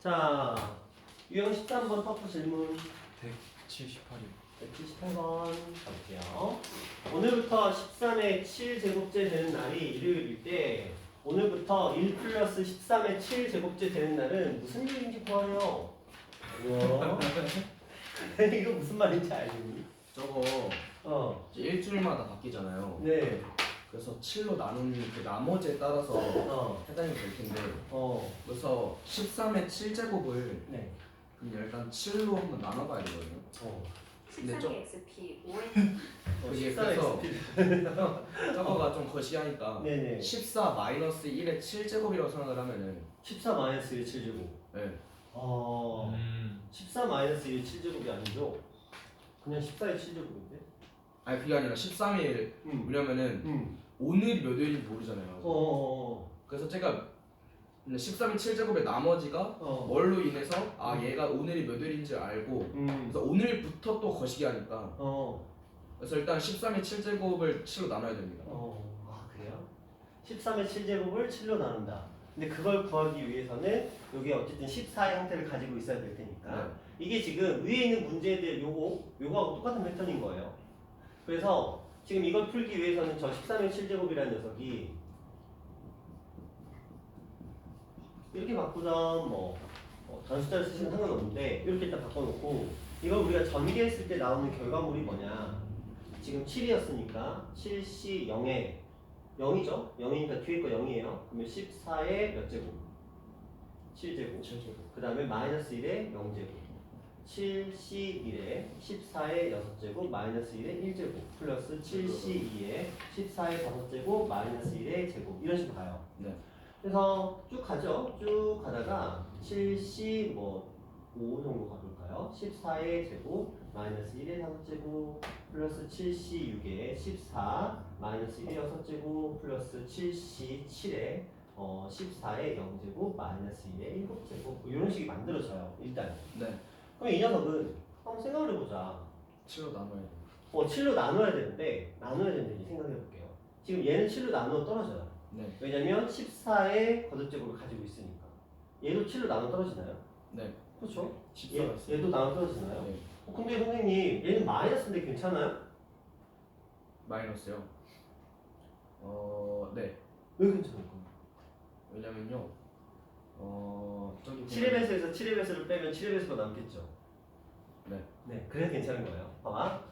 자, 유형 13번 퍼프 질문 178이요. 178번 가볼게요. 오늘부터 13의 7제곱제 되는 날이 일요일일 때 오늘부터 1 플러스 13의 7제곱제 되는 날은 무슨 요일인지 구하래요. 우와. 이거 무슨 말인지 알겠니? 저거 이제 일주일마다 바뀌잖아요. 네. 그래서 7로 나누는 그 나머지에 따라서 해당이 될 텐데 그래서 13의 7제곱을 네. 그냥 일단 7로 한번 나눠봐야 되거든요. 근데 13의 XP 5의 그게 14 그래서 저거가 좀 거시하니까 네네. 14 마이너스 1의 7제곱이라고 생각을 하면은 14 마이너스 1 7제곱. 네. 14 마이너스 1 7제곱이 아니죠? 그냥 14의 7제곱인데? 아니 그게 아니라 13일 왜냐면은 오늘이 몇 요일인지 모르잖아요. 그래서 제가 13일 7제곱의 나머지가 뭘로 인해서 얘가 오늘이 몇 요일인지 알고 그래서 오늘부터 또 거시기 하니까 그래서 일단 13일 7제곱을 7로 나눠야 됩니다. 그래요? 13의 7제곱을 7로 나눈다. 근데 그걸 구하기 위해서는 여기 어쨌든 14의 형태를 가지고 있어야 될 테니까 이게 지금 위에 있는 문제들 요거하고 똑같은 패턴인 거예요. 그래서 지금 이걸 풀기 위해서는 저 13의 7제곱이라는 녀석이 이렇게 바꾸자 단숫자를 쓰시면 상관없는데 이렇게 일단 바꿔놓고 이걸 우리가 전개했을 때 나오는 결과물이 뭐냐, 지금 7이었으니까 7C 0에 0이죠? 0이니까 뒤에 거 0이에요. 그러면 14의 몇 제곱? 7제곱. 그 다음에 마이너스 1의 0제곱. 7C1에 14의 6제곱 마이너스 1의 1제곱 플러스 7C2에 14의 5제곱 마이너스 1의 제곱 이런 식으로 가요. 네. 그래서 쭉 가죠. 쭉 가다가 7C 5 정도 가볼까요? 14의 제곱 마이너스 1의 5제곱 플러스 7C6에 14 마이너스 1의 6제곱 플러스 7C7에 14의 0제곱 마이너스 1의 7제곱 이런 식이 만들어져요. 일단. 네. 그럼 이 녀석은 한번 생각을 해보자. 7로 나눠야 돼요. 7로 나눠야 되는데 생각해 볼게요. 지금 얘는 7로 나누어 떨어져요. 네. 왜냐면 14의 거듭제곱을 가지고 있으니까. 얘도 7로 나눠 떨어지나요? 네. 그렇죠? 14였어요. 얘도 나눠 떨어지나요? 네. 근데 선생님 얘는 마이너스인데 괜찮아요? 마이너스요. 네. 왜 괜찮을까? 왜냐면요. 저기 7의 배수에서 7의 배수를 빼면 7의 배수가 남겠죠? 네. 네, 그래서 괜찮은 거예요. 봐봐.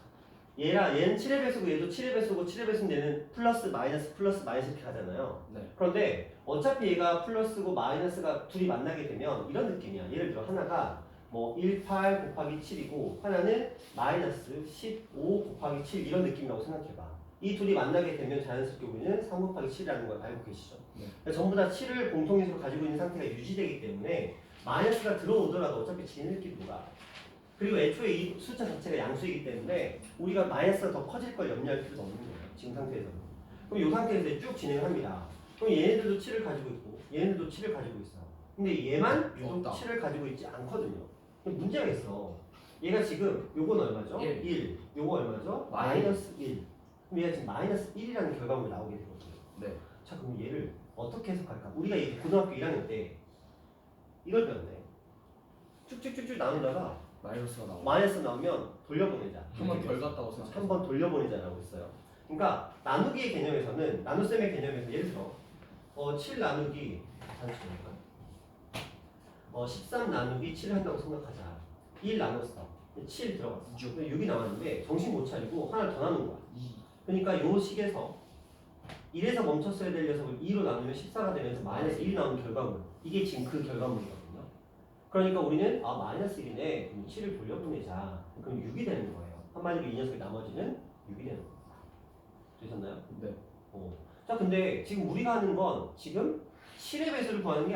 얘는 7의 배수고 얘도 7의 배수고 7의 배수인데 얘는 플러스 마이너스 이렇게 가잖아요. 네. 그런데 어차피 얘가 플러스고 마이너스가 둘이 만나게 되면 이런 느낌이야. 예를 들어 하나가 18 곱하기 7이고 하나는 마이너스 15 곱하기 7 이런 느낌이라고 생각해봐. 이 둘이 만나게 되면 자연스럽게 우리는 3 곱하기 7이라는 걸 알고 계시죠? 네. 그러니까 전부 다 7을 공통인수로 가지고 있는 상태가 유지되기 때문에 마이너스가 들어오더라도 어차피 지네들끼리 놀아. 그리고 애초에 이 숫자 자체가 양수이기 때문에 우리가 마이너스가 더 커질 걸 염려할 필요도 없는 거예요. 지금 상태에서는. 그럼 이 상태에서 쭉 진행을 합니다. 그럼 얘네들도 7을 가지고 있고 얘네들도 7을 가지고 있어요. 근데 얘만 유독 7을 가지고 있지 않거든요. 문제가 있어. 얘가 지금 요건 얼마죠? 1. 요거 얼마죠? 마이너스 1. 그럼 얘가 지금 마이너스 1이라는 결과물이 나오게 되거든요. 네. 자, 그럼 얘를 어떻게 해석할까? 우리가 이 고등학교 1학년 때 이걸 배웠네. 쭉쭉쭉쭉 나누다가 마이너스가 나오고 마이너스 나오면 돌려보내자. 한 번 덜 갔다고 생각해요. 한 번 돌려보내자라고 했어요. 그러니까 나누기의 개념에서는 나눗셈의 개념에서 예를 들어 7 나누기 단수니까 13 나누기 7을 한다고 생각하자. 1 나눴어. 7 들어갔어. 6이 나왔는데 정신 못 차리고 하나 더 나눈 거야. 2. 그러니까 요 식에서 1에서 멈췄어야 될 녀석을 2로 나누면 14가 되면서 마이너스 1이 나오는 결과물. 이게 지금 그 결과물이거든요. 그러니까 우리는 마이너스 1이네. 그럼 7을 돌려보내자. 그럼 6이 되는 거예요. 한마디로 이 녀석의 나머지는 6이 되는 거예요. 되셨나요? 네. 자, 근데 지금 우리가 하는 건 지금 7의 배수를 구하는 게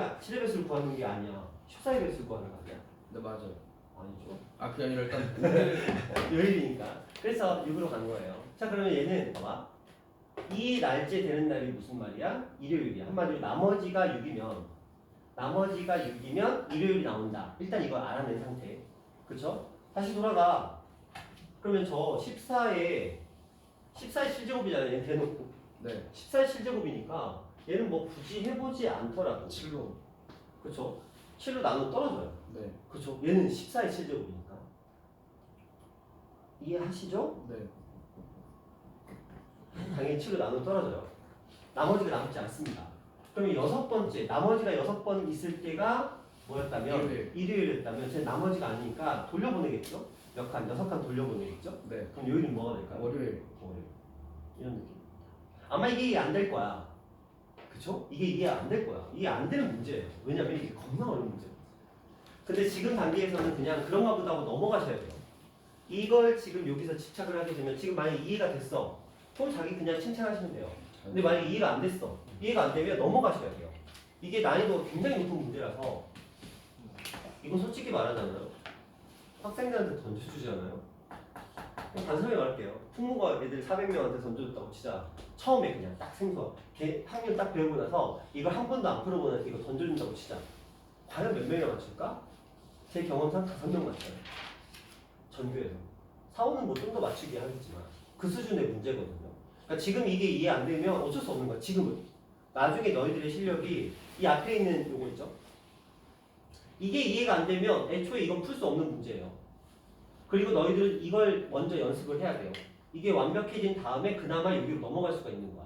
아니야. 14의 배수를 구하는 거 아니야? 네, 맞아요. 아니죠. 그게 아니라 일단 요일이니까. 그래서 6으로 간 거예요. 자, 그러면 얘는 봐봐. 이 날째 되는 날이 무슨 말이야? 일요일이야. 한마디로 나머지가 6이면 일요일이 나온다. 일단 이걸 알아낸 상태. 그쵸? 다시 돌아가. 그러면 저 14의 7제곱이잖아요. 얘 대놓고. 네. 14의 7제곱이니까 얘는 굳이 해보지 않더라도. 7로. 그쵸? 7로 나누면 떨어져요. 네. 그렇죠. 얘는 14의 7제곱이니까. 이해하시죠? 네. 당연히 7로 나누면 떨어져요. 나머지가 남지 않습니다. 그러면 여섯 번째, 나머지가 6번 있을 때가 뭐였다면? 일요일이었다면 제 나머지가 아니니까 돌려보내겠죠? 몇 칸? 6칸 돌려보내겠죠? 네. 그럼 요일은 뭐가 될까요? 월요일. 월요일. 이런 느낌. 아마 이게 이해 안 될 거야. 그쵸? 이게 이해 안 될 거야. 이해 안 되는 문제예요. 왜냐면 이게 겁나 어려운 문제예요. 근데 지금 단계에서는 그냥 그런가 보다 하고 넘어가셔야 돼요. 이걸 지금 여기서 집착을 하게 되면 지금 만약에 이해가 됐어. 그럼 자기 그냥 칭찬하시면 돼요. 근데 만약에 이해가 안 됐어. 이해가 안 되면 넘어가셔야 돼요. 이게 난이도가 굉장히 높은 문제라서 이건 솔직히 말하잖아요. 학생들한테 던져주잖아요. 그냥 단순하게 말할게요. 풍무가 애들 400명한테 던져줬다고 진짜 처음에 그냥 딱 생소 학년 딱 배우고 나서 이걸 한 번도 안 풀어보고 나서 이거 던져준다고 진짜 과연 몇 명이나 맞출까? 제 경험상 5명 맞춰요. 전교에서. 4, 5는 뭐 좀 더 맞추기 하겠지만 그 수준의 문제거든요. 그러니까 지금 이게 이해 안 되면 어쩔 수 없는 거야. 지금은. 나중에 너희들의 실력이 이 앞에 있는 요거 있죠? 이게 이해가 안 되면 애초에 이건 풀 수 없는 문제예요. 그리고 너희들은 이걸 먼저 연습을 해야 돼요. 이게 완벽해진 다음에 그나마 여기로 넘어갈 수가 있는 거야.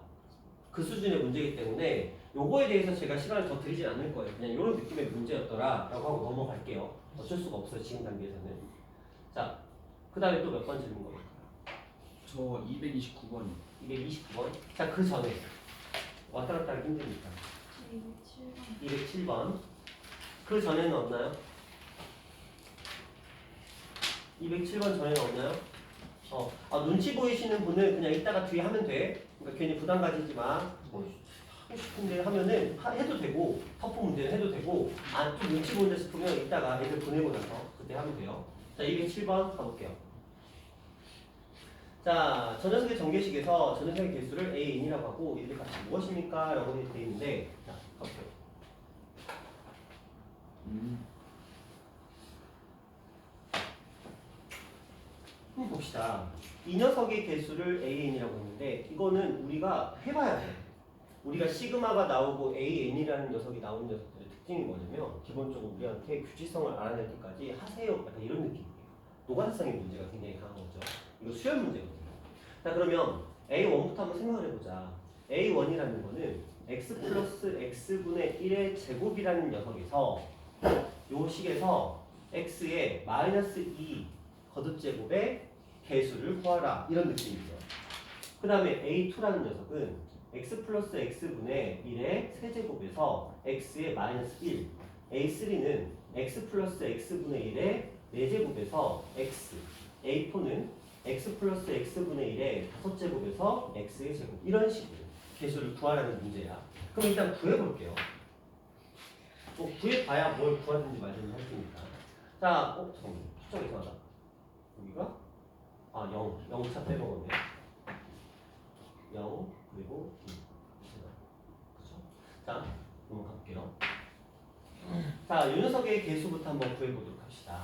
그 수준의 문제이기 때문에 요거에 대해서 제가 시간을 더 드리진 않을 거예요. 그냥 이런 느낌의 문제였더라 라고 하고 넘어갈게요. 어쩔 수가 없어요. 지금 단계에서는. 자, 그 다음에 또 몇 번 질문 거예요? 저 229번이요. 229번. 자, 그 전에 왔다 갔다 하기 힘드니까 207번. 그 전에는 없나요? 207번 전에는 없나요? 눈치 보이시는 분은 그냥 이따가 뒤에 하면 돼. 그러니까 괜히 부담 가지지 마. 하고 싶은데 하면은 해도 되고, 터프 문제는 해도 되고, 좀 눈치 보인다 싶으면 이따가 애들 보내고 나서 그때 하면 돼요. 자, 207번 가볼게요. 자, 저 녀석의 전개식에서 저 녀석의 개수를 AN이라고 하고 이들 값이 무엇입니까? 라고 되어 있는데, 자, 가볼게요. 봅시다. 이 녀석의 개수를 AN이라고 했는데 이거는 우리가 해봐야 돼. 우리가 시그마가 나오고 AN이라는 녀석이 나오는 녀석들의 특징이 뭐냐면 기본적으로 우리한테 규칙성을 알아낼 때까지 하세요. 약간 이런 느낌이에요. 노가다성의 문제가 굉장히 강한 거죠. 이거 수열 문제거든요. 자, 그러면 A1부터 한번 생각을 해보자. A1이라는 거는 x 플러스 x분의 1의 제곱이라는 녀석에서 요 식에서 x의 마이너스 2 거듭제곱의 개수를 구하라 이런 느낌이죠. 그 다음에 A2라는 녀석은 x 플러스 x분의 1의 세제곱에서 x의 마이너스 1 A3는 x 플러스 x분의 1의 4제곱에서 x A4는 x 플러스 x분의 1의 5제곱에서 x의 제곱 이런 식으로 개수를 구하라는 문제야. 그럼 일단 구해볼게요. 구해봐야 뭘 구하든지 말든지 할 테니까. 자, 잠깐만. 숫자가 이상하다. 여기가 0. 0차 빼먹었네. 0 그리고 2. 그쵸? 자, 한번 가볼게요. 자, 이 녀석의 개수부터 한번 구해보도록 합시다.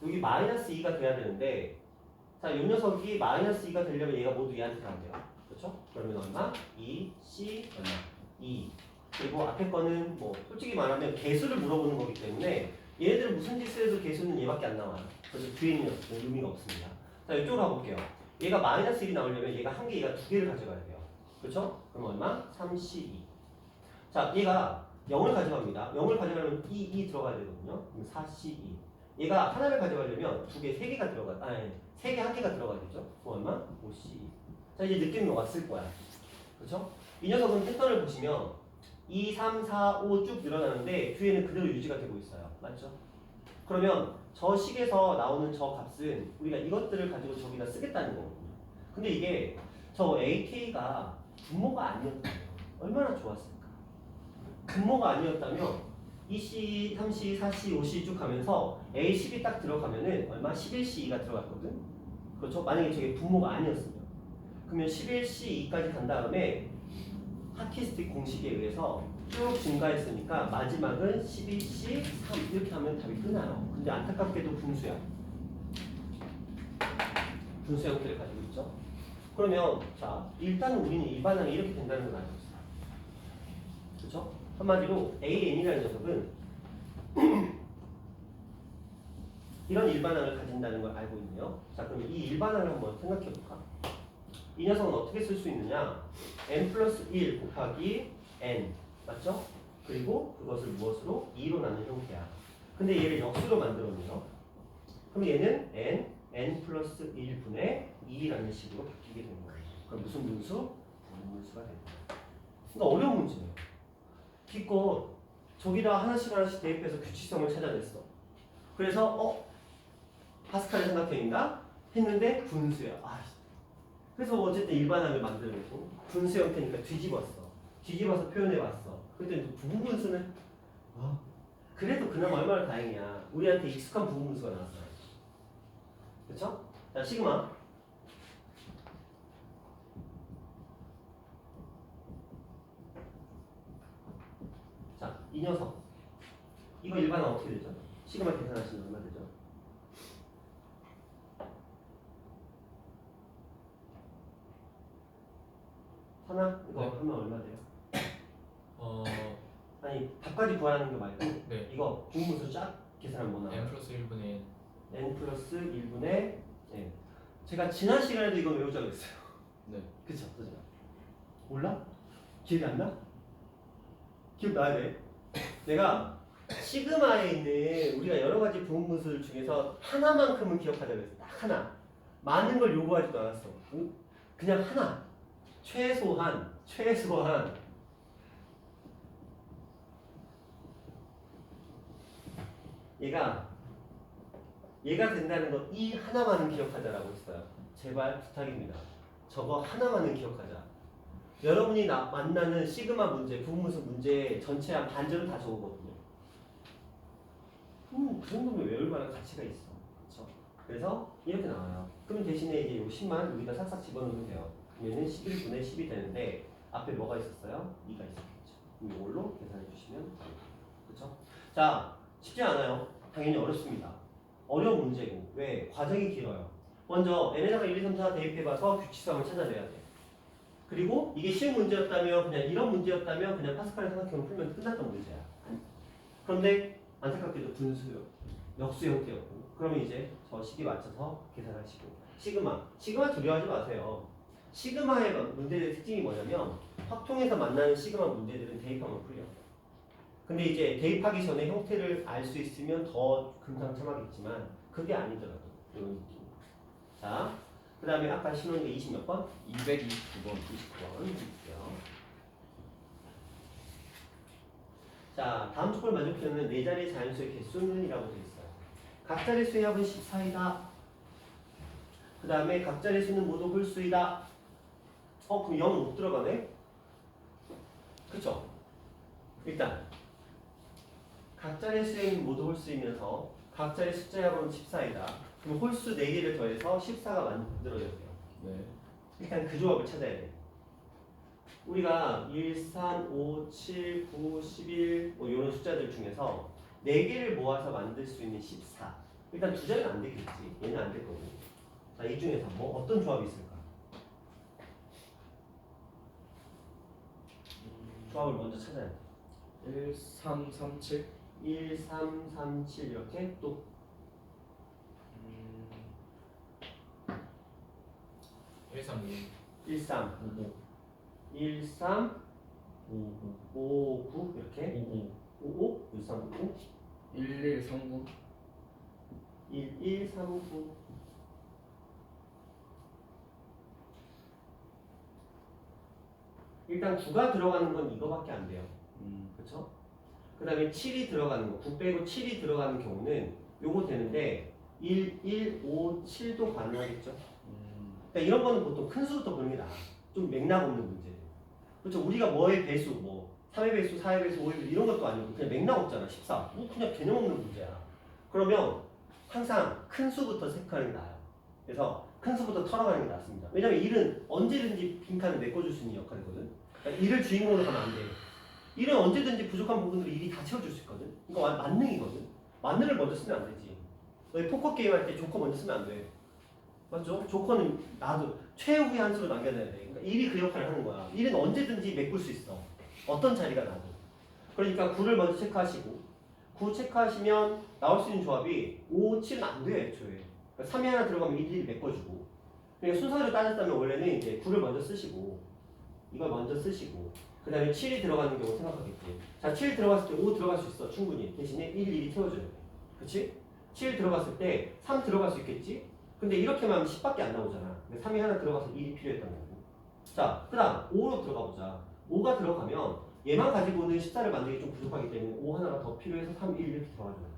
여기 마이너스 2가 돼야 되는데 자, 이 녀석이 마이너스 2가 되려면 얘가 모두 얘한테 가면 돼요. 그렇죠? 그러면 얼마? 2, C 얼마? 2. 그리고 앞에 거는 뭐 솔직히 말하면 개수를 물어보는 거기 때문에 얘네들은 무슨 짓을 해도 개수는 얘밖에 안 나와요. 그래서 뒤에 있는 녀석은 의미가 없습니다. 자, 이쪽으로 가볼게요. 얘가 마이너스 1이 나오려면 얘가 한 개, 얘가 두 개를 가져가야 돼요. 그렇죠? 그럼 얼마? 32. 자, 얘가 0을 가져갑니다. 0을 가져가려면 2 들어가야 되거든요. 그럼 42. 얘가 하나를 가져가려면 두 개, 세 개가 들어가, 세 개, 한 개가 들어가야 되죠. 그럼 얼마? 52. 자, 이제 느낌이 왔을 거야. 그렇죠? 이 녀석은 패턴을 보시면 2, 3, 4, 5 쭉 늘어나는데 뒤에는 그대로 유지가 되고 있어요. 맞죠? 그러면 저 식에서 나오는 저 값은 우리가 이것들을 가지고 저기다 쓰겠다는 거거든요. 근데 이게 저 AK가 분모가 아니었다면 얼마나 좋았을까? 분모가 아니었다면 2C, 3C, 4C, 5C 쭉 가면서 A10이 딱 들어가면은 얼마? 11C2가 들어갔거든? 그렇죠? 만약에 저게 분모가 아니었으면 그러면 11C2까지 간 다음에 하키스틱 공식에 의해서 쭉 증가했으니까 마지막은 12C 3 이렇게 하면 답이 끝나요. 근데 안타깝게도 분수야. 분수 형태를 가지고 있죠. 그러면 자 일단은 우리는 이 반항이 이렇게 된다는 걸 알고 있어요. 그렇죠? 한마디로 AN이라는 녀석은 이런 일반항을 가진다는 걸 알고 있네요. 자, 그럼 이 일반항을 한번 생각해 볼까? 이 녀석은 어떻게 쓸 수 있느냐? n 플러스 1 곱하기 n 맞죠? 그리고 그것을 무엇으로? 2로 나눈 형태야. 근데 얘를 역수로 만들었네요. 그럼 얘는 n 플러스 1분의 2라는 식으로 바뀌게 되는 거예요. 그럼 무슨 분수? 분수가 됩니다. 그러니까 어려운 문제예요. 기껏 저기다 하나씩 하나씩 대입해서 규칙성을 찾아냈어. 그래서 파스칼의 삼각형인가? 했는데 분수야. 그래서 어쨌든 일반항을 만들고 분수 형태니까 뒤집어서 표현해봤어. 그랬더니 또 부분분수는 그래도 그나마 얼마나 다행이야. 우리한테 익숙한 부분분수가 나왔어. 그렇죠? 자, 시그마. 자, 이 녀석. 이거 일반항 어떻게 되죠? 시그마 계산하시면 얼마 되죠? 하나? 이거 네. 하면 얼마 돼요? 아니 답까지 구하는 거 말고 네. 이거 부분수 쫙 계산하면 뭐 나와요? n 플러스 1분의 n 플러스 1분의 제가 지난 시간에도 이거 외우자고 했어요. 네. 그쵸? 그죠? 몰라? 기억이 안 나? 기억나야 돼. 내가 시그마에 있는 우리가 여러 가지 부분분수 중에서 하나만큼은 기억하자고 했어. 딱 하나. 많은 걸 요구하지도 않았어. 그냥 하나. 최소한 얘가 된다는 거 이 하나만은 기억하자라고 했어요. 제발 부탁입니다. 저거 하나만은 기억하자. 여러분이 만나는 시그마 문제, 부분분수 문제 전체 한 반절은 다 저거거든요. 그 정도면 외울 만한 가치가 있어. 그렇죠? 그래서 이렇게 나와요. 그럼 대신에 이제 요 10만 여기다 싹싹 집어넣으면 돼요. 얘는 11분의 10이 되는데 앞에 뭐가 있었어요? 2가 있었겠죠. 그럼 이걸로 계산해 주시면 됩니다. 그렇죠? 자, 쉽지 않아요. 당연히 어렵습니다. 어려운 문제고 왜? 과정이 길어요. 먼저 n에다가 1, 2, 3, 4 대입해봐서 규칙성을 찾아내야 돼. 그리고 이게 쉬운 문제였다면 그냥 이런 문제였다면 그냥 파스칼의 삼각형을 풀면 끝났던 문제야. 그런데 안타깝게도 분수 역수 형태였고 그러면 이제 저 식에 맞춰서 계산하시고 시그마 두려워하지 마세요. 시그마의 문제의 특징이 뭐냐면 확통에서 만나는 시그마 문제들은 대입하면 풀려. 근데 이제 대입하기 전에 형태를 알 수 있으면 더 금상첨화겠지만 그게 아니더라도 이런 느낌. 자, 그 다음에 아까 신호는 20 몇 번? 229번. 29번 볼게요. 자, 다음 조건을 만족시키는 네 자리의 자연수의 개수는 이라고 되어 있어요. 각 자리 수의 합은 14이다. 그 다음에 각 자리 수는 모두 홀수이다. 그럼 0은 못 들어가네? 그쵸? 일단 각 자리 수는 모두 홀수이면서 각 자리 숫자의 합은 14이다. 그럼 홀수 4개를 더해서 14가 만들어졌대요. 네. 일단 그 조합을 찾아야 돼. 우리가 1, 3, 5, 7, 9, 11 뭐 이런 숫자들 중에서 4개를 모아서 만들 수 있는 14. 일단 두 자리는 안 되겠지. 얘는 안 될 거고. 자, 이 중에서 뭐 어떤 조합이 있을까? 조합을 먼저 찾아야 돼. 1, 3, 3, 7. 1, 3, 3, 7 이렇게 또 1, 3, 2 1, 3, 5, 1, 3, 5, 5, 9 이렇게 5, 5, 5, 1, 3, 9 1, 1, 3, 9. 1, 1, 3, 9 일단 9가 들어가는 건 이거밖에 안 돼요. 그렇죠? 그 다음에 7이 들어가는 거, 9 빼고 7이 들어가는 경우는 요거 되는데 1, 1, 5, 7도 가능하겠죠? 그러니까 이런 거는 보통 큰 수부터 보는 게 나아. 좀 맥락 없는 문제. 그렇죠? 우리가 뭐의 배수, 뭐 3의 배수, 4의 배수, 5의 배수 이런 것도 아니고 그냥 맥락 없잖아. 14. 그냥 개념 없는 문제야. 그러면 항상 큰 수부터 체크하는 게 나아요. 그래서 큰 수부터 털어가는 게 낫습니다. 왜냐면 1은 언제든지 빈칸을 메꿔줄 수 있는 역할이거든. 그러니까 1을 주인공으로 가면 안 돼. 1은 언제든지 부족한 부분들을 1이 다 채워줄 수 있거든. 이거 만능이거든. 만능을 먼저 쓰면 안 되지. 너희 포커 게임 할 때 조커 먼저 쓰면 안 돼. 맞죠? 조커는 나도 최후의 한 수를 남겨놔야 돼. 그러니까 1이 그 역할을 하는 거야. 1은 언제든지 메꿀 수 있어. 어떤 자리가 나도. 그러니까 9를 먼저 체크하시고 9 체크하시면 나올 수 있는 조합이 5, 7은 안 돼요, 애초에. 그러니까 3이 하나 들어가면 1, 1 메꿔주고. 그러니까 순서를 따졌다면 원래는 이제 9를 먼저 쓰시고, 이걸 먼저 쓰시고, 그 다음에 7이 들어가는 경우 생각하겠지. 자, 7 들어갔을 때 5 들어갈 수 있어, 충분히. 대신에 1, 1이 채워줘야 돼. 그치? 7 들어갔을 때 3 들어갈 수 있겠지? 근데 이렇게만 하면 10밖에 안 나오잖아. 근데 3이 하나 들어가서 1이 필요했던 거고. 자, 그 다음 5로 들어가 보자. 5가 들어가면 얘만 가지고는 14를 만들기 좀 부족하기 때문에 5 하나가 더 필요해서 3, 1 이렇게 들어가줘야 돼.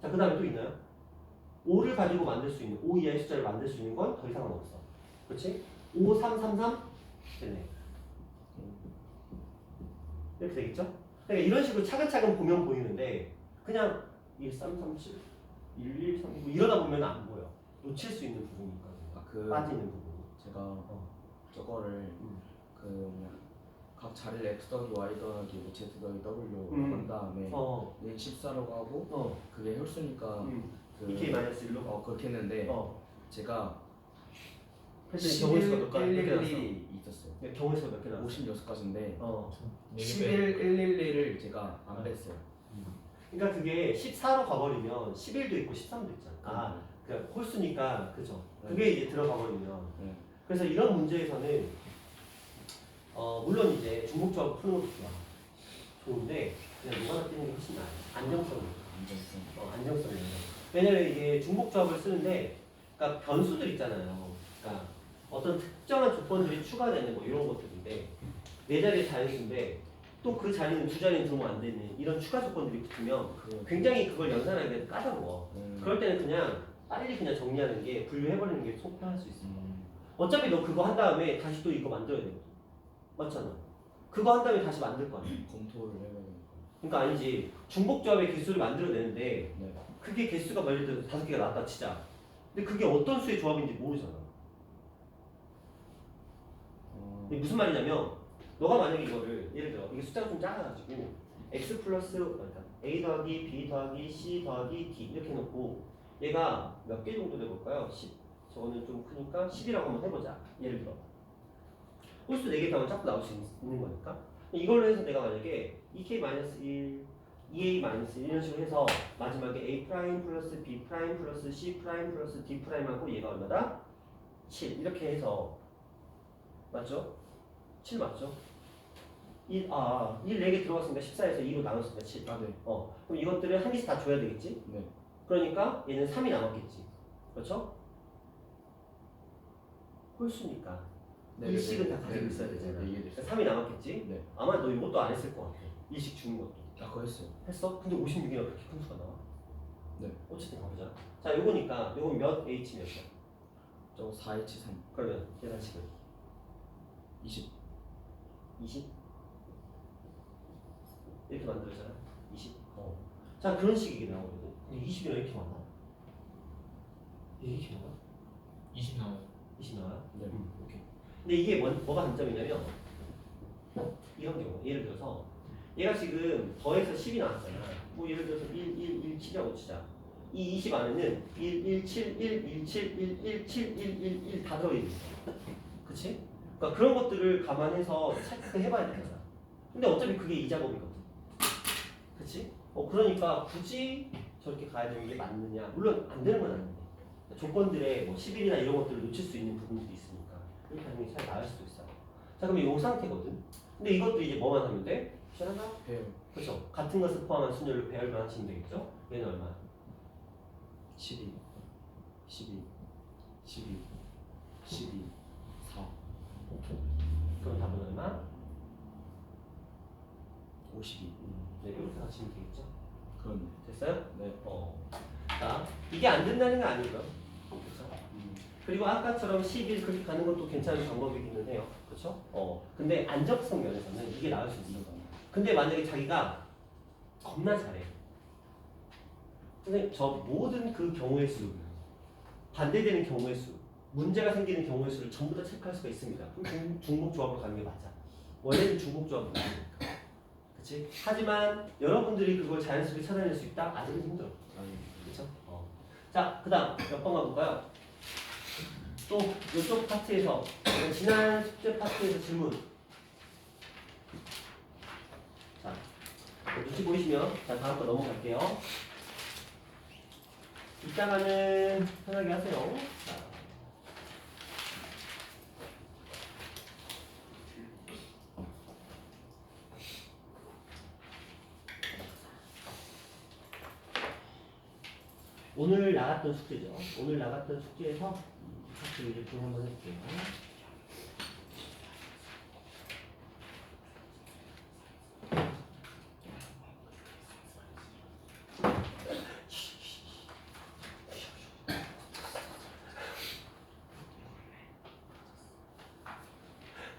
자, 그 다음에 또 있나요? 5를 가지고 만들 수 있는 5 이하의 숫자를 만들 수 있는 건 더 이상은 없어. 그렇지? 5, 3, 3, 3 됐네. 이렇게 되겠죠? 그러니까 이런 식으로 차근차근 보면 보이는데 그냥 1, 3, 3, 7, 1, 1, 3, 9 이러다 보면 안 보여. 놓칠 수 있는 부분이 있거든요. 빠지는 부분. 제가 저거를 그 뭐냐 각 자리를 x 더하기 y 더하기 뭐 z 더하기 w 한 다음에 얘 14라고 하고 그게 홀수니까 그 2k 마이너스 1로 그렇게 했는데 제가 경우의 수가 몇 가지 1111이 있었어요. 네, 경우의 수가 몇 개 나왔어? 56가지인데 11 1111을 제가 안 뺐어요. 그러니까 그게 14로 가버리면 11도 있고 13도 있잖아. 아, 그러니까 홀수니까 그죠. 그게 이제 들어가 버리면. 그래서 이런 문제에서는 물론 이제 중복조합 푸는 것도 좋아. 좋은데 그냥 노가다 뛰는 게 훨씬 나아요. 안정성이. 안정성이. 왜냐면 이게 중복조합을 쓰는데, 그러니까 변수들 있잖아요. 그러니까 어떤 특정한 조건들이 추가되는 뭐 이런 것들인데 네 자리의 자연수인데 또 그 자리는 두 자리는 들어오면 안 되는 이런 추가 조건들이 붙으면 굉장히 그걸 연산하기가 까다로워. 그럴 때는 그냥 빨리 그냥 정리하는 게 분류해버리는 게 속편할 수 있어. 어차피 너 그거 한 다음에 다시 또 이거 만들어야 되거든. 맞잖아. 그거 한 다음에 다시 만들 거 아니야. 검토를 해야 되니까. 그러니까 아니지. 중복조합의 개수를 만들어내는데 그게 개수가 예를 들어서 5개가 나왔다 치자. 근데 그게 어떤 수의 조합인지 모르잖아. 근데 무슨 말이냐면 너가 만약에 이거를 예를 들어 이게 숫자가 좀 작아가지고 x 플러스 그러니까 a 더하기 b 더하기 c 더하기 d 이렇게 해놓고 얘가 몇 개 정도 돼볼까요? 10. 저거는 좀 크니까 10이라고 한번 해보자. 예를 들어 홀수 4개 더하면 자꾸 나올 수 있는 거니까 이걸로 해서 내가 만약에 2k-1 2a-1 이런 식으로 해서 마지막에 a 프라임 플러스 b 프라임 플러스 c 프라임 플러스 d 프라임하고 얘가 얼마다? 7 이렇게 해서 맞죠? 7 맞죠? 1 4개 들어갔으니까 14에서 2로 나눴으니까 7 네. 그럼 이것들을 한 개씩 다 줘야 되겠지? 네. 그러니까 얘는 3이 남았겠지. 그렇죠? 홀수니까 일식은 다 가지고 있어야 되잖아. 그러니까 3이 남았겠지? 네. 아마 너 이것도 안 했을 것 같아. 일식 주는 것도. 그거 했어요. 했어? 근데 56이나 그렇게 큰 수가 나와? 네. 어쨌든 가보자. 자, 요거니까 요건 몇 h 몇이야? 저거 4H3 그러면 계산식은 20 이렇게 만들었잖아. 20. 자, 그런 식이 나오거든. 근데 20이랑 이렇게 많아? 이렇게 많아? 20 나와요. 20 나와요? 네. 오케이. 근데 이게 뭐가 단점이냐면 이런 경우 예를 들어서 얘가 지금 더해서 10이 나왔잖아. 뭐 예를 들어서 1, 1, 1, 7이라고 치자. 이 20 안에는 1, 1, 7, 1, 1, 7, 1, 1, 7, 1, 1, 1 다 들어있는 거야. 그치? 그러니까 그런 것들을 감안해서 체크해봐야 되잖아. 근데 어차피 그게 이 작업이거든. 그치? 그러니까 굳이 저렇게 가야 되는 게 맞느냐? 물론 안 되는 건 아닌데 조건들의 뭐 10일이나 이런 것들을 놓칠 수 있는 부분들이 있으니까 이렇게 하는 게 잘 나을 수도 있어. 자, 그럼 이 상태거든. 근데 이것도 이제 뭐만 하면 돼? 시원하나? 배열. 그렇죠. 같은 것을 포함한 순열로 배열만 하시면 되겠죠? 얘는 얼마? 12 12 12 12 4 그럼 답은 얼마? 52 네, 이렇게 하시면 되겠죠? 그럼 됐어요? 네. 자, 이게 안 된다는 게 아니고요. 그렇죠? 그리고 아까처럼 11 그렇게 가는 것도 괜찮은 방법이기는 해요. 그렇죠? 근데 안정성 면에서는 이게 나을 수 있는 거예요. 근데 만약에 자기가 겁나 잘해. 선생님, 저 모든 그 경우의 수, 반대되는 경우의 수, 문제가 생기는 경우의 수를 전부 다 체크할 수가 있습니다. 그럼 중복조합으로 가는 게 맞아. 원래는 중복조합으로 가는 거니까. 그치? 하지만 여러분들이 그걸 자연스럽게 찾아낼 수 있다? 아직은 힘들어. 그쵸? 자, 그 다음 몇 번 가볼까요? 또 이쪽 파트에서 지난 숙제 파트에서 질문. 자, 눈치 보이시면 자 다음 거 넘어갈게요. 이따가는 편하게 하세요. 자. 오늘 나갔던 숙제죠. 오늘 나갔던 숙제에서 학교 이제 좀 한번 해볼게요.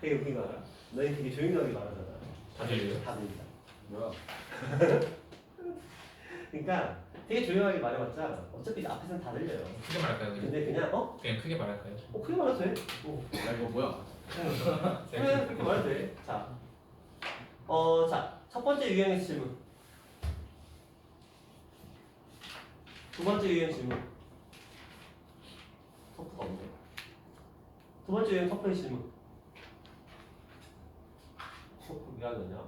되게 웃긴 거 알아? 너희 되게 조용하게 말하잖아. 다 들려요? 다 들린다. 뭐야? 그러니까 되게 조용하게 말해봤자 어차피 앞에서는 다 들려요. 크게 말할까요? 그냥? 근데 그냥 그냥 크게 말할까요? 크게 말해도 돼. 야 이거 뭐야? 그래 그렇게 말해도 돼. 자, 자, 첫 번째 유형의 질문. 두 번째 유형 질문. 터프가 없네. 두 번째 유형 터프의 질문. 왜 하느냐?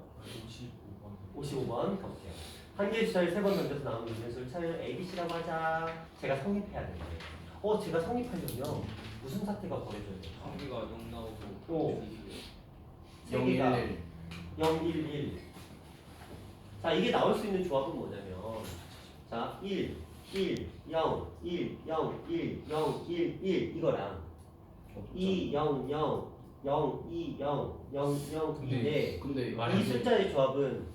55번 가볼게요. 한 개의 주사를 세 번 던져서 나오는 인수를 차를 ABC라고 하자. 제가 성립해야 되는데. 제가 성립하려면 무슨 사태가 벌어져야 돼요? 한 개가 0 나오고 오. 011. 011. 자, 이게 나올 수 있는 조합은 뭐냐면 자, 1, 1, 0, 1, 0, 1, 0, 1, 1 이거랑 2, 0, 0, 0, 2, 0, 0, 0, 2인데 근데 이 숫자의 조합은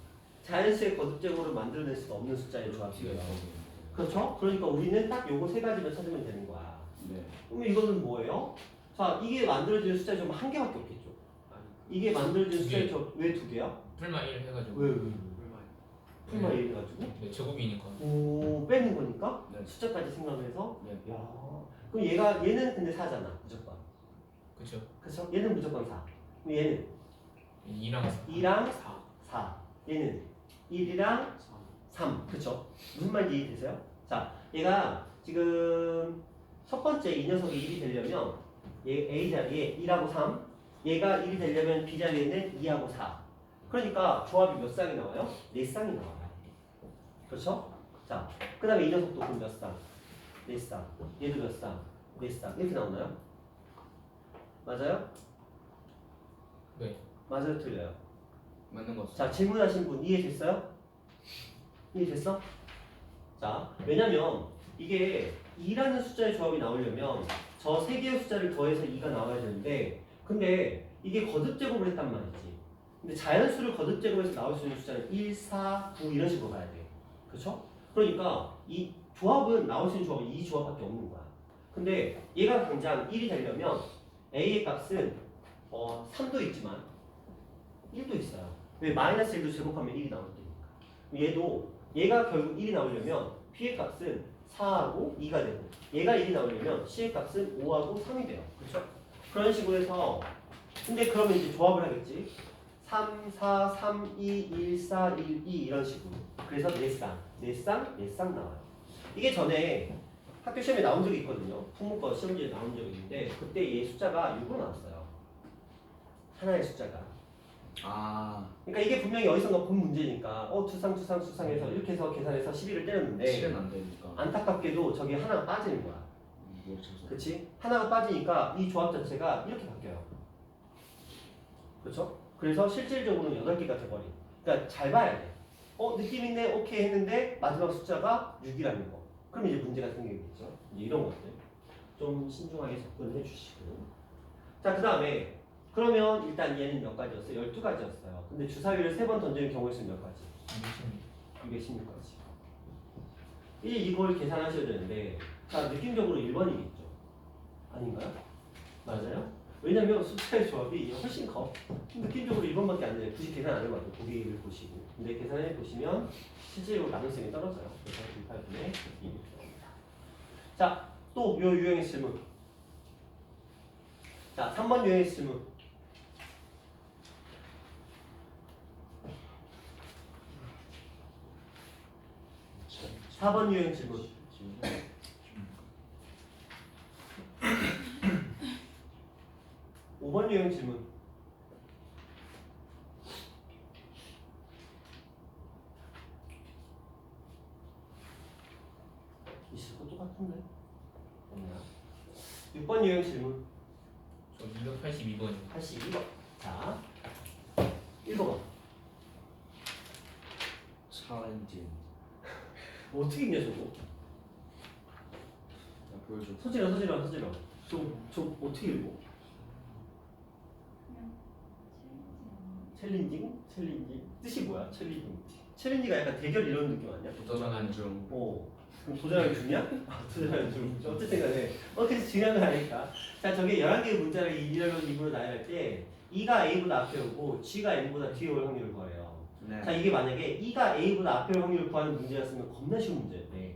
자연수의 거듭적으로 만들어낼 수가 없는 숫자의 조합이에요. 그렇죠? 그러니까 우리는 딱 요거 세 가지만 찾으면 되는 거야. 네. 그러면 이거는 뭐예요? 자, 이게 만들어지는 숫자의 조합은 한 개밖에 없겠죠. 이게 만들어지는 숫자의 조합 왜 두 개야? 풀마 1 해가지고. 왜? 풀마 1 해가지고 네, 제곱이니까. 오 빼는 거니까 네. 숫자까지 생각해서 네. 야 그럼 얘는 근데 4잖아 무조건. 그쵸? 그렇죠? 얘는 무조건 4. 그럼 얘는 2랑 4. 2랑 4. 얘는 1이랑 3. 그쵸? 무슨 말인지 이해되세요? 자, 얘가 지금 첫 번째 이 녀석이 1이 되려면 얘 A 자리에 1하고 3, 얘가 1이 되려면 B 자리에는 2하고 4. 그러니까 조합이 몇 쌍이 나와요? 4쌍이 나와요. 그렇죠? 자, 그 다음에 이 녀석도 그럼 몇 쌍? 4쌍. 얘도 몇 쌍? 4쌍. 이렇게 나오나요? 맞아요? 네. 맞아요? 틀려요? 맞는 거. 자, 질문하신 분 이해됐어요? 이해됐어? 자, 왜냐면 이게 2라는 숫자의 조합이 나오려면 저 세 개의 숫자를 더해서 2가 나와야 되는데 근데 이게 거듭제곱을 했단 말이지. 근데 자연수를 거듭제곱해서 나올 수 있는 숫자는 1, 4, 9 이런 식으로 가야 돼. 그렇죠? 그러니까 이 조합은 나올 수 있는 조합은 이 조합밖에 없는 거야. 근데 얘가 당장 1이 되려면 A의 값은 3도 있지만 1도 있어요. 왜? 마이너스 1도 제곱하면 1이 나올 테니까. 얘도 얘가 결국 1이 나오려면 B의 값은 4하고 2가 되고 얘가 1이 나오려면 C의 값은 5하고 3이 돼요. 그렇죠? 그런 식으로 해서 근데 그러면 이제 조합을 하겠지. 3, 4, 3, 2, 1, 4, 1, 2 이런 식으로. 그래서 4쌍 나와요. 이게 전에 학교 시험에 나온 적이 있거든요. 풍문과 시험지에 나온 적이 있는데 그때 얘 숫자가 6으로 나왔어요. 하나의 숫자가. 아. 그러니까 이게 분명히 어디선가 본 문제니까 수상해서 이렇게 해서 계산해서 11을 때렸는데 실은 안 되니까. 안타깝게도 저기 하나가 빠지는 거야. 그렇지? 하나가 빠지니까 이 조합 자체가 이렇게 바뀌어요. 그렇죠? 그래서 실질적으로는 8개가 돼버린. 그러니까 잘 봐야 돼. 느낌 있네, 오케이 했는데 마지막 숫자가 6이라는 거. 그럼 이제 문제가 생기겠죠. 이제 이런 것들 좀 신중하게 접근해 주시고. 자, 그 다음에 그러면 일단 얘는 몇 가지였어요? 12가지였어요. 근데 주사위를 3번 던지는 경우의 수는 몇 가지? 216가지. 이걸 계산하셔야 되는데 자, 느낌적으로 1번이겠죠. 아닌가요? 맞아요? 왜냐면 숫자의 조합이 훨씬 커. 느낌적으로 1번밖에 안 되죠. 굳이 계산 안 해봐도 보기를 보시고. 근데 계산해 보시면 실제로 가능성이 떨어져요. 그래서 1,8분의 2이 필요합니다. 자, 또 요 유형의 질문. 자, 3번 유형의 질문. 사 번 유형 질문. 5번 유형 질문. 있을 거 똑같은데. 없나? 6번 유형 질문. 저 282번이요. 82번. 자, 1번. 챌린지. 어떻게 읽냐 저거? 보여줘. 서질러. 저 어떻게 읽어? 챌린징? 뜻이 뭐야? 챌린지가 약간 대결 이런 느낌 아니야? 도전하는 중. 그럼 도전하는 중이야? 도전하는 중. 어쨌든 간에 그래서 중요한 건 아니까. 자, 저게 11개의 문자를 1로 2으로 나열할 때 2가 A보다 앞에 오고 G가 N보다 뒤에 올 확률을 구해요. 네. 자, 이게 만약에 2가 A보다 앞에 올 확률을 구하는 문제였으면 겁나 쉬운 문제였대.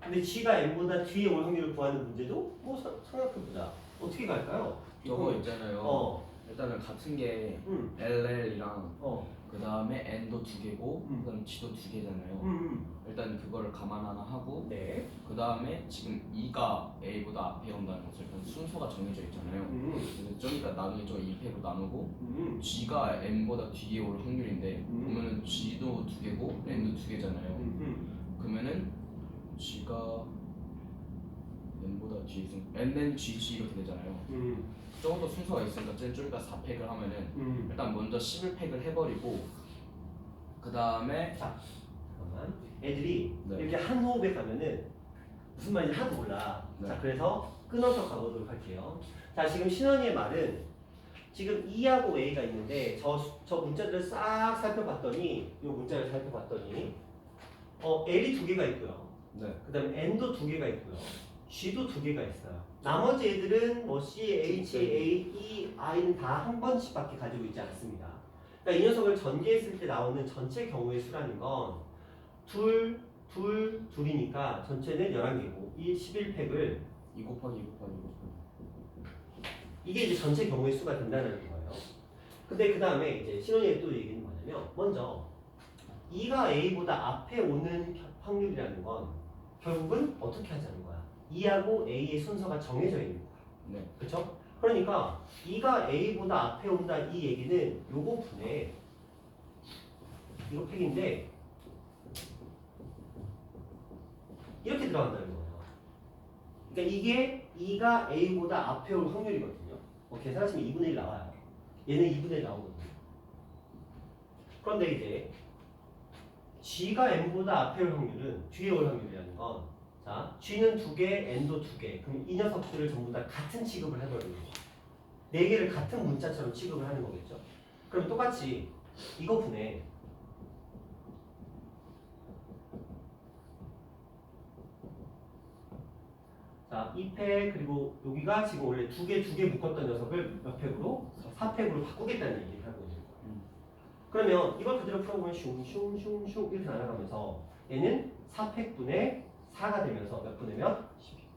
근데 G가 N보다 뒤에 올 확률을 구하는 문제도 뭐 생각해보자. 어떻게 갈까요? 저거 있잖아요. 일단은 같은 게 LL이랑 그 다음에 N도 2개고 그 다음에 G도 2개잖아요. 일단 그거를 감안 하나 하고 네. 그 다음에 지금 2가 A보다 앞에 온다는 것을 일단 순서가 정해져 있잖아요. 그래서 좀 이따 나중에 저 2팩으로 나누고 G가 N보다 뒤에 올 확률인데 보면은 G도 2개고 N도 2개잖아요. 그러면은 G가 N보다 뒤에 있으면 NN GG 이렇게 되잖아요. 조금 더 순서가 있으니까 좀 이따 4팩을 하면은 일단 먼저 11팩을 해버리고 그 다음에 잠깐만. 애들이 네. 이렇게 한 호흡에 가면은 무슨 말인지 하나도 몰라. 네. 자, 그래서 끊어서 가보도록 할게요. 자, 지금 신원이의 말은 지금 E하고 A가 있는데 저 문자들을 싹 살펴봤더니 이 문자를 살펴봤더니 L이 2개가 있고요. 네. 그 다음에 N도 2개가 있고요. G도 2개가 있어요. 나머지 애들은 뭐 C, H, A, E, I는 다 한 번씩밖에 가지고 있지 않습니다. 그러니까 이 녀석을 전개했을 때 나오는 전체 경우의 수라는 건 둘이니까 전체는 11개고 이 11팩을 2 곱하기 2 곱하기 2 곱하기 이게 이제 전체 경우의 수가 된다는 거예요. 근데 그 다음에 이제 신원이의 또 얘기는 뭐냐면 먼저 2가 A보다 앞에 오는 확률이라는 건 결국은 어떻게 하자는 거야? 2하고 A의 순서가 정해져 있는 거야. 네. 그렇죠? 그러니까 2가 A보다 앞에 온다 이 얘기는 요거 분에 이거 팩인데 이렇게 들어간다는 거예요. 그러니까 이게 2가 A보다 앞에 올 확률이거든요. 계산하시면 2분의 1 나와요. 얘는 2분의 1 나오거든요. 그런데 이제 G가 N보다 앞에 올 확률은 뒤에 올 확률이라는 건 자, G는 2개, N도 2개. 그럼 이 녀석들을 전부 다 같은 취급을 해버리는 거죠. 4개를 같은 문자처럼 취급을 하는 거겠죠. 그럼 똑같이 이거 분해 자, 2팩 그리고 여기가 지금 원래 2개 묶었던 녀석을 몇 팩으로? 4팩으로 바꾸겠다는 얘기를 하고 있는 거예요. 그러면 이걸 그대로 풀어보면 슝슝슝슝 이렇게 날아가면서 얘는 4팩분의 4가 되면서 몇 분의 몇? 12.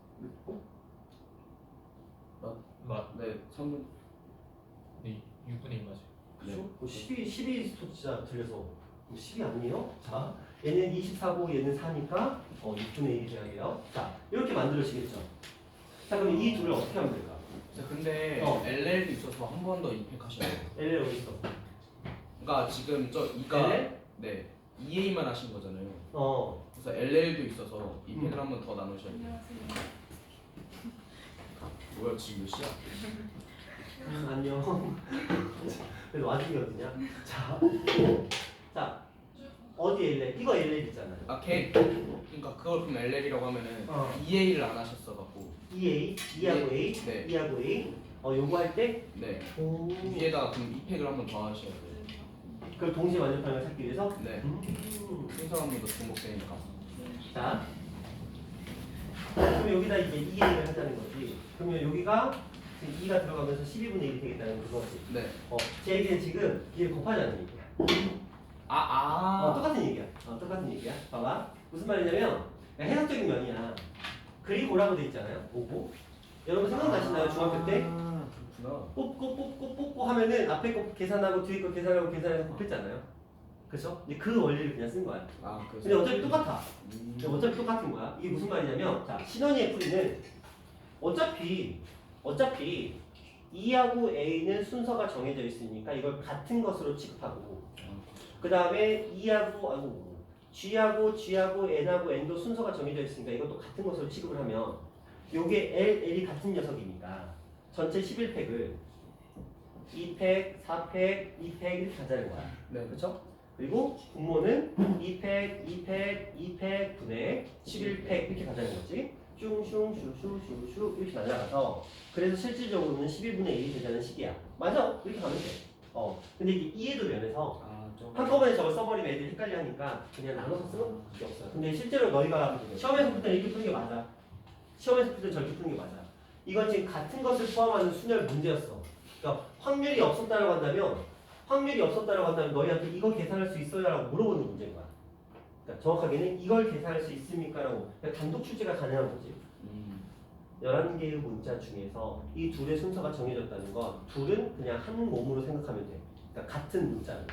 네. 3분. 네, 6분의 1 맞아요. 그렇죠? 12 숫자 들려서 10이 아니에요? 자, 얘는 24고 얘는 4니까 6분의 1이 돼야 돼요. 자, 이렇게 만들어지겠죠. 자, 그럼 이 둘을 어떻게 하면 될까? 근데 LL도 있어서 한 번 더 2팩 하셔야 돼요. LL 어디 있어? 그러니까 지금 저 2가 LL? 네 2A만 하신 거잖아요. 어. 그래서 LL도 있어서 2팩을 한 번 더 나누셔야 돼요. 뭐야 지금 몇 시야? 안녕. 그래도 와중이 어디냐? 자, 어디 LL? 이거 LL 있잖아요. 그러니까 그걸 그럼 LL이라고 하면은 2A를 안 하셨어 갖고 2A, 2하고 A, 네. 2하고 A. 요거 할 때 네. 오. 위에다가 그럼 2팩을 한 번 더 하셔야 돼요. 그걸 동시에 완전판을 찾기 위해서 네. 순서 한 번 더 중복되니까. 자, 그럼 여기다 이제 2A를 하자는 거지. 그러면 여기가 지금 2가 들어가면서 12분의 1이 되겠다는 그거지. 네. 제 얘기는 지금 얘를 곱하자는 얘기야. 똑같은 얘기야. 똑같은 얘기야. 봐봐. 무슨 말이냐면 해석적인 면이야. 그리고라고 돼 있잖아요. 오고. 여러분 생각나시나요? 중학교 때? 그렇구나. 뽑고 하면은 앞에 거 계산하고 뒤에 거 계산하고 계산해서 곱했잖아요. 그렇죠? 이제 그 원리를 그냥 쓴 거야. 그래서 근데 어차피 똑같아. 어차피 똑같은 거야. 이게 무슨 말이냐면, 자, 신원이의 풀이는 어차피 2하고 A는 순서가 정해져 있으니까 이걸 같은 것으로 취급하고, 그 다음에 2하고 G하고 G하고 N하고 N도 순서가 정해져 있으니까 이것도 같은 것으로 취급을 하면 요게 L이 같은 녀석이니까 전체 11팩을 2팩, 4팩, 2팩 이렇게 가자는 거야. 네. 그렇죠? 그리고 분모는 2팩, 2팩, 2팩 분의 11팩 이렇게 가자는 거지. 슝슝 이렇게 날아가서 그래서 실질적으로는 11분의 1이 되자는 식이야. 맞아. 이렇게 가면 돼. 근데 이게 이해도 면에서 한꺼번에 저걸 써버리면 애들이 헷갈려 하니까 그냥 나눠서 쓰는 게 없어요. 근데 실제로 너희가 시험에서 풀 때는 이렇게 푸는 게 맞아. 시험에서 풀 때는 저렇게 푸는 게 맞아. 이건 지금 같은 것을 포함하는 순열 문제였어. 그러니까 확률이 없었다라고 한다면 너희한테 이걸 계산할 수 있어요? 라고 물어보는 문제인 거야. 그러니까 정확하게는 이걸 계산할 수 있습니까? 라고 그러니까 단독 출제가 가능한 거지. 11개의 문자 중에서 이 둘의 순서가 정해졌다는 건 둘은 그냥 한 몸으로 생각하면 돼. 그러니까 같은 문자를.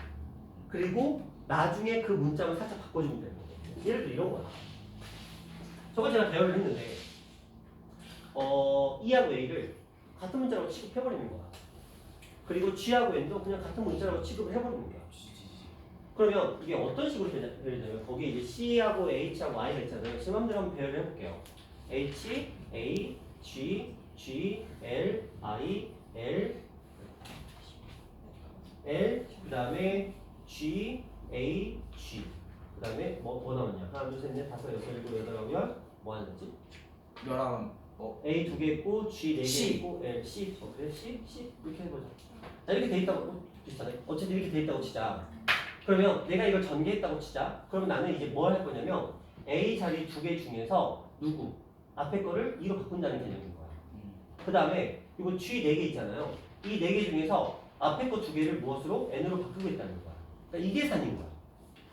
그리고 나중에 그 문자만 살짝 바꿔주면 되는 거거든요. 예를 들어 이런 거야. 저거 제가 대화를 했는데 E하고 A를 같은 문자라고 취급해버리는 거야. 그리고 G하고 N도 그냥 같은 문자라고 취급을 해버리는 거야. 그러면 이게 어떤 식으로 되냐면 거기에 이제 C하고 H하고 I가 있잖아요. 지금 마음대로 한번 배열을 해볼게요. H, A, G, G, L, I, L, L, 그 다음에 G, A, G. 그 다음에 뭐 나왔냐? 하나, 둘, 셋, 넷, 다섯, 여섯, 일곱, 여덟, 아홉, 열. 뭐 하는 거지? 11 A 2개 있고, G 4개 C. 있고, L, C. 그래? C? 이렇게 해보자. 자, 이렇게 돼 있다고, 비슷하네. 어쨌든 이렇게 돼 있다고 치자. 그러면 내가 이걸 전개했다고 치자. 그러면 나는 이제 뭐 할 거냐면, A 자리 2개 중에서 누구? 앞에 거를 2로 바꾼다는 개념인 거야. 그 다음에 이거 G 4개 있잖아요. 이 4개 중에서 앞에 거 2개를 무엇으로? N으로 바꾸고 있다는 거야. 그러니까 이게 산인 거야.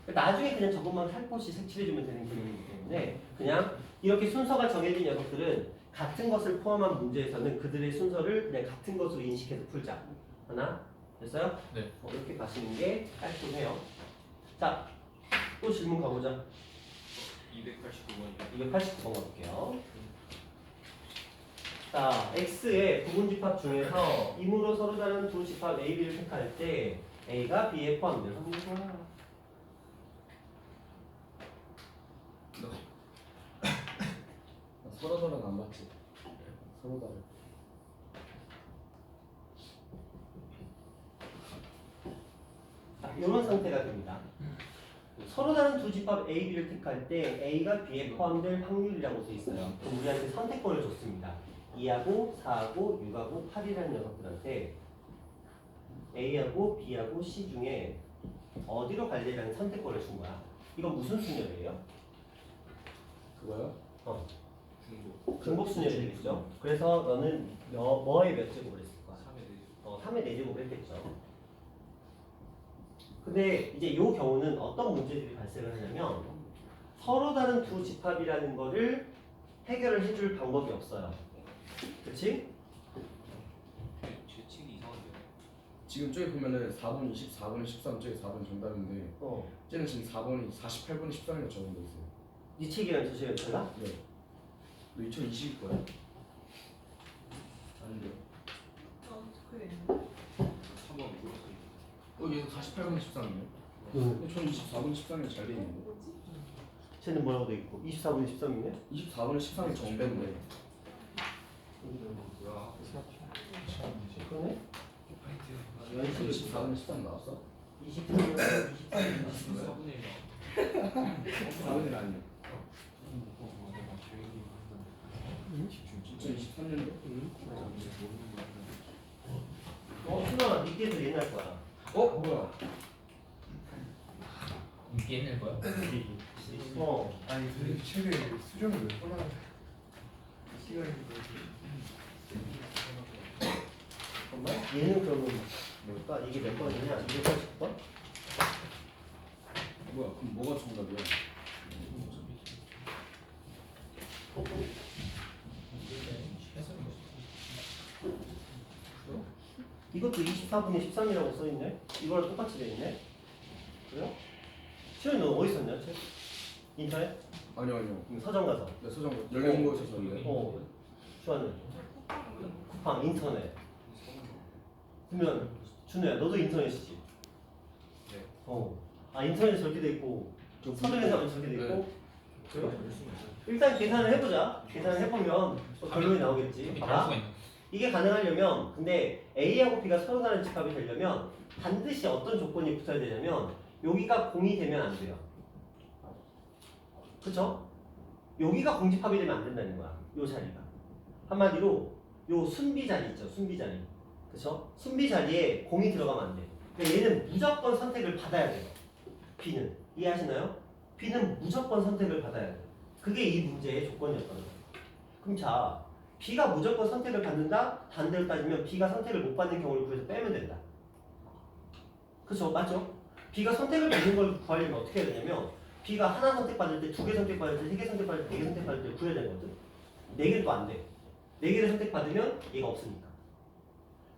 그러니까 나중에 그냥 저것만 살포시 색칠해주면 되는 개념이기 때문에 그냥 이렇게 순서가 정해진 녀석들은 같은 것을 포함한 문제에서는 그들의 순서를 그냥 같은 것으로 인식해서 풀자. 하나? 됐어요? 네. 이렇게 가시는 게 깔끔해요. 자, 또 질문 가보자. 289번이요. 289번 가볼게요. 자, X의 부분집합 중에서 임으로 서로 다른 두 집합 A, B를 택할 때 A가 B에 포함될 확률이 좋아. 서로 다른 안 맞지? 서로 다른. 자, 이런 상태가 됩니다. 서로 다른 두 집합 A, B를 택할 때 A가 B에 포함될 확률이라고 돼 있어요. 그럼 우리한테 선택권을 줬습니다. 2하고 4하고 6하고 8이라는 녀석들한테 A하고 B하고 C 중에 어디로 갈래라는 선택권을 준 거야. 이건 무슨 순열이에요? 그거요? 중복 순열이 되겠죠. 그래서 너는 뭐에 몇 제곱을 했을 거야? 3의 4제곱을 했겠죠. 근데 이제 이 경우는 어떤 문제들이 발생을 하냐면 서로 다른 두 집합이라는 거를 해결을 해줄 방법이 없어요. 그치? 제 책이 이상한데. 지금 저기 보면은 4번이 24번이 13, 저기 4번 정답인데 쟤는 지금 4번이 48번이 13이라고 적어져 있어요. 이 책이랑 저 책이랑 달라? 네. 너 2020 거야? 아닌데. 여기 48번이 13이네. 응. 저는 24번이 13이라 잘 돼 있는데. 쟤는 뭐라고 돼 있고 24분이 13이네? 24번이 13이 정배인데. 뭐야? 그러네? 24번이 13 나왔어? 23이면 4분의 1. 4번이 아니야. 진짜 23년도? 순아 니께도 옛날 거야. 뭐야? 이게 옛날 거야? 아니 그 책에 수정을 왜 써놔? 시간이 정말? 얘는 그러면 뭘까? 이게 몇 번이냐? 280번? 뭐야? 그럼 뭐가 정답이야? 이것도 24분의 13이라고 써있네? 이거랑 똑같이 돼있네? 그래요? 시현이 너 어디 썼냐? 책? 인터넷? 아니요. 서점 가서 나 소정 열린 거에서 썼는데. 주하는 쿠팡 인터넷. 그러면 준우야 너도 인터넷이지? 네. 인터넷 저렇게 돼 있고 서술에서 저렇게 돼 있고. 네. 그래요? 일단 계산을 해보자. 계산을 해보면 또 결론이 나오겠지. 이렇게 봐봐. 다를 수가 있나? 이게 가능하려면 근데 A하고 B가 서로 다른 집합이 되려면 반드시 어떤 조건이 붙어야 되냐면 여기가 공이 되면 안 돼요. 그쵸? 여기가 공집합이 되면 안 된다는 거야. 요 자리가. 한마디로 요 순비 자리 있죠. 순비 자리. 그쵸? 순비 자리에 공이 들어가면 안 돼. 그러니까 얘는 무조건 선택을 받아야 돼요. B는. 이해하시나요? B는 무조건 선택을 받아야 돼요. 그게 이 문제의 조건이었던 거예요. 그럼 자, B가 무조건 선택을 받는다? 반대로 따지면 B가 선택을 못 받는 경우를 구해서 빼면 된다. 그쵸? 맞죠? B가 선택을 받는 걸 구하려면 어떻게 해야 되냐면 B가 하나 선택받을 때, 두 개 선택받을 때, 세 개 선택받을 때, 네 개 선택받을 때 구해야 되거든. 네 개는 또 안 돼. 네 개를 선택받으면 얘가 없으니까.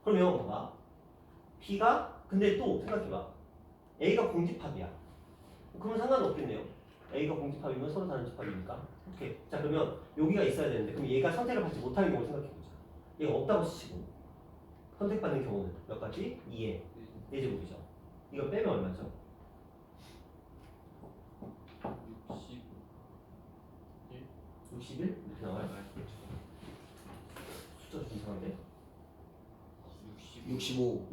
그러면 봐봐. B가 근데 또 생각해봐. A가 공집합이야. 그러면 상관은 없겠네요. A가 공집합이면 서로 다른 집합이니까. 오케이. 자 그러면 여기가 있어야 되는데 그럼 얘가 선택을 받지 못하는 경우 생각해보자. 얘가 없다고 치고 선택받는 경우는 몇 가지? 2에 4제곱이죠. 이거 빼면 얼마죠? 61? 이렇게 나와요. 숫자 좀 이상한데? 65.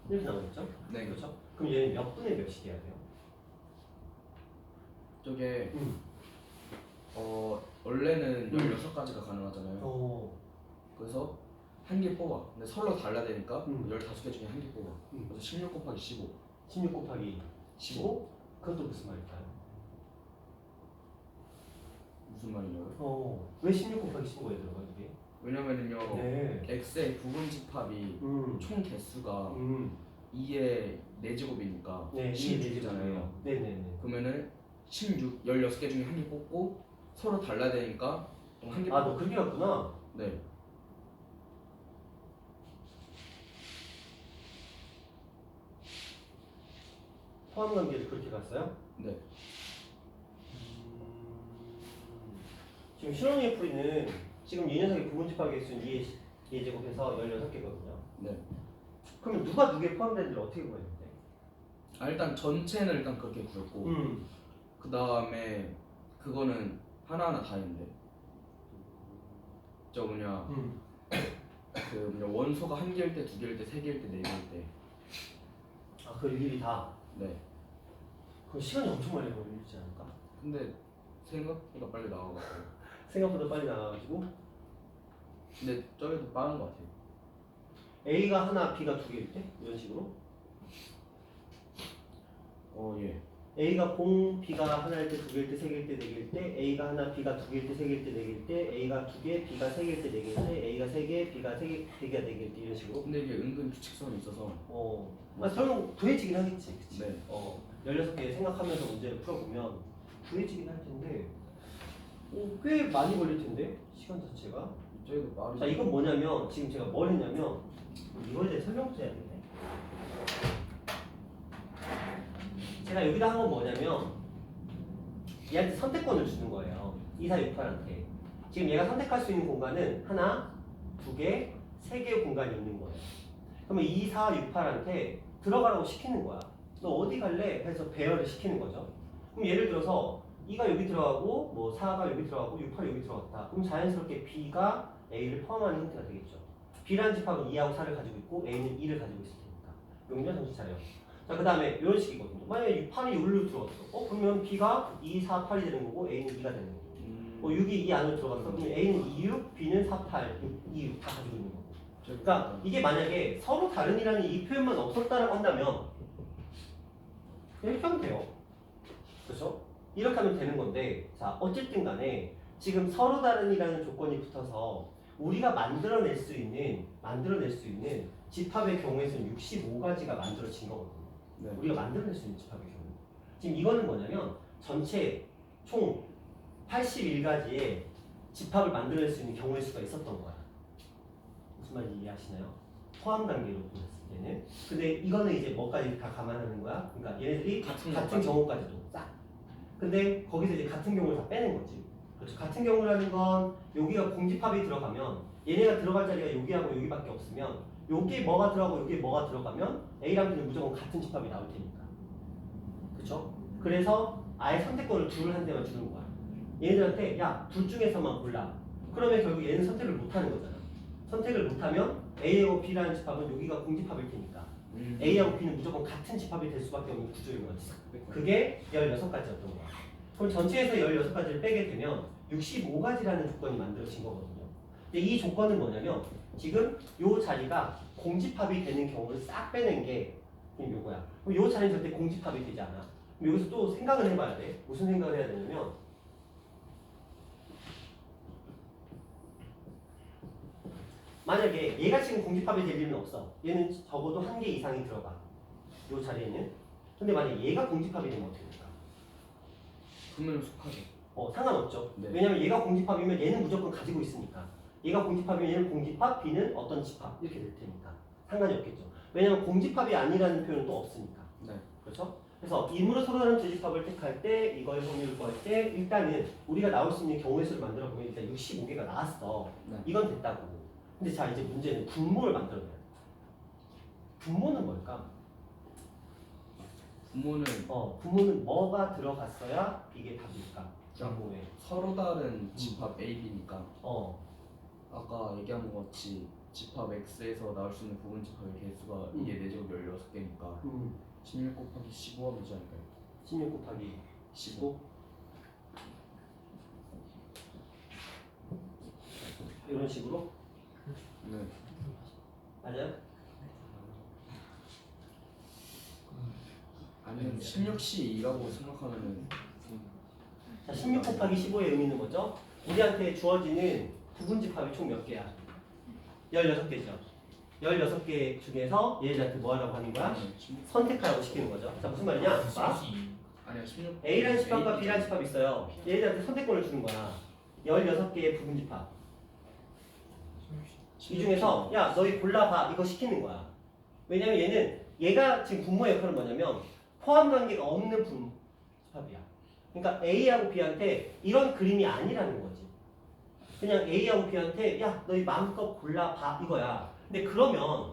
이렇게 나오겠죠? 네. 그렇죠? 그럼 얘는 몇 분의 몇이 돼야 돼요? 저게 원래는 16가지가 가능하잖아요. 그래서 한 개 뽑아. 근데 서로 달라야 되니까 15개 중에 한 개 뽑아. 그래서 16 곱하기 15. 16 곱하기 15? 그것도 무슨 말일까요? 무슨 말이냐고요? 왜 16 곱하기 15에 들어가 이게? 왜냐면은요. 네. x의 부분 집합이 총 개수가 2의 4제곱이니까 네, 16이잖아요. 네네네. 그러면은 16, 16개 중에 한 개 뽑고 서로 달라야 되니까 한 개 아, 너 그렇게 갔구나. 네. 포함 관계를 그렇게 갔어요? 네. 지금 실험의 풀이는 지금 이 녀석의 부분 집합 개수는 2의 제곱해서 16개거든요. 네. 그러면 누가 누구에 포함되는지 어떻게 구해야 돼? 일단 전체는 일단 그렇게 구했고 그 다음에 그거는 하나하나 다 했는데 저 뭐냐 그 뭐냐 원소가 한 개일 때, 두 개일 때, 세 개일 때, 네 개일 때. 아, 그 일일이 다? 네. 그럼 시간이 엄청 많이 걸리지 않을까? 근데 생각보다 빨리 나와가지고. 생각보다 빨리 나와가지고 근데 저기도 빠른 것 같아요. A가 하나, B가 두 개일 때? 이런 식으로? 예. A가 공, B가 하나일 때, 두 개일 때, 세 개일 때, 네 개일 때, A가 하나, B가 두 개일 때, 세 개일 때, 네 개일 때, A가 두 개, B가 세 개일 때, 네 개일 때, A가 세 개, B가 세 개, B가 네 개일 때 이런 식으로. 근데 이게 은근 규칙성이 있어서. 저는 구해지긴 하겠지, 그치? 네. 16개 생각하면서 문제를 풀어보면 구해지긴 할 텐데, 꽤 많이 걸릴 텐데 시간 자체가. 저기도 빠르죠. 자, 이건 뭐냐면 지금 제가 뭘 했냐면 이거에 대해 설명도 해야 되네. 제가 여기다 한 건 뭐냐면 얘한테 선택권을 주는 거예요. 2, 4, 6, 8한테. 지금 얘가 선택할 수 있는 공간은 하나, 두 개, 세 개의 공간이 있는 거예요. 그러면 2, 4, 6, 8한테 들어가라고 시키는 거야. 너 어디 갈래? 해서 배열을 시키는 거죠. 그럼 예를 들어서 2가 여기 들어가고 뭐 4가 여기 들어가고 6, 8이 여기 들어갔다. 그럼 자연스럽게 B가 A를 포함하는 형태가 되겠죠. B라는 집합은 2하고 4를 가지고 있고 A는 2를 가지고 있을 테니까. 용량 정신 차려. 자, 그 다음에 이런 식이거든요. 만약에 8이 여기로 들어갔어. 그러면 B가 2, 4, 8이 되는 거고 A는 2가 되는 거고. 6이 이 안으로 들어갔어. 그러면 A는 2, 6, B는 4, 8, 6, 2, 6 다 가지고 있는 거고. 그러니까 이게 만약에 서로 다른이라는 이 표현만 없었다라고 한다면 그냥 이렇게 하면 돼요. 그렇죠? 이렇게 하면 되는 건데, 자, 어쨌든 간에 지금 서로 다른이라는 조건이 붙어서 우리가 만들어낼 수 있는 집합의 경우에서는 65가지가 만들어진 거거든요. 네. 우리가 만들어낼 수 있는 집합의 경우. 지금 이거는 뭐냐면 전체 총 81가지의 집합을 만들어낼 수 있는 경우의 수가 있었던 거야. 무슨 말인지 이해하시나요? 포함 단계로 보셨을 때는. 근데 이거는 이제 뭐까지 다 감안하는 거야? 그러니까 얘네들이 같은 경우까지도 싹. 근데 거기서 이제 같은 경우를 다 빼는 거지. 그렇죠. 같은 경우라는 건 여기가 공집합이 들어가면 얘네가 들어갈 자리가 여기하고 여기밖에 없으면 여기 뭐가 들어가고 여기 뭐가 들어가면 A랑 B는 무조건 같은 집합이 나올 테니까. 그렇죠? 그래서 아예 선택권을 둘한테만 주는 거야. 얘네들한테 야, 둘 중에서만 골라. 그러면 결국 얘는 선택을 못 하는 거잖아. 선택을 못 하면 A하고 B라는 집합은 여기가 공집합일 테니까 A하고 B는 무조건 같은 집합이 될 수밖에 없는 구조인 거지. 그게 16가지였던 거야. 그럼 전체에서 16가지를 빼게 되면 65가지라는 조건이 만들어진 거거든요. 근데 이 조건은 뭐냐면 지금 요 자리가 공집합이 되는 경우를 싹 빼낸 게 요거야. 그럼 요 자리는 절대 공집합이 되지 않아. 그럼 여기서 또 생각을 해봐야 돼. 무슨 생각을 해야 되냐면 만약에 얘가 지금 공집합이 될 일은 없어. 얘는 적어도 한 개 이상이 들어가. 요 자리에는. 근데 만약에 얘가 공집합이 되면 어떻게 될까? 그러면 속하죠. 상관없죠. 네. 왜냐면 얘가 공집합이면 얘는 무조건 가지고 있으니까. 얘가 공집합이면 얘는 공집합, B는 어떤 집합 이렇게 될 테니까 상관이 없겠죠. 왜냐면 공집합이 아니라는 표현은 또 없으니까. 네. 그렇죠? 그래서 임으로 서로 다른 두 집합을 택할 때 이거의 확률을 구할 때 일단은 우리가 나올 수 있는 경우의 수를 만들어 보면 일단 65개가 나왔어. 네. 이건 됐다고. 근데 자 이제 문제는 분모를 만들어내야 돼. 분모는 뭘까? 부모는 분모는 뭐가 들어갔어야 이게 답일까? 분모에. 서로 다른 집합 A, B니까 어. 아까 얘기한 것 같이 집합 X에서 나올 수 있는 부분 집합의 개수가 이게 4제곱 16개니까 16 곱하기 15 하면 되지 않을까요? 16 곱하기 15? 이런 식으로? 네. 맞아요? 아니면 16C2라고 생각하면은 자, 16 곱하기 15의 의미는 뭐죠? 우리한테 주어지는 부분집합이 총 몇 개야? 16개죠. 16개 중에서 얘네들한테 뭐 하라고 하는 거야? 선택하라고 시키는 거죠. 자, 무슨 말이냐? 봐. 아니야 16 A라는 집합과 B라는 집합이 있어요. 얘네들한테 선택권을 주는 거야. 16개의 부분집합. 이 중에서 야, 너희 골라봐. 이거 시키는 거야. 왜냐면 얘가 지금 분모 역할은 뭐냐면 포함 관계가 없는 분집합이야. 그러니까 A하고 B한테 이런 그림이 아니라는 거지. 그냥 A하고 B한테 야, 너희 마음껏 골라봐 이거야. 근데 그러면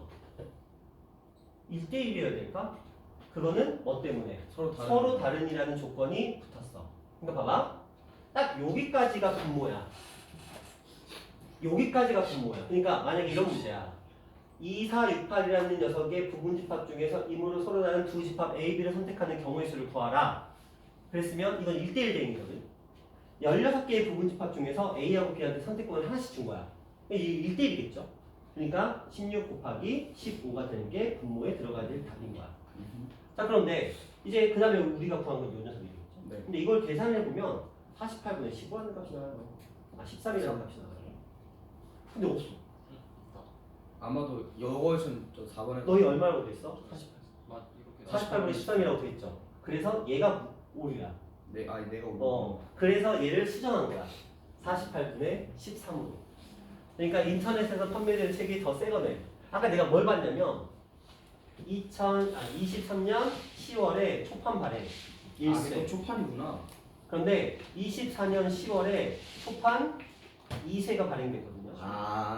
1대1이어야 될까? 그거는 뭐 때문에? 서로 다른이라는 조건이 붙었어. 그러니까 봐봐. 딱 여기까지가 분모야. 여기까지가 분모야. 그러니까 만약에 이런 문제야. 2, 4, 6, 8이라는 녀석의 부분집합 중에서 임으로 서로 다른 두 집합 A, B를 선택하는 경우의 수를 구하라. 그랬으면 이건 1대1 대응이거든. 16개의 부분집합 중에서 A하고 B한테 선택권을 하나씩 준 거야. 이 1대1이겠죠. 그러니까 16 곱하기 15가 되는 게 분모에 들어가야 될 답인 거야. 자, 그런데 이제 그 다음에 우리가 구한 건 이 녀석이겠죠. 네. 근데 이걸 계산해보면 48분의 15라는 값이 나와요. 13이라는 값이 나와요. 근데 없어. 아마도 여거에서는 저 4번에 너희 얼마라고 됐어? 48 48분의 13이라고 돼있죠. 그래서 얘가 오류야. 네, 아니 내가 오른 그래서 얘를 수정한 거야. 48분의 13으로. 그러니까 인터넷에서 판매되는 책이 더 새거네. 아까 내가 뭘 봤냐면 2023년 10월에 초판 발행. 이거 초판이구나. 그런데 24년 10월에 초판 2세가 발행됐거든요.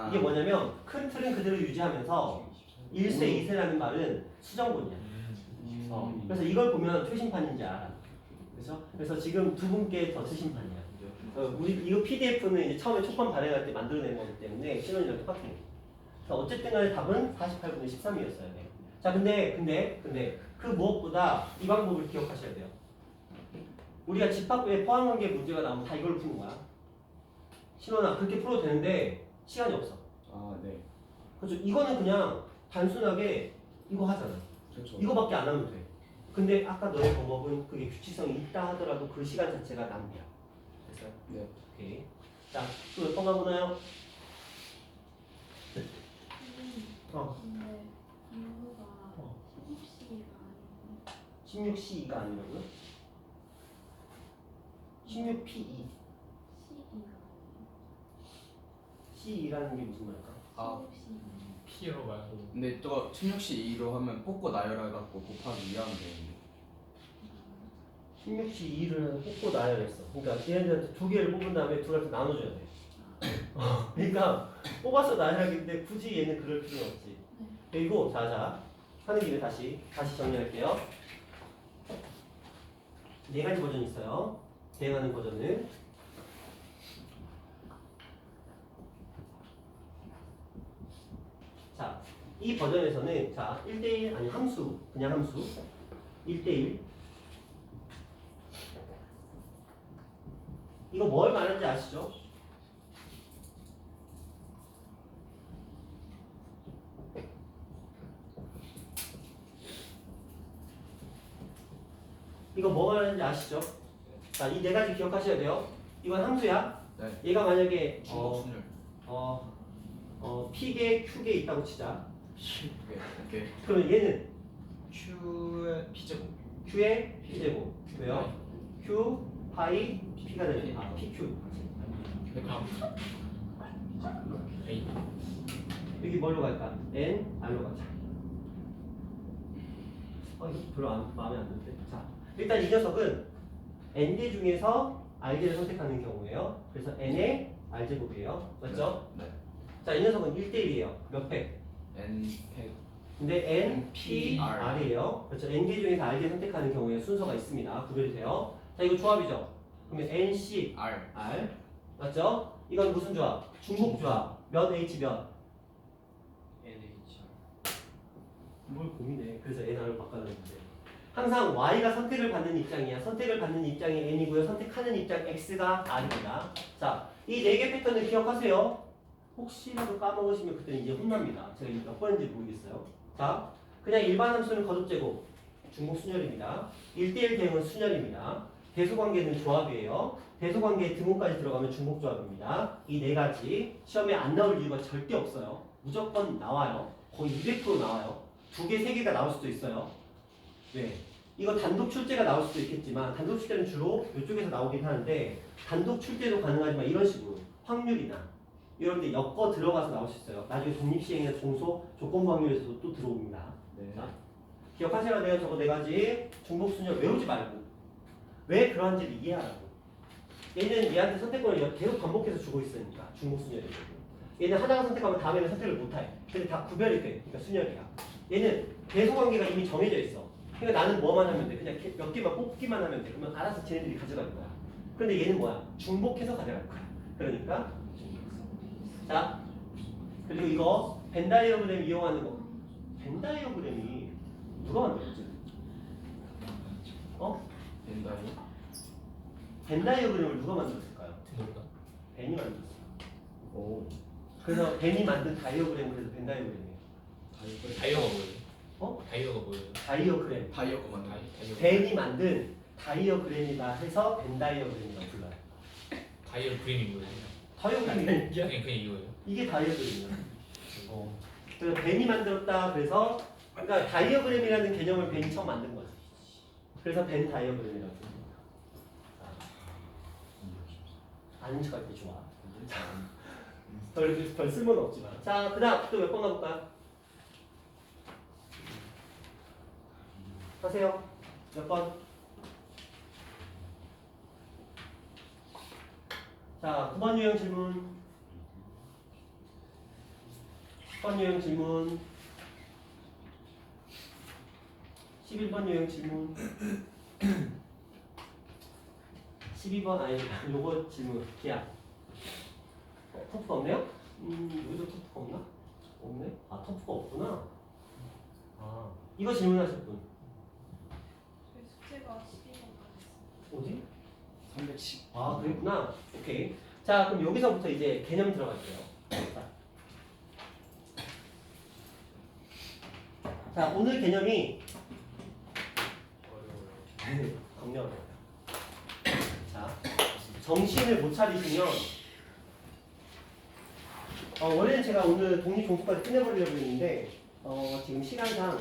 이게 뭐냐면 큰 틀은 그대로 유지하면서 1세, 2세라는 말은 수정본이야. 그래서 이걸 보면 최신판인지 알아. 그래서 지금 두 분께 더 최신판이야. 우리 이거 PDF는 이제 처음에 초판 발행할 때 만들어낸 거기 때문에 신원이랑 똑같은 거. 어쨌든 간에 답은 48분의 13이었어요. 자, 근데 그 무엇보다 이 방법을 기억하셔야 돼요. 우리가 집합의 포함관계 문제가 나오면 다 이걸로 푸는 거야. 신원아, 그렇게 풀어도 되는데 시간이 없어. 아, 네. 그렇죠. 이거는 그냥 단순하게 이거 하잖아. 그렇죠. 이거밖에 안 하면 돼. 근데 아까 너의 방법은 그게 규칙성이 있다 하더라도 그 시간 자체가 낭비야. 됐어요? 네. 오케이. 자, 또 몇 번 가보나요? 근데 이유가 16C가 아니고 16C2가 아니라고요? 16P2. C가 C2라는 게 무슨 말일까? 아, 16C. P로 말고 근데 저거 16C2로 하면 뽑고 나열해갖고 곱하기 2 하면 되는데 16C2를 뽑고 나열했어. 그러니까 얘네들한테 두 개를 뽑은 다음에 둘한테 나눠줘야 돼. 그러니까 뽑아서 나열하기인데 굳이 얘는 그럴 필요는 없지. 그리고 자자 하는 김에 다시 정리할게요. 네 가지 버전이 있어요. 대응하는 버전을. 자, 이 버전에서는 자 1대1 아니 함수 그냥 함수 1대1 이거 뭘 말하는지 아시죠? 이거 뭐 말하는지 아시죠? 자, 이 네 가지 기억하셔야 돼요. 이건 함수야. 네. 얘가 만약에 중복 순열. P개, Q개 있다고 치자. 오케이. 그러면 얘는 Q의 P제곱. Q의 P제곱. 왜요? Q, 파이, P가 되는 아, PQ. A. 여기 뭘로 갈까? N, R로 가자. 이거 별로 마음에 안 드는데. 자, 일단 이 녀석은 N개 중에서 R개를 선택하는 경우예요. 그래서 N의 R제곱이에요. 맞죠? 네. 자, 이 녀석은 1대1이에요. 몇 팩? N 팩. 근데 N, P, R. R이에요. 그렇죠. N개 중에서 R개 선택하는 경우에 순서가 있습니다. 구별이 돼요. 자, 이거 조합이죠. 그러면 N, C, R. R. 맞죠? 이건 무슨 조합? 중복 조합. 몇 H 몇? NH. 뭘 고민해. 그래서 NR로 바꿔놨는데. 항상 Y가 선택을 받는 입장이야. 선택을 받는 입장이 N이고요. 선택하는 입장 X가 R입니다. 자, 이 네 개 패턴을 기억하세요. 혹시라도 까먹으시면 그때는 이제 혼납니다. 제가 이게 몇 번인지 모르겠어요. 자, 그냥 일반 함수는 거듭제곱, 중복 순열입니다. 1대1 대응은 순열입니다. 대소관계는 조합이에요. 대소관계에 등호까지 들어가면 중복 조합입니다. 이 네 가지 시험에 안 나올 이유가 절대 없어요. 무조건 나와요. 거의 200% 나와요. 두 개, 세 개가 나올 수도 있어요. 네. 이거 단독 출제가 나올 수도 있겠지만 단독 출제는 주로 이쪽에서 나오긴 하는데 단독 출제도 가능하지만 이런 식으로 확률이나 이런 데 엮어 들어가서 나올 수 있어요. 나중에 독립시행이나 종소 조건부 확률에서도 또 들어옵니다. 네. 자, 기억하셔야 돼요. 저거 네 가지 중복순열 외우지 말고 왜 그러한지를 이해하라고. 얘는 얘한테 선택권을 계속 반복해서 주고 있으니까 중복순열이고 얘는 하나가 선택하면 다음에는 선택을 못해. 근데 다 구별이 돼. 그러니까 순열이야. 얘는 대소관계가 이미 정해져 있어. 그러니까 나는 뭐만 하면 돼. 그냥 몇 개만 뽑기만 하면 돼. 그러면 알아서 쟤네들이 가져갈 거야. 근데 얘는 뭐야? 중복해서 가져갈 거야. 그러니까 자, 그리고 이거 벤 다이어그램 이용하는 거. 벤 다이어그램이 누가 만들었지? 벤다이. 벤 다이어그램을 누가 만들었을까요? 뭔가? 벤이 만들었어. 오. 그래서 벤이 만든 다이어그램 그래서 벤 다이어그램이에요. 다이어가 뭐예요? 어? 다이어가 뭐예요? 다이어그램. 다이어가 맞는. 다이어. 벤이 만든 다이어그램이다 해서 벤 다이어그램이라고 불러요. 다이어 그림이 뭐예요? 다이어그램이 그냥 이거예요. 이게 다이어그램이야. 그래서 벤이 만들었다 그래서 그러니까 다이어그램이라는 개념을 벤이 처음 만든 거지. 그래서 벤 다이어그램이라고 불러요. 아는 척할 때 좋아. 별 쓸모는 없지만. 자, 그다음 또 몇 번 가볼까요? 하세요. 몇 번? 자, 9번 유형 질문. 10번 유형 질문. 11번 유형 질문. 12번 아니 요거 질문. 기약. 터프가 없네요? 여기도 터프가 없나? 없네? 아, 터프가 없구나. 아, 이거 질문하실 분. 저희 숙제가 12번까지 어디? 310. 아, 그랬구나. 오케이. 자, 그럼 여기서부터 이제 개념 들어갈게요. 자, 오늘 개념이 강렬. 자, 정신을 못 차리시면 원래는 제가 오늘 독립종소까지 끝내버리려고 했는데 지금 시간상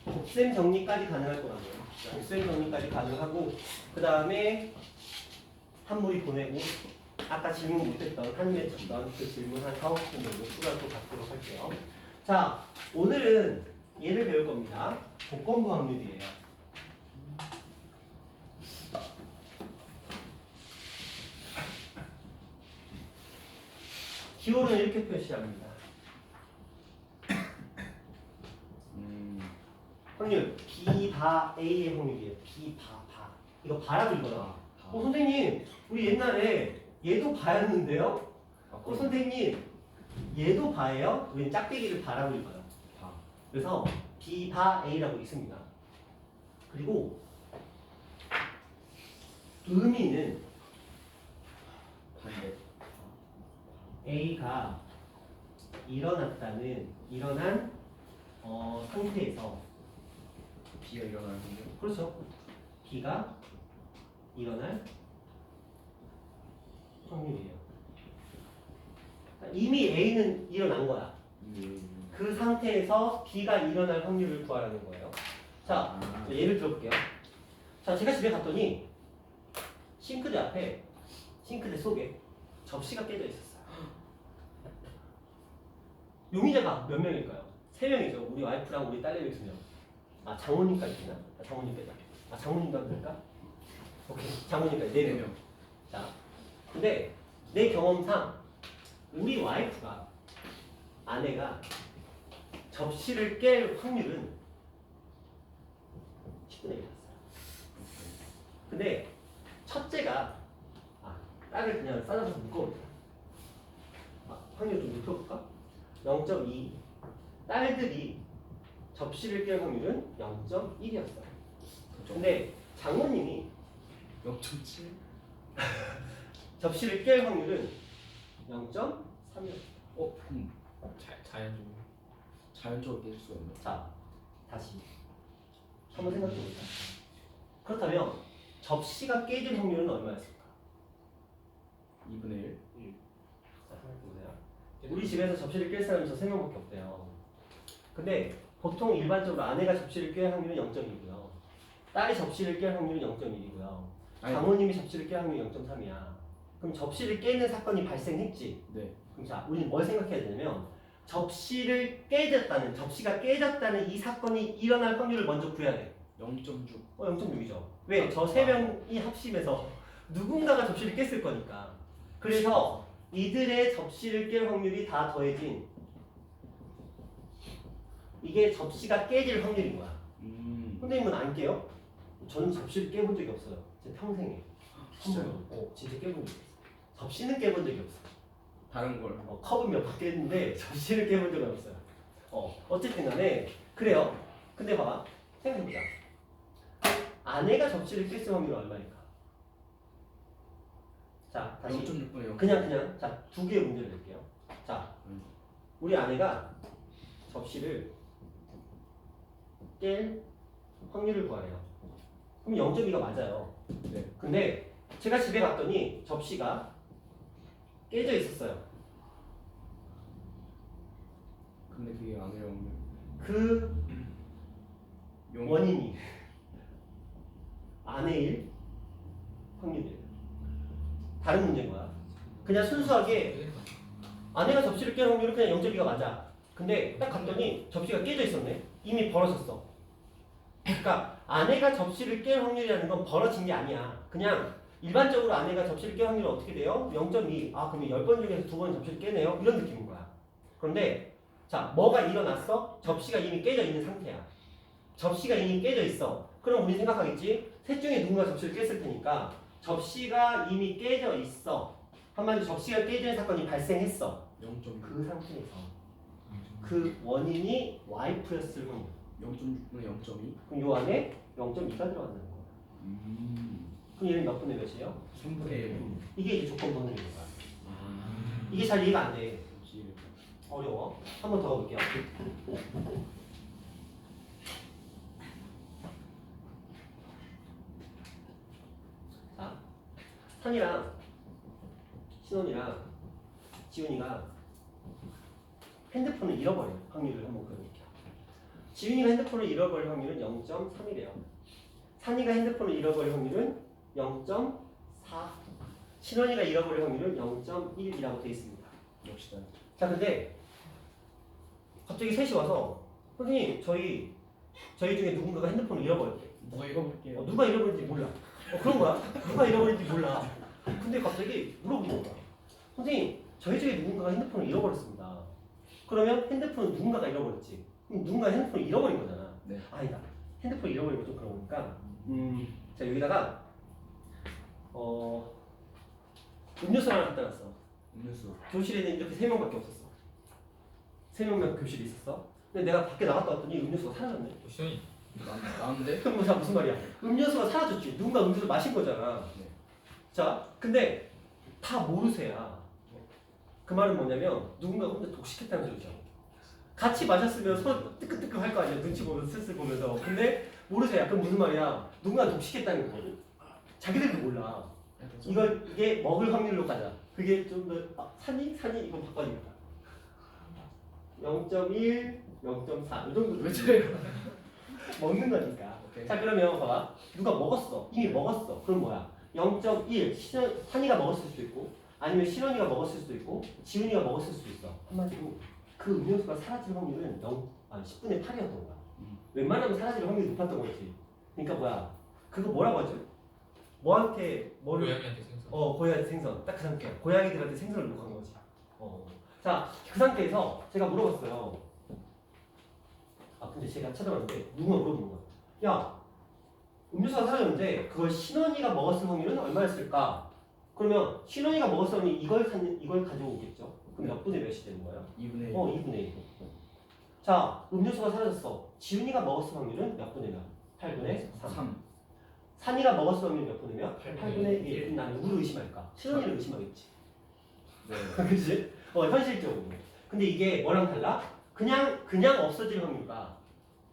곱셈 정리까지 가능할 거라고요. 곱셈 정리까지 가능하고 그 다음에 한무리 보내고 아까 질문 못했던 한입에 쳤던 그 질문 한 4, 5분 정도 추가로 또 받도록 할게요. 자, 오늘은 얘를 배울 겁니다. 조건부 확률이에요. 기호는 이렇게 표시합니다. 확률 B 바 A의 확률이에요. B 바 바. 이거 바라 불거나. 선생님 우리 옛날에 얘도 바였는데요? 선생님 얘도 바예요? 우리는 짝대기를 바라고 읽어요. 바. 그래서 비바 A라고 있습니다. 그리고 의미는 반대. A가 일어난 상태에서 B가 일어나는 건데. 그렇죠. B가 일어날 확률이에요. 그러니까 이미 A는 일어난 거야. 그 상태에서 B가 일어날 확률을 구하라는 거예요. 자, 예를 들어볼게요. 자, 제가 집에 갔더니 싱크대 속에 접시가 깨져 있었어요. 용의자가 몇 명일까요? 3명이죠. 우리 와이프랑 우리 딸내미 2명. 아, 장모님까지 되나? 장모님 빼자. 장모님도 하면 될까? 오케이, 장모님까지 4명. 자, 근데 내 경험상 우리 와이프가 아내가 접시를 깰 확률은 10분의 1이었어요. 근데 첫째가 딸을 그냥 싸줘서 묶어볼까? 확률 좀 높여볼까? 0.2. 딸들이 접시를 깰 확률은 0.1이었어요. 근데 장모님이 0.7? 접시를 깰 확률은 0.3이었어요. 자연적으로. 자연적으로 깰 수가 있나? 자, 다시 한번 생각해보자. 그렇다면 접시가 깨질 확률은 얼마였을까? 2분의 1? 자, 생각해보세요. 우리 집에서 접시를 깰 사람이 저 3명밖에 없대요. 근데 보통 일반적으로 아내가 접시를 깰 확률은 0.2고요. 딸이 접시를 깰 확률은 0.1이고요. 장모님이 접시를 깰 확률이 0.3이야. 그럼 접시를 깨는 사건이 발생했지? 네. 그럼 자, 우리는 뭘 생각해야 되냐면 접시가 깨졌다는 이 사건이 일어날 확률을 먼저 구해야 돼. 0.6. 0.6이죠. 왜? 저 3명이 합심해서 누군가가 접시를 깼을 거니까. 그래서 이들의 접시를 깰 확률이 다 더해진 이게 접시가 깨질 확률인 거야. 선생님은 안 깨요? 저는 접시를 깨본 적이 없어요. 제 평생에. 진짜요? 진짜 깨본 적이 없어요. 접시는 깨본 적이 없어요. 다른 걸. 컵은 몇 번 깼는데 접시를 깨본 적은 없어요. 어쨌든 간에 그래요. 근데 봐봐. 생각해보자. 아내가 접시를 깼을 확률은 얼마일까? 자, 다시 0.6분의 0. 그냥 자, 2개의 문제를 낼게요. 자, 우리 아내가 접시를 깰 확률을 구하래요. 그럼 0.2가 맞아요. 네. 근데 제가 집에 갔더니 접시가 깨져 있었어요. 근데 그게 아니라 그 원인이 아내일 확률이에요. 다른 문제인 거야. 그냥 순수하게 아내가 접시를 깰 확률은 그냥 0.2가 맞아. 근데 딱 갔더니 접시가 깨져 있었네. 이미 벌어졌어. 그러니까 아내가 접시를 깰 확률이라는 건 벌어진 게 아니야. 그냥 일반적으로 아내가 접시를 깰 확률은 어떻게 돼요? 0.2. 그러면 10번 중에서 2번 접시를 깨네요. 이런 느낌인 거야. 그런데 자, 뭐가 일어났어? 접시가 이미 깨져 있는 상태야. 접시가 이미 깨져 있어. 그럼 우리 생각하겠지? 셋 중에 누군가 접시를 깼을 테니까 접시가 이미 깨져 있어. 한마디로 접시가 깨지는 사건이 발생했어. 0.6. 그 상태에서 그 원인이 와이프였을 확률. 0.6분의 0.2? 그럼 요 안에 0.2가 들어간다는 거야. 그럼 얘는 몇 분의 몇이에요? 3분의 1. 이게 이제 조건 번호인 거야. 아. 이게 잘 이해가 안 돼. 그렇지. 어려워. 한 번 더 가볼게요. 자, 산이랑 신원이랑 지훈이가 핸드폰을 잃어버릴 확률을 한번 그려볼게요. 지훈이가 핸드폰을 잃어버릴 확률은 0.3이래요. 산이가 핸드폰을 잃어버릴 확률은 0.4. 신원이가 잃어버릴 확률은 0.1이라고 되어 있습니다. 봅시다. 자, 근데 갑자기 셋이 와서 선생님 저희 중에 누군가가 핸드폰을 잃어버렸대. 누가 읽어볼게요. 누가 잃어버린지 몰라. 그런 거야. 누가 잃어버린지 몰라. 근데 갑자기 물어보는 거야. 선생님 저희 중에 누군가가 핸드폰을 잃어버렸습니다. 그러면 핸드폰은 누군가가 잃어버렸지. 그럼 누군가 핸드폰을 잃어버린 거잖아. 네. 아니다. 핸드폰 잃어버린 거 좀 그런 거니까 자, 여기다가 음료수 하나 갖다 놨어. 음료수. 교실에는 이렇게 3명밖에 없었어. 3명만 교실에 있었어. 근데 내가 밖에 나갔다 왔더니 음료수가 사라졌네. 시원이 나는데? 그럼 자 무슨 말이야? 음료수가 사라졌지. 누군가 음료수 마신 거잖아. 네. 자, 근데 다 모르세요. 그 말은 뭐냐면 누군가 혼자 독식했다는 소리죠. 같이 마셨으면 서로 뜨끈뜨끈 할 거 아니야. 눈치 보면서 슬슬 보면서. 근데 모르세요. 그럼 무슨 말이야? 누군가 독식했다는 거거든. 자기들도 몰라. 이게 먹을 확률로 가자. 그게 좀 더 산이 이거 바꿔야겠다. 0.1, 0.4 이 정도. 왜 저래요? 먹는 거니까. 오케이. 자 그러면 봐봐. 누가 먹었어. 이미 먹었어. 그럼 뭐야? 0.1 산이가 먹었을 수도 있고 아니면 신원이가 먹었을 수도 있고 지훈이가 먹었을 수도 있어. 한마디로 그 음료수가 사라질 확률은 10분의 8이었던 거야. 웬만하면 사라질 확률이 높았던 거지. 그러니까 뭐야? 그거 뭐라고 하죠? 뭐한테 뭐를 고양이한테 생선. 고양이 생선 딱 그 상태. 고양이들한테 생선을 녹한 거지. 자 그 상태에서 제가 물어봤어요. 근데 제가 찾아봤는데 누가 물어본 거야? 야 음료수가 사라졌는데 그걸 신원이가 먹었을 확률은 얼마였을까? 그러면 신원이가 먹었을 확률이 이걸 가지고 오겠죠. 그럼 몇 분의 몇이 되는 거예요? 2분의 1. 2분의 1. 자 음료수가 사라졌어. 지훈이가 먹었을 확률은 몇 분의 몇? 8분의 3. 3. 산이가 먹었을 확률이 몇 분의 몇? 8분의 8분의 1. 난 누구를 의심할까? 신원이를 의심하겠지. 네. 그치? 현실적으로. 근데 이게 뭐랑 달라? 그냥 없어질 확률과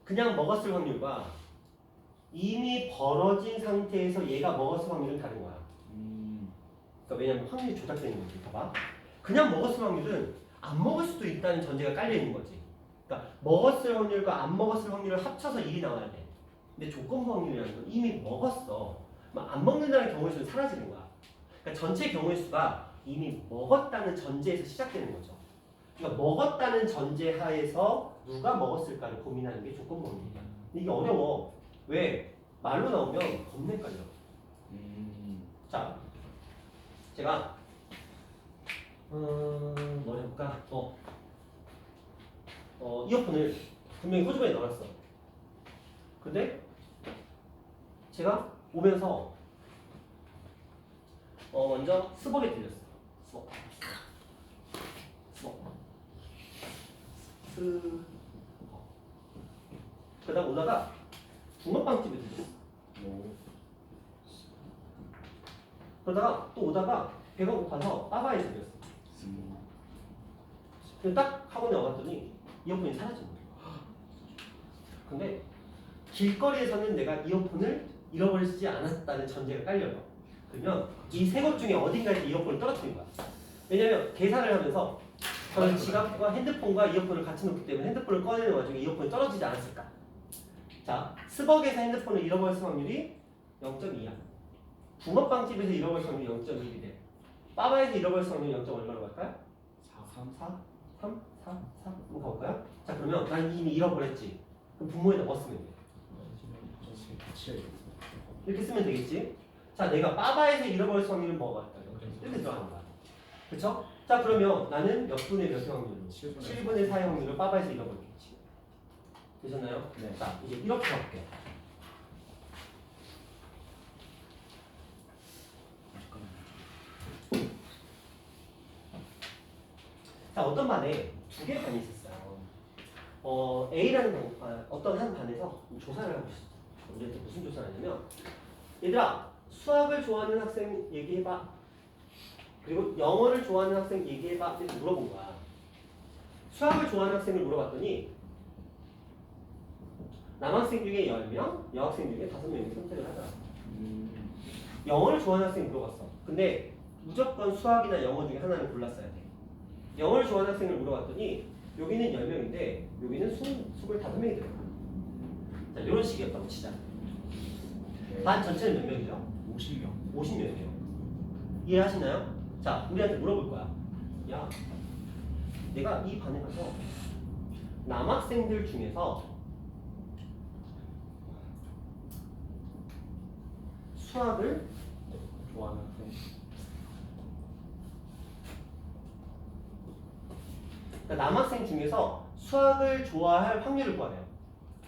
그냥 먹었을 확률과 이미 벌어진 상태에서 얘가 먹었을 확률은 다른 거야. 그러니까 왜냐면 확률이 조작되는 거지. 봐봐. 그냥 먹었을 확률은 안 먹을 수도 있다는 전제가 깔려 있는 거지. 그러니까 먹었을 확률과 안 먹었을 확률을 합쳐서 1이 나와야 돼. 근데 조건부 확률이라는 건 이미 먹었어. 안 먹는다는 경우의 수는 사라지는 거야. 그러니까 전체 경우의 수가 이미 먹었다는 전제에서 시작되는 거죠. 그러니까 먹었다는 전제 하에서 누가 먹었을까를 고민하는 게 조건부 확률이야. 근데 이게 어려워. 왜? 말로 나오면 겁나 헷갈려. 자, 제가 뭐 해볼까? 이어폰을 분명히 호주머니에 넣어놨어. 근데 제가 오면서 먼저 스벅에 들렸어. 스벅. 그러다 오다가 붕어빵집에 들렸어. 그러다가 또 오다가 배가 고파서 빠바에 들렸어. 근데 딱 학원에 와봤더니 이어폰이 사라진 거야. 근데 길거리에서는 내가 이어폰을 잃어버리지 않았다는 전제가 깔려요. 그러면 이 세 곳 중에 어딘가에서 이어폰을 떨어뜨린 거야. 왜냐면 계산을 하면서 저는 지갑과 핸드폰과 이어폰을 같이 놓기 때문에 핸드폰을 꺼내는 와중에 이어폰이 떨어지지 않았을까. 자, 스벅에서 핸드폰을 잃어버릴 확률이 0.2야. 붕어빵집에서 잃어버릴 확률이 0.1이 돼. 빠바에서 잃어버릴 확률이 0. 얼마로 갈까요? 3, 4 한번 가볼까요? 자 그러면 난 이미 잃어버렸지. 그럼 부모에다 뭐 쓰면 돼? 7. 이렇게 쓰면 되겠지? 자 내가 빠바에서 잃어버릴 확률은 뭐가 갈까요? 이렇게 들어가는 거야. 그쵸? 자 그러면 나는 몇 분의 몇의 확률로? 7분의 4의 확률을 빠바에서 잃어버리겠지. 되셨나요? 네. 자 이제 이렇게 할게요. 자 어떤 반에 2개의 반이 있었어요. A라는 어떤 한 반에서 조사를 하고 있었어. 우리한테 무슨 조사를 하냐면 얘들아 수학을 좋아하는 학생 얘기해봐. 그리고 영어를 좋아하는 학생 얘기해봐. 이렇게 물어본 거야. 수학을 좋아하는 학생을 물어봤더니 남학생 중에 10명, 여학생 중에 5명이 선택을 하더라. 영어를 좋아하는 학생 물어봤어. 근데 무조건 수학이나 영어 중에 하나를 골랐어야 돼. 영어를 좋아하는 학생을 물어봤더니 여기는 10명인데 여기는 25명이 들어요. 자, 이런 식이었다고 치자. 반 전체는 몇 명이죠? 50명. 50명이에요. 이해하시나요? 자, 우리한테 물어볼 거야. 야, 내가 이 반에 가서 남학생들 중에서 수학을 좋아하는 학생. 그러니까 남학생 중에서 수학을 좋아할 확률을 구하래요.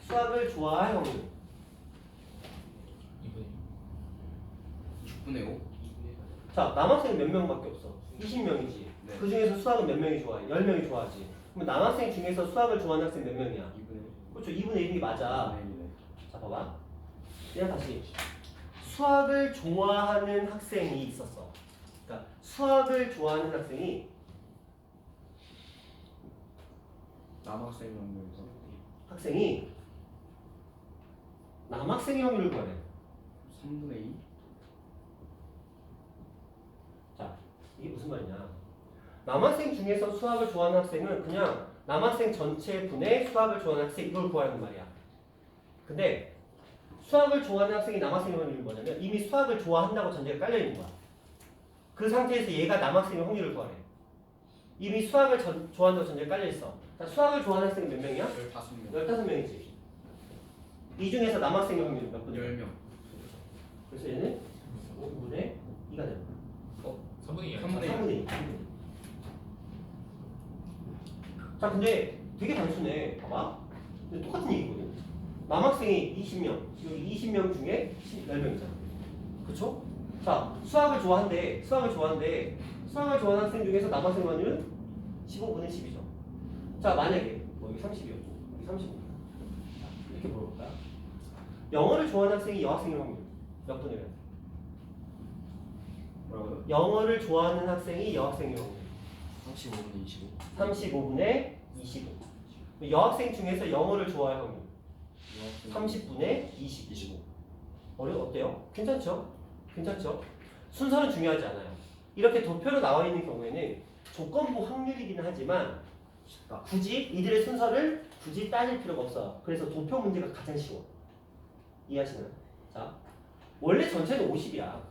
수학을 좋아할 확률. 2분의 6분의 5. 자, 남학생 몇 명밖에 없어? 20명이지. 네. 그 중에서 수학은 몇 명이 좋아해? 10명이 좋아하지. 그럼 남학생 중에서 수학을 좋아하는 학생 몇 명이야? 2분의 그렇죠. 2분의 1이 맞아. 1이네. 자, 봐봐. 그냥 다시. 수학을 좋아하는 학생이 있었어. 그러니까 수학을 좋아하는 학생이 남학생 확률에서 남학생의 확률을 구하래. 3분의 2? 자, 이게 무슨 말이냐? 남학생 중에서 수학을 좋아하는 학생은 그냥 남학생 전체 분의 수학을 좋아하는 학생 이걸 구하는 말이야. 근데 수학을 좋아하는 학생이 남학생의 확률이 뭐냐면 이미 수학을 좋아한다고 전제가 깔려 있는 거야. 그 상태에서 얘가 남학생의 확률을 구하래. 이미 수학을 좋아한다고 전제가 깔려 있어. 자, 수학을 좋아하는 학생은 몇 명이야? 15명. 15명이지. 이 중에서 남학생의 확률은 몇 분이야? 10명. 그래서 얘는 5분의 2가 되는 거야. 3분의 2. 3분의 2. 3분의 2. 자, 근데 되게 단순해. 봐봐. 근데 똑같은 얘기거든. 남학생이 20명, 여기 20명 중에 10명이잖아. 그쵸? 자, 수학을 좋아하는 학생 중에서 남학생 확률은 15분의 10이죠. 자, 만약에 여기 30이었고, 여기 35. 이렇게 물어볼까요? 영어를 좋아하는 학생이 여학생의 확률 몇 분의 몇? 뭐라고요? 영어를 좋아하는 학생이 여학생의 확률 35분의 25. 35분의 25. 여학생 중에서 영어를 좋아할 확률 30분의 20. 25. 어때요? 괜찮죠? 순서는 중요하지 않아요. 이렇게 도표로 나와 있는 경우에는 조건부 확률이기는 하지만 굳이 이들의 순서를 굳이 따질 필요가 없어요. 그래서 도표 문제가 가장 쉬워. 이해하시나요? 자, 원래 전체는 50이야.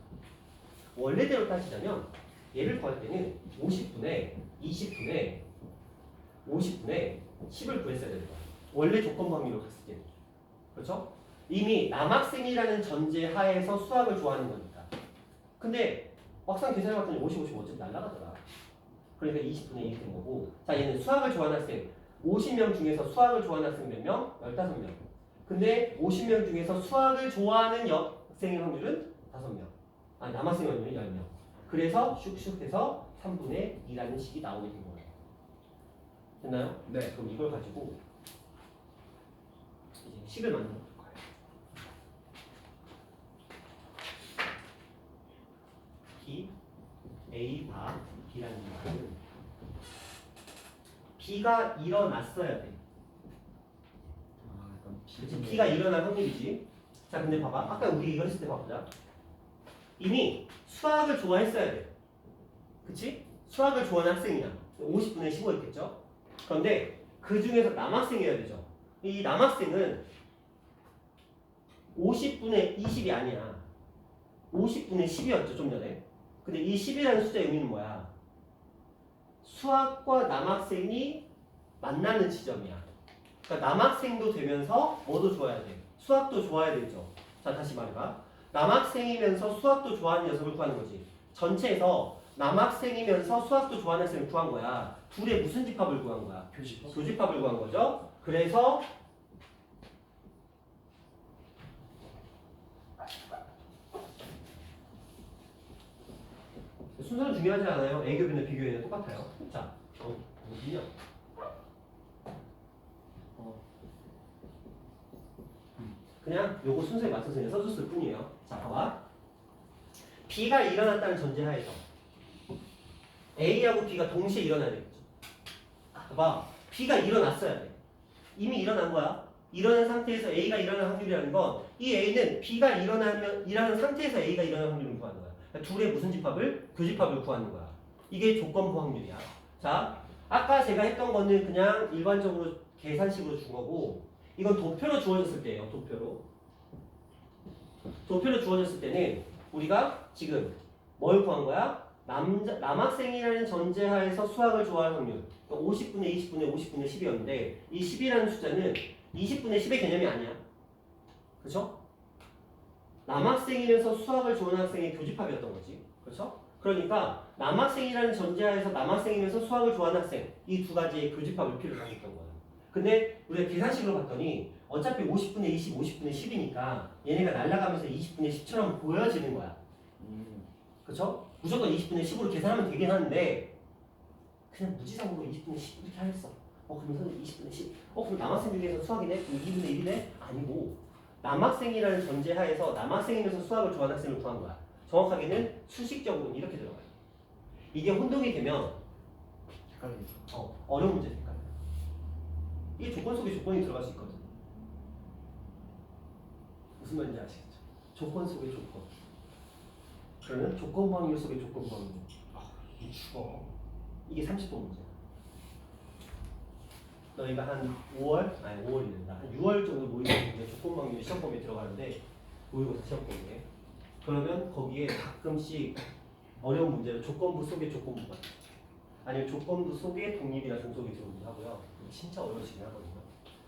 원래대로 따지자면 얘를 구할 때는 50분의 20분의 50분의 10을 구했어야 되는 거야. 원래 조건부 확률로 갔을 때는. 그렇죠? 이미 남학생이라는 전제 하에서 수학을 좋아하는 거니까. 근데 막상 계산해 봤더니 50, 50 어차피 날라가더라. 그러니까 20분의 1이 된 거고. 자, 얘는 수학을 좋아하는 학생 50명 중에서 수학을 좋아하는 학생 몇 명? 15명. 근데 50명 중에서 수학을 좋아하는 여학생의 확률은 5명. 아니, 남학생의 확률은 10명. 그래서 슉슉 해서 3분의 2라는 식이 나오게 된 거예요. 됐나요? 네. 그럼 이걸 가지고 이제 식을 만들어 볼 거예요. B, A 바 B라는 말은 B가 일어났어야 돼. 그치? B가 일어날 확률이지. 자, 근데 봐봐. 아까 우리 이거 했을 때 봐보자. 이미 수학을 좋아했어야 돼. 그치? 수학을 좋아하는 학생이야. 50분의 15였겠죠? 그런데 그 중에서 남학생이어야 되죠. 이 남학생은 50분의 20이 아니야. 50분의 10이었죠, 좀 전에. 근데 이 10이라는 숫자의 의미는 뭐야? 수학과 남학생이 만나는 지점이야. 그러니까 남학생도 되면서 뭐도 좋아야 돼? 수학도 좋아야 되죠. 자, 다시 말해봐. 남학생이면서 수학도 좋아하는 녀석을 구하는 거지. 전체에서 남학생이면서 수학도 좋아하는 학생을 구한 거야. 둘의 무슨 집합을 구한 거야? 교집합을 구한 거죠. 그래서 순서는 중요하지 않아요. A교비는 B교비는 똑같아요. 자, 어디냐? 그냥 요거 순서에 맞춰서 그냥 써줬을 뿐이에요. 자, 봐봐. B가 일어났다는 전제하에서 A하고 B가 동시에 일어나야 되겠죠. 봐봐. B가 일어났어야 돼. 이미 일어난 거야. 일어난 상태에서 A가 일어날 확률이라는 건 이 A는 B가 일어나는 상태에서 A가 일어날 확률을 구하는 거야. 그러니까 둘의 무슨 집합을? 교집합을 구하는 거야. 이게 조건부 확률이야. 자, 아까 제가 했던 거는 그냥 일반적으로 계산식으로 준 거고 이건 도표로 주어졌을 때예요. 도표로 주어졌을 때는 우리가 지금 뭘 구한 거야? 남학생이라는 전제하에서 수학을 좋아할 확률. 그러니까 50분의 20분의 50분의 10이었는데 이 10이라는 숫자는 20분의 10의 개념이 아니야. 그렇죠? 남학생이면서 수학을 좋아하는 학생의 교집합이었던 거지. 그렇죠? 그러니까 남학생이라는 전제하에서 남학생이면서 수학을 좋아하는 학생 이 두 가지의 교집합을 필요로 하겠던 거야. 근데 우리가 계산식으로 봤더니 어차피 50분의 20, 50분의 10이니까 얘네가 날아가면서 20분의 10처럼 보여지는 거야. 그렇죠? 무조건 20분의 10으로 계산하면 되긴 하는데 그냥 무지성으로 20분의 10 이렇게 하겠어. 그럼 선생님 20분의 10. 그럼 남학생 중에서 수학이네? 2분의 1이네? 아니고 남학생이라는 전제 하에서 남학생이면서 수학을 좋아하는 학생을 구한 거야. 정확하게는 수식적으로는 이렇게 들어가요. 이게 혼동이 되면 어려운 문제 될까요? 이 조건 속에 조건이 들어갈 수 있거든. 무슨 말인지 아시겠죠? 조건 속에 조건. 그러면 조건 확률 속에 조건 확률. 이 죽어. 이게 30번 문제야. 너희가 한 5월? 아니 5월이 된다. 한 6월 정도 모의고사 이제 조건 확률 시험 범위에 들어가는데 모의고사 시험 범위에. 그러면 거기에 가끔씩 어려운 문제로 조건부 속에 조건부가 아니면 조건부 속에 독립이나 종속이 들어오기도 하고요. 진짜 어려우시긴 하거든요.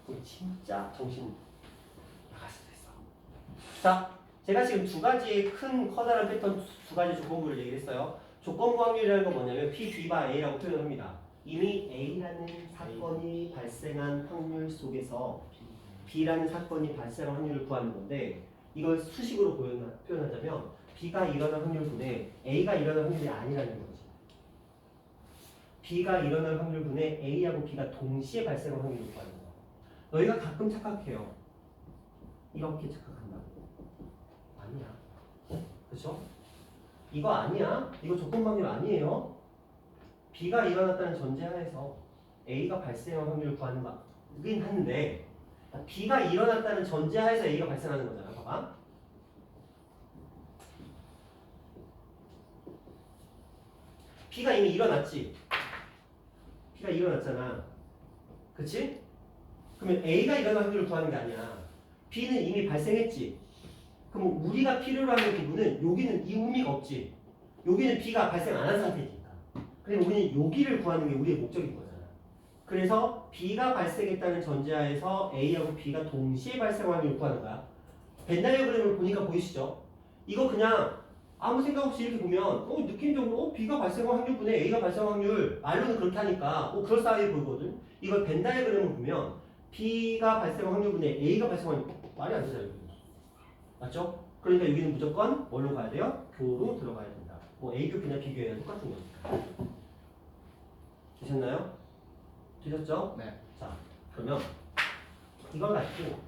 그럼 진짜 정신 나갈 수도 있어. 자, 제가 지금 두 가지의 큰 커다란 패턴 두 가지 조건부를 얘기했어요. 조건부 확률이라는 건 뭐냐면 P, B 바 A라고 표현을 합니다. 이미 A라는 사건이 발생한 확률 속에서 B라는 사건이 발생한 확률을 구하는 건데 이걸 수식으로 표현하자면 B가 일어날 확률분의 A가 일어날 확률이 아니라는 거지. B가 일어날 확률분의 A하고 B가 동시에 발생한 확률을 구하는 거야. 너희가 가끔 착각해요. 이렇게 착각한다고. 아니야. 그렇죠? 이거 아니야. 이거 조건 확률 아니에요. B가 일어났다는 전제하에서 A가 발생한 확률을 구하는 거긴 한데 B가 일어났다는 전제하에서 A가 발생하는 거잖아. 봐봐. B가 이미 일어났지. B가 일어났잖아. 그치? 그러면 A가 일어날 확률을 구하는 게 아니야. B는 이미 발생했지. 그럼 우리가 필요로 하는 부분은 여기는 이 의미가 없지. 여기는 B가 발생 안 한 상태니까. 그럼 우리는 여기를 구하는 게 우리의 목적인 거잖아. 그래서 B가 발생했다는 전제하에서 A하고 B가 동시에 발생할 확률을 구하는 거야. 벤 다이어그램을 보니까 보이시죠? 이거 그냥 아무 생각 없이 이렇게 보면 느낌적으로 B가 발생한 확률분의 A가 발생한 확률 말로는 그렇게 하니까 그럴싸하게 보이거든. 이걸 벤 다이어그램을 보면 B가 발생한 확률분의 A가 발생한 확률 말이 안 되잖아요. 맞죠? 그러니까 여기는 무조건 뭘로 가야 돼요? 교로 들어가야 된다. A교 그냥 비교해야 똑같은 거니까. 되셨나요? 되셨죠? 네. 자, 그러면 이걸 가지고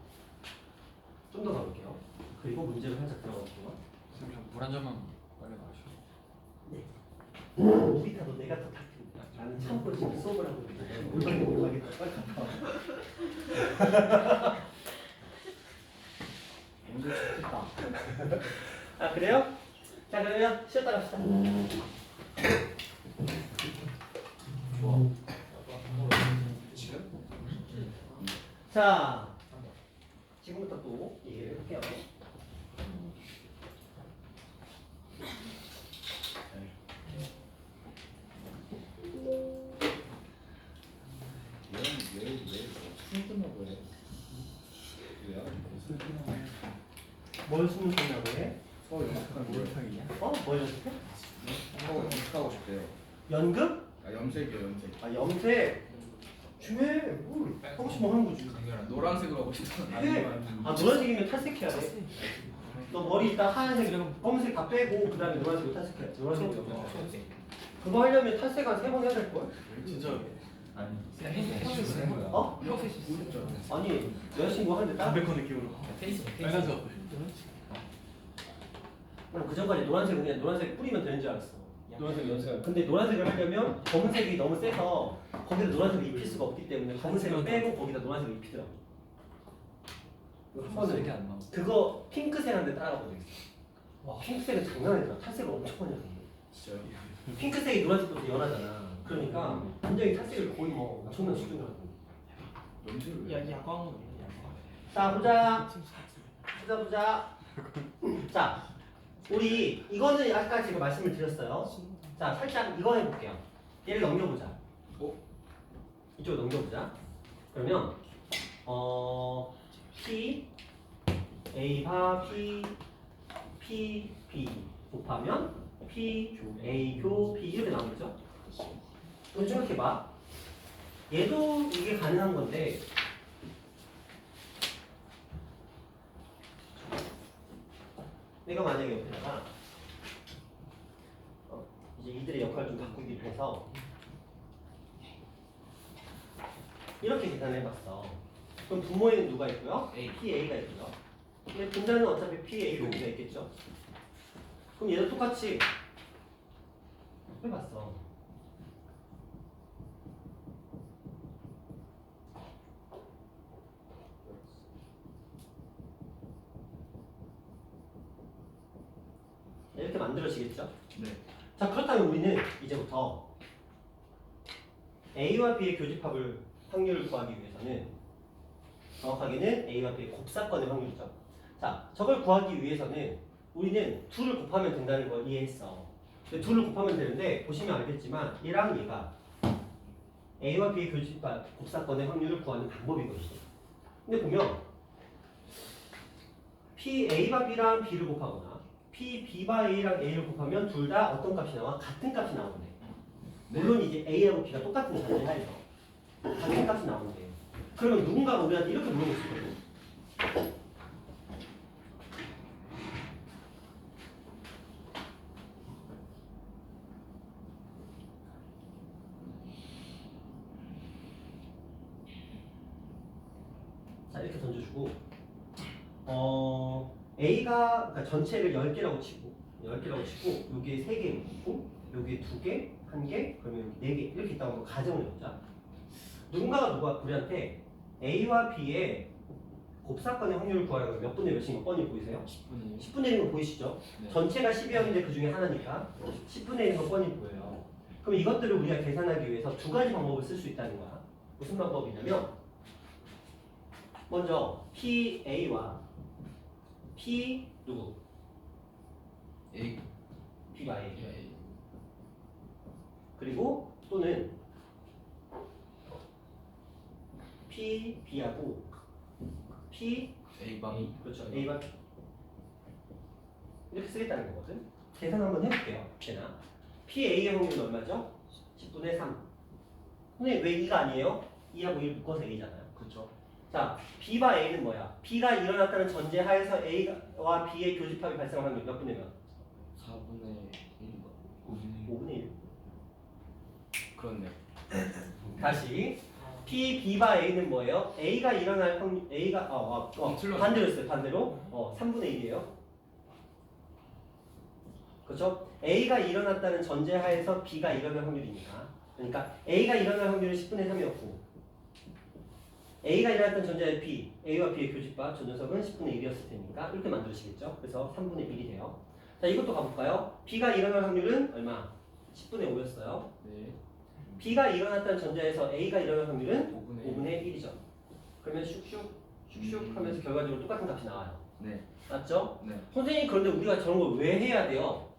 좀 더 가볼게요. 그리고 문제를 살짝 들어갈게요. 선생님 물 한 잔만 빨리 마셔. 오비타 너 내가 더 탁인데 나는 참고 지금 수업을 하고 있는데 물 받는 거 가겠다. 빨리 갔다 와. 문제 좋겠다. 아 그래요? 자 그러면 쉬었다 갑시다. 좋아. 지금? 자 지금부터 또 얘기를 할게요. 술 끝나고 해. 왜요? 뭘 숨을 쉬냐고 해? 서울 연습하는 목욕탕이냐? 뭘 연습해? 서울 연습하고 싶대요. 연극? 아 염색이요 염색. 아 염색? 중요해. 뭘 하고 싶으면 하는 거지. 강렬한 노란색으로 하고 싶다. 해. 아 노란색이면 탈색해야 돼. 너 머리 일단 하얀색, 검은색 다 빼고 그 다음에 노란색으로 탈색해야 돼. 노란색으로. 그거 하려면 탈색 한 3번 해야 될걸? 진짜 아니 그냥 해주는 거야. 어? 아니 여자친구 하는데 딱? 담배코 느낌으로 빨간색. 그 전까지 노란색은 그냥 노란색 뿌리면 되는 줄 알았어. 노란색 연습. 근데 노란색을 하려면 검은색이 너무 세서 거기다 노란색을 입힐 수가 없기 때문에 검은색을 빼고 거기다 노란색을 입히더라고. 한 번은 안 나와. 그거 핑크색한테 따라가보고 있어. 와 핑크색은 장난 아니다. 탈색을 엄청 많이 하던데. 진짜요? 핑크색이 노란색보다 연하잖아. 그러니까 완전히 탈색을 거의 뭐 엄청난 수준으로 하던데. 염색을. 야광은 자 보자. 자 우리 이거는 아까 제가 말씀을 드렸어요. 자 살짝 이거 해볼게요. 얘를 넘겨보자. 이쪽으로 넘겨보자. 그러면 P A 바 P B 곱하면 P A 교 P 이렇게 나오겠죠? 좀 생각해봐. 얘도 이게 가능한 건데 내가 만약에 옆에다가 이들의 역할을 좀 바꾸기 위해서 이렇게 계산을 해봤어. 그럼 분모에는 누가 있고요? A. PA가 있고요. 근데 분자는 어차피 PA 분모가 있겠죠? 그럼 얘도 똑같이 해봤어. 이렇게 만들어지겠죠? 네. 자, 그렇다면 우리는 이제부터 A와 B의 교집합을 확률을 구하기 위해서는 정확하게는 A와 B의 곱사건의 확률이죠. 자, 저걸 구하기 위해서는 우리는 둘을 곱하면 된다는 걸 이해했어. 근데 둘을 곱하면 되는데 보시면 알겠지만 얘랑 얘가 A와 B의 교집합 곱사건의 확률을 구하는 방법이거든요. 근데 보면 P A와 B랑 B를 곱하거나 P B와 A랑 A를 곱하면 둘 다 어떤 값이 나와? 같은 값이 나오는데 물론 이제 A하고 B가 똑같은 전제 하에서 같은 값이 나오는데 그러면 누군가가 우리한테 이렇게 물어볼 수 있거든. 자, 이렇게 던져주고 A가 그러니까 전체를 10개라고 치고 여기에 3개 있고 여기에 2개, 1개, 그러면 여기 4개 이렇게 있다고 가정을 해보자. 누군가가 우리한테 A와 B의 곱사건의 확률을 구하라고 몇 분의 몇인 거 뻔히 보이세요? 10분의 10분의 1인 거 보이시죠? 네. 전체가 10이었는데 그 중에 하나니까 10분의 1인 거 뻔히 보여요. 그럼 이것들을 우리가 계산하기 위해서 두 가지 방법을 쓸 수 있다는 거야. 무슨 방법이냐면 먼저 PA와 P 누구? A. B가 A. A. 그리고 또는 P, B하고 P, A 방. 그렇죠. A와 B 이렇게 쓰겠다는 거거든. 계산 한번 해볼게요. 걔나 PA의 확률은 얼마죠? 10분의 3. 근데 왜 2가 아니에요? 2하고 1 묶어서 A잖아요. 그렇죠. 자, B와 A는 뭐야? B가 일어났다는 전제 하에서 A와 B의 교집합이 발생할 확률 몇 분의 몇? 4분의 1인가? 5분의 1. 그렇네. 다시 P, B와 A는 뭐예요? A가 일어날 확률 A가 틀렸네. 반대였어요. 반대로 3분의 1이에요. 그렇죠? A가 일어났다는 전제 하에서 B가 일어날 확률이니까. 그러니까 A가 일어날 확률은 10분의 3이었고 A가 일어났던 전제하에 B, A와 B의 교집합 저 녀석은 10분의 1이었을 테니까 이렇게 만들어지겠죠? 그래서 3분의 1이 돼요. 자, 이것도 가볼까요? B가 일어날 확률은 얼마? 10분의 5였어요. 네. B가 일어났다는 전제에서 A가 일어날 확률은 5분의 5분의 1이죠. 그러면 슉슉 하면서 결과적으로 똑같은 값이 나와요. 네. 맞죠? 네. 선생님 그런데 우리가 저런 걸 왜 해야 돼요?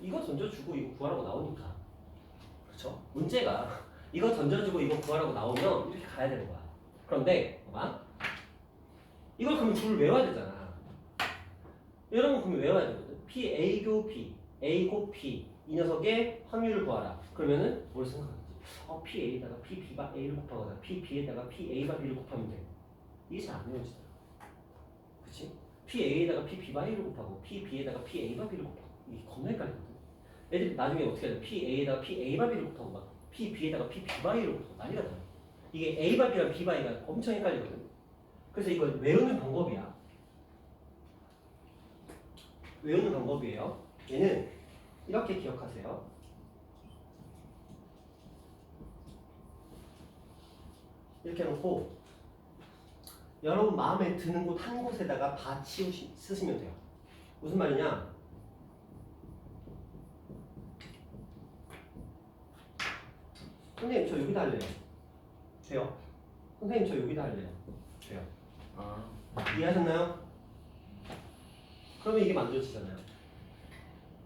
이거 던져주고 이거 구하라고 나오니까. 그렇죠? 문제가 이거 던져주고 이거 구하라고 나오면 이렇게 가야 되는 거야. 그런데 봐봐. 이걸 그러면 둘을 외워야 되잖아. 여러분 그러면 외워야 되거든. P, A교 P, A고 P 이 녀석의 확률을 구하라. 그러면은 뭘 생각하겠지? PA에다가 P, B가 A를 곱하거나 P, B에다가 P, A가 B를 곱하면 돼. 이게 잘 안 외워지더라. 그치? P, A에다가 P, B가 A를 곱하고 P, B에다가 P, A가 B를 곱하고 이게 겁나 헷갈리거든. 애들이 나중에 어떻게 해야 돼? P, A에다가 P, A가 B를 곱하고 막 P, B에다가 P, B가 A를 곱하고 난리가 나. 이게 A바 B랑 B바 A가 엄청 헷갈리거든. 그래서 이걸 외우는 방법이야. 외우는 방법이에요. 얘는 이렇게 기억하세요. 이렇게 놓고 여러분 마음에 드는 곳 한 곳에다가 다 쓰시면 돼요. 무슨 말이냐? 선생님 저 여기다 할래요. 돼요? 선생님 저 여기다 할래요. 돼요. 아. 이해하셨나요? 그러면 이게 만들어지잖아요.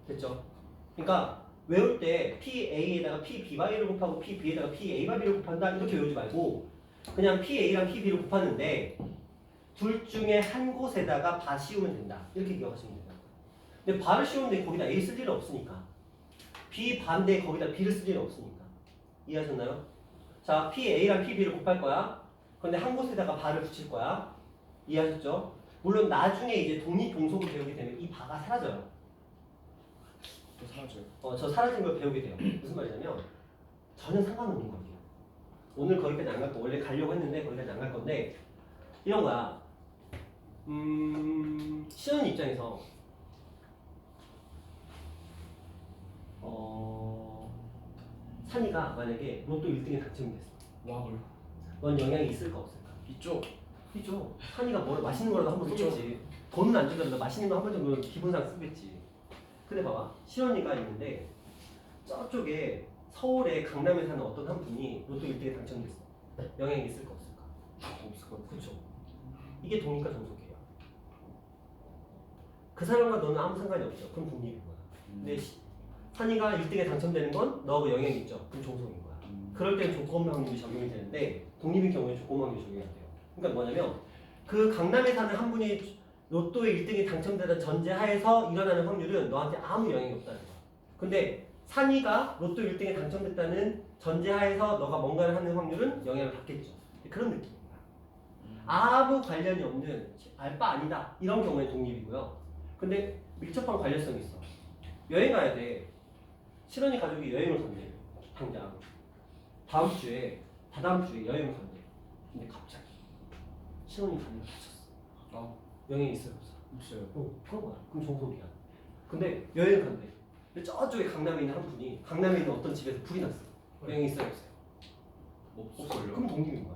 됐죠? 그러니까 외울 때 PA에다가 PB를 곱하고 PB에다가 PA를 곱한다 이렇게 외우지 말고 그냥 PA랑 PB를 곱하는데 둘 중에 한 곳에다가 바 씌우면 된다. 이렇게 기억하시면 돼요. 근데 바를 씌우는데 거기다 A 쓸 일은 없으니까 B 반대 거기다 B를 쓸 일은 없으니까 이해하셨나요? 자, PA랑 PB를 곱할 거야. 근데 한 곳에다가 바를 붙일 거야. 이해하셨죠? 물론 나중에 이제 독립 동속을 배우게 되면 이 바가 사라져요. 저 사라져요. 저 사라진 걸 배우게 돼요. 무슨 말이냐면 전혀 상관없는 관계야. 오늘 거기까지 안 갈 거 원래 가려고 했는데 거기까지 안 갈 건데 이런 거야. 시연 입장에서 산이가 만약에 로또 1등에 당첨이 됐어. 와, 넌 영향이 있을까 없을까? 있죠. 있죠. 산이가 뭐 맛있는 거라도 한번 쓰겠지. 돈은 안 주더라도 맛있는 거 한 번 정도는 기본상 쓰겠지. 근데 봐봐. 시연이가 있는데 저쪽에 서울에 강남에 사는 어떤 한 분이 로또 1등에 당첨됐어. 영향이 있을까 없을까? 없을 것 같아요. 그렇죠. 이게 독립과 종속이에요. 그 사람과 너는 아무 상관이 없죠. 그럼 독립인 거야. 근데 산이가 1등에 당첨되는 건 너하고 영향이 있죠. 그럼 종속인 거야. 그럴 때 조건 확률이 적용이 되는데 독립인 경우에 조건 확률이 적용이 안 돼요. 그러니까 뭐냐면 그 강남에 사는 한 분이 로또에 1등이 당첨되는 전제하에서 일어나는 확률은 너한테 아무 영향이 없다는 거야. 근데 산이가 로또 1등에 당첨됐다는 전제하에서 너가 뭔가를 하는 확률은 영향을 받겠죠. 그런 느낌인 거야. 아무 관련이 없는 알바 아니다 이런 경우에 독립이고요. 근데 밀접한 관련성이 있어. 여행 가야 돼. 실원이 가족이 여행을 간대. 당장 다음 주에 다다음 주에 여행을 간대. 근데 갑자기 실원이 가는 걸 다쳤어. 영향이 있어요 없어? 없어요. 그런 거야. 그럼 종속이야. 근데 여행을 간대. 근데 저쪽에 강남에 있는 한 분이 강남에 있는 어떤 집에서 불이 났어. 영향이 있어요 없어요? 없어요. 그럼 독립인 거야.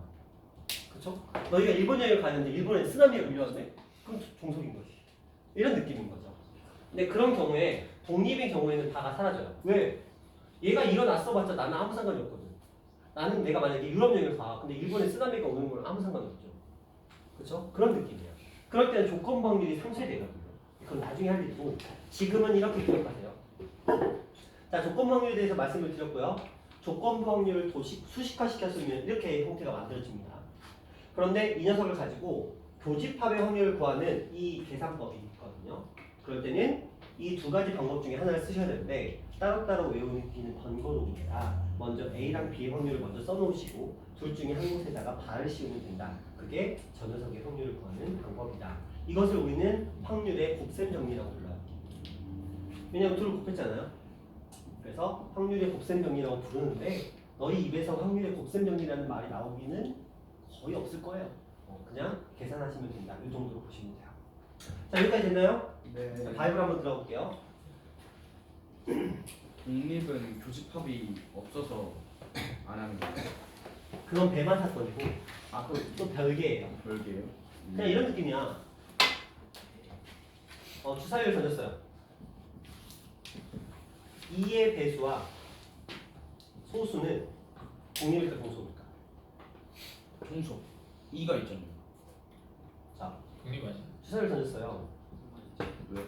그렇죠? 너희가 일본 여행을 가는데 일본에 쓰나미가 밀려왔네? 그럼 종속인 거지. 이런 느낌인 거죠. 근데 그런 경우에 독립인 경우에는 다가 사라져요. 왜? 얘가 일어났어 봤자 나는 아무 상관이 없거든. 나는 내가 만약에 유럽 여행을 가. 근데 일본에 쓰나미가 오는 건 아무 상관이 없죠. 그렇죠? 그런 느낌이야. 그럴 때는 조건 확률이 상쇄되거든요. 그건 나중에 할 일이고 지금은 이렇게 기억하세요. 자, 조건 확률에 대해서 말씀을 드렸고요. 조건 확률을 수식화시켰으면 이렇게 형태가 만들어집니다. 그런데 이 녀석을 가지고 교집합의 확률을 구하는 이 계산법이 있거든요. 그럴 때는 이 두 가지 방법 중에 하나를 쓰셔야 되는데 따로따로 외우기는 번거로우니까 먼저 A랑 B의 확률을 먼저 써놓으시고 둘 중에 한 곳에다가 발을 씌우면 된다. 그게 저 녀석의 확률을 구하는 방법이다. 이것을 우리는 확률의 곱셈 정리라고 불러요. 왜냐하면 둘을 곱했잖아요. 그래서 확률의 곱셈 정리라고 부르는데 너희 입에서 확률의 곱셈 정리라는 말이 나오기는 거의 없을 거예요. 그냥 계산하시면 된다. 이 정도로 보시면 돼요. 자, 여기까지 됐나요? 네. 자, 바이블 한번 들어볼게요. 독립은 교집합이 없어서 안 하는 거예요. 그건 배만 사건이고 그거 또 별개예요. 별개예요? 그냥 이런 느낌이야. 주사위를 던졌어요. 2의 배수와 소수는 독립일까 종속일까? 종속. 2가 있잖아요. 자, 독립 아니야? 주사위를 던졌어요. 왜?